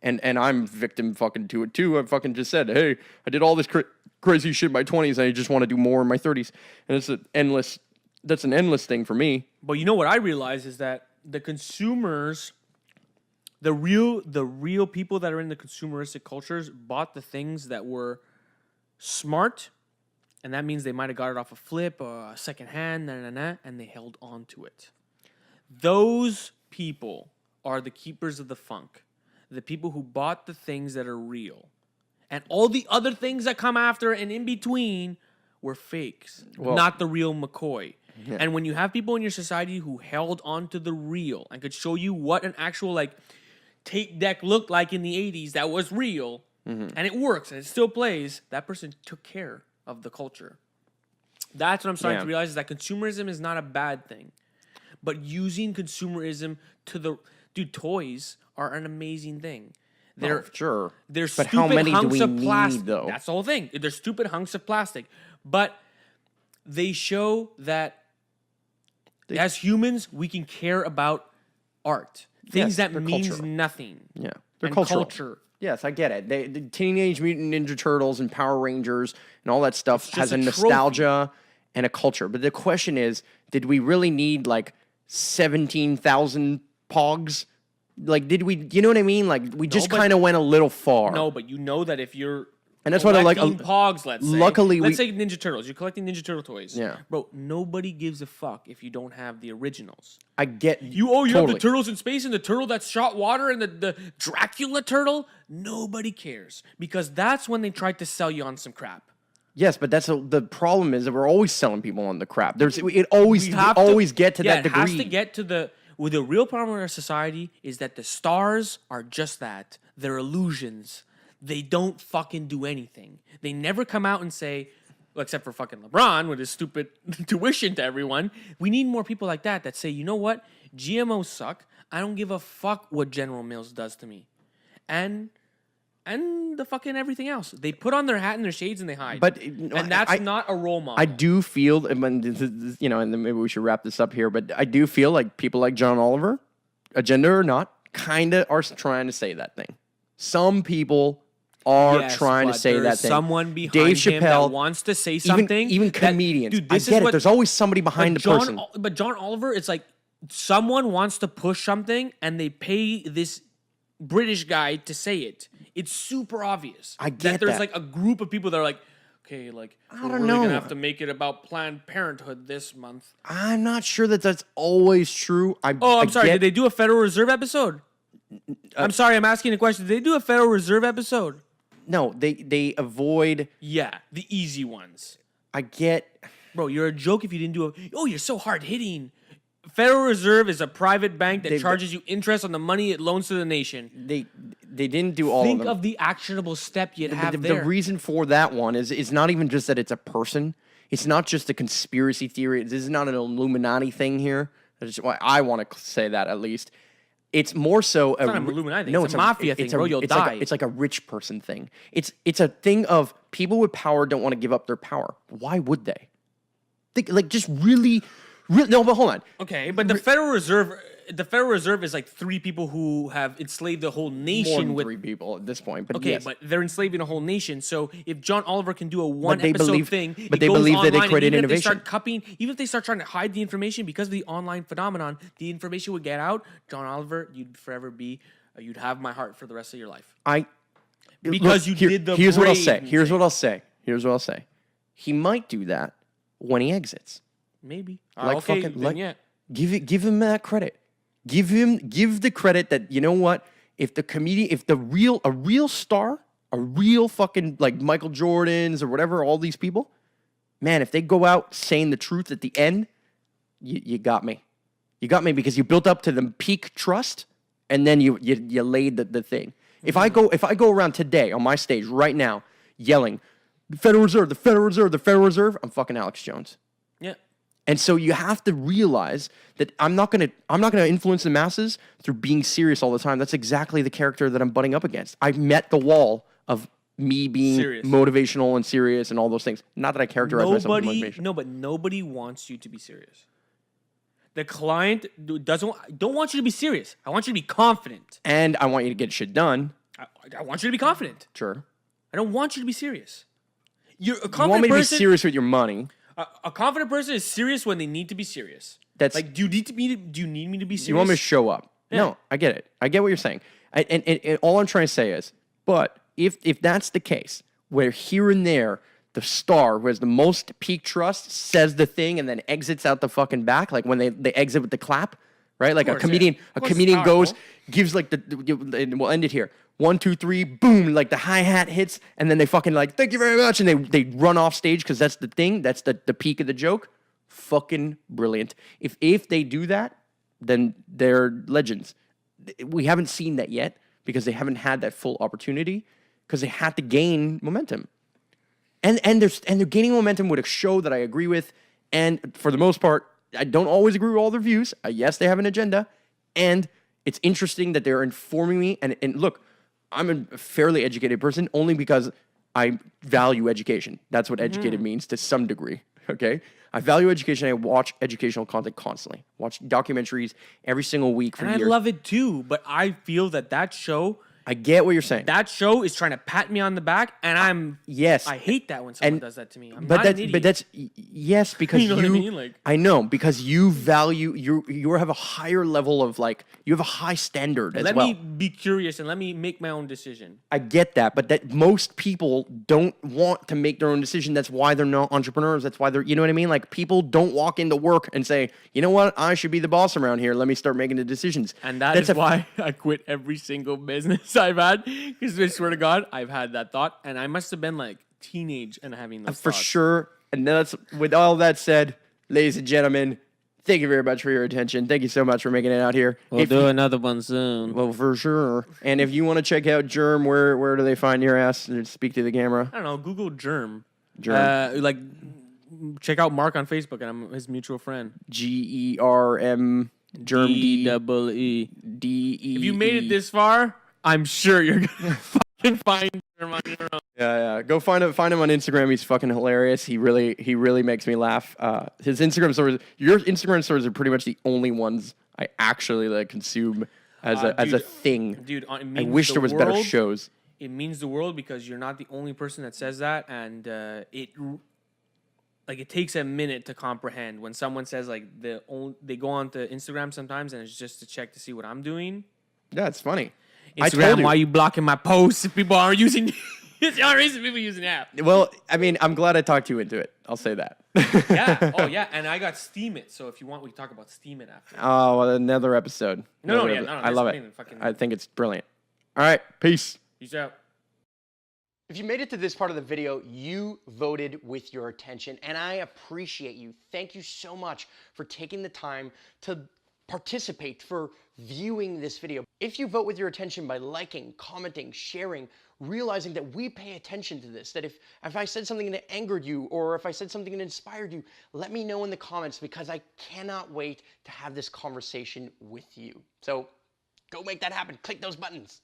And I'm victim fucking to it too. I fucking just said, hey, I did all this crazy shit in my 20s, and I just want to do more in my 30s. And that's an endless thing for me. But you know what I realize is that the consumers, the real people that are in the consumeristic cultures bought the things that were smart, and that means they might have got it off a flip or a second hand, and they held on to it. Those people are the keepers of the funk. The people who bought the things that are real. And all the other things that come after and in between were fakes, not the real McCoy. Yeah. And when you have people in your society who held on to the real and could show you what an actual tape deck looked like in the 80s that was real, and it works and it still plays, that person took care of the culture. That's what I'm starting to realize, is that consumerism is not a bad thing. But using consumerism to toys are an amazing thing. They're sure. They're but stupid how many hunks do we of plastic. Need, though? That's the whole thing. They're stupid hunks of plastic. But they show that as humans, we can care about art. Things that means cultural. Nothing. Yeah. They're culture. Yes, I get it. The Teenage Mutant Ninja Turtles and Power Rangers and all that stuff has a nostalgia and a culture. But the question is, did we really need 17,000 pogs? Did we, you know what I mean? We just kind of went a little far. No, but you know that if you're And that's what I like. Collecting Pogs, let's say. Let's say Ninja Turtles. You're collecting Ninja Turtle toys. Yeah. Bro, nobody gives a fuck if you don't have the originals. I get you totally. have the turtles in space and the turtle that shot water and the Dracula turtle. Nobody cares because that's when they tried to sell you on some crap. Yes, but the problem is that we're always selling people on the crap. We always get to that degree. It has to get to the real problem in our society is that the stars are just that. They're illusions. They don't fucking do anything. They never come out and say, well, except for fucking LeBron with his stupid tuition to everyone. We need more people like that say, you know what? GMOs suck. I don't give a fuck what General Mills does to me. And the fucking everything else. They put on their hat and their shades and they hide. And that's not a role model. I do feel, and then maybe we should wrap this up here, but I do feel like people like John Oliver, agenda or not, kind of are trying to say that thing. Some people are trying to say that thing. Someone behind Dave Chappelle, him that wants to say something. Even comedians. Dude, I get it. There's always somebody behind the person. But John Oliver, it's like someone wants to push something and they pay this British guy to say it. It's super obvious. I get that. There's like a group of people that are like, okay, like we're really gonna have to make it about Planned Parenthood this month. I'm not sure that's always true. I'm sorry. Did they do a Federal Reserve episode? I'm sorry. I'm asking a question. Did they do a Federal Reserve episode? No, they avoid. Yeah, the easy ones. I get. Bro, you're a joke if you didn't do a. Oh, you're so hard hitting. Federal Reserve is a private bank that charges you interest on the money it loans to the nation. They didn't do all of them. Think of the actionable step you'd have there. The reason for that one is not even just that it's a person. It's not just a conspiracy theory. This is not an Illuminati thing here. That's why I want to say that at least. It's more so it's not an Illuminati thing. No, it's a mafia thing, bro. You'll die. It's like a rich person thing. It's a thing of people with power don't want to give up their power. Why would they? Just really. No, but hold on. Okay, but the Federal Reserve is like three people who have enslaved the whole nation. More than three people at this point. But okay, yes. But they're enslaving a whole nation. So if John Oliver can do a episode thing, but they believe that they created innovation. Even if they start trying to hide the information because of the online phenomenon, the information would get out. John Oliver, you'd forever be. You'd have my heart for the rest of your life. Here's what I'll say. Here's what I'll say. He might do that when he exits. Maybe. Give him that credit. Give the credit that, you know what, if a real star, a real fucking like Michael Jordans or whatever, all these people, man, if they go out saying the truth at the end, you got me. You got me because you built up to the peak trust and then you laid the thing. If I go around today on my stage right now yelling, the Federal Reserve, the Federal Reserve, the Federal Reserve, I'm fucking Alex Jones. Yeah. And so you have to realize that I'm not gonna influence the masses through being serious all the time. That's exactly the character that I'm butting up against. I've met the wall of me being motivational and serious and all those things. Not that I characterize myself as motivational. No, but nobody wants you to be serious. The client don't want you to be serious. I want you to be confident. And I want you to get shit done. I want you to be confident. Sure. I don't want you to be serious. You want me to be serious with your money. A confident person is serious when they need to be serious. That's like, do you need me to be serious? You want me to show up? Yeah. No, I get it. I get what you're saying. And all I'm trying to say is, but if that's the case, where here and there, the star who has the most peak trust says the thing and then exits out the fucking back, like when they exit with the clap, right? Like a comedian goes, gives like and we'll end it here. 1, 2, 3, boom, like the hi-hat hits, and then they fucking like, thank you very much, and they run off stage because that's the thing, that's the peak of the joke. Fucking brilliant. If they do that, then they're legends. We haven't seen that yet because they haven't had that full opportunity because they had to gain momentum. And they're gaining momentum with a show that I agree with, and for the most part, I don't always agree with all their views. Yes, they have an agenda, and it's interesting that they're informing me, and look, I'm a fairly educated person only because I value education. That's what educated means to some degree, okay? I value education. I watch educational content constantly. Watch documentaries every single week for years. And I love it too, but I feel that show I get what you're saying. That show is trying to pat me on the back, and Yes. I hate that when someone does that to me. I'm But not that's an idiot. but that's yes, because You know what I mean? Like- I know, because you value you have a higher level of, like, you have a high standard as Let well. me be curious and let me make my own decision. I get that, but that most people don't want to make their own decision. That's why they're not entrepreneurs. That's why they're, you know what I mean? Like, people don't walk into work and say, you know what, I should be the boss around here. Let me start making the decisions. And that's why I quit every single business I've had. Because I swear to God, I've had that thought, and I must have been like teenage and having those for thoughts. sure. And that's, with all that said, ladies and gentlemen, thank you very much for your attention. Thank you so much for making it out here. We'll do another one soon. Well, for sure. And if you want to check out Germ, where do they find your ass? Speak to the camera. I don't know. Google Germ. Germ. Check out Mark on Facebook, and I'm his mutual friend. GERM. Germ Dee. DEE. DE. If you made it this far, I'm sure you're gonna fucking find Germ on your own. Yeah. Go find him on Instagram. He's fucking hilarious. He really makes me laugh. His Instagram stories, your Instagram stories are pretty much the only ones I actually like consume as a thing. Dude, I wish there was better shows. It means the world because you're not the only person that says that, and it takes a minute to comprehend when someone says they go on to Instagram sometimes and it's just to check to see what I'm doing. Yeah, it's funny. Instagram, why are you blocking my posts if people aren't using? It's the only reason people use an app. Well, I mean, I'm glad I talked you into it. I'll say that. Yeah. Oh, yeah. And I got Steam It. So if you want, we can talk about Steam It after. Oh, well, another episode. No. I love it. I think it's brilliant. All right. Peace. Peace out. If you made it to this part of the video, you voted with your attention, and I appreciate you. Thank you so much for taking the time to participate, for viewing this video. If you vote with your attention by liking, commenting, sharing, realizing that we pay attention to this, that if I said something that angered you or if I said something that inspired you, let me know in the comments, because I cannot wait to have this conversation with you. So go make that happen. Click those buttons.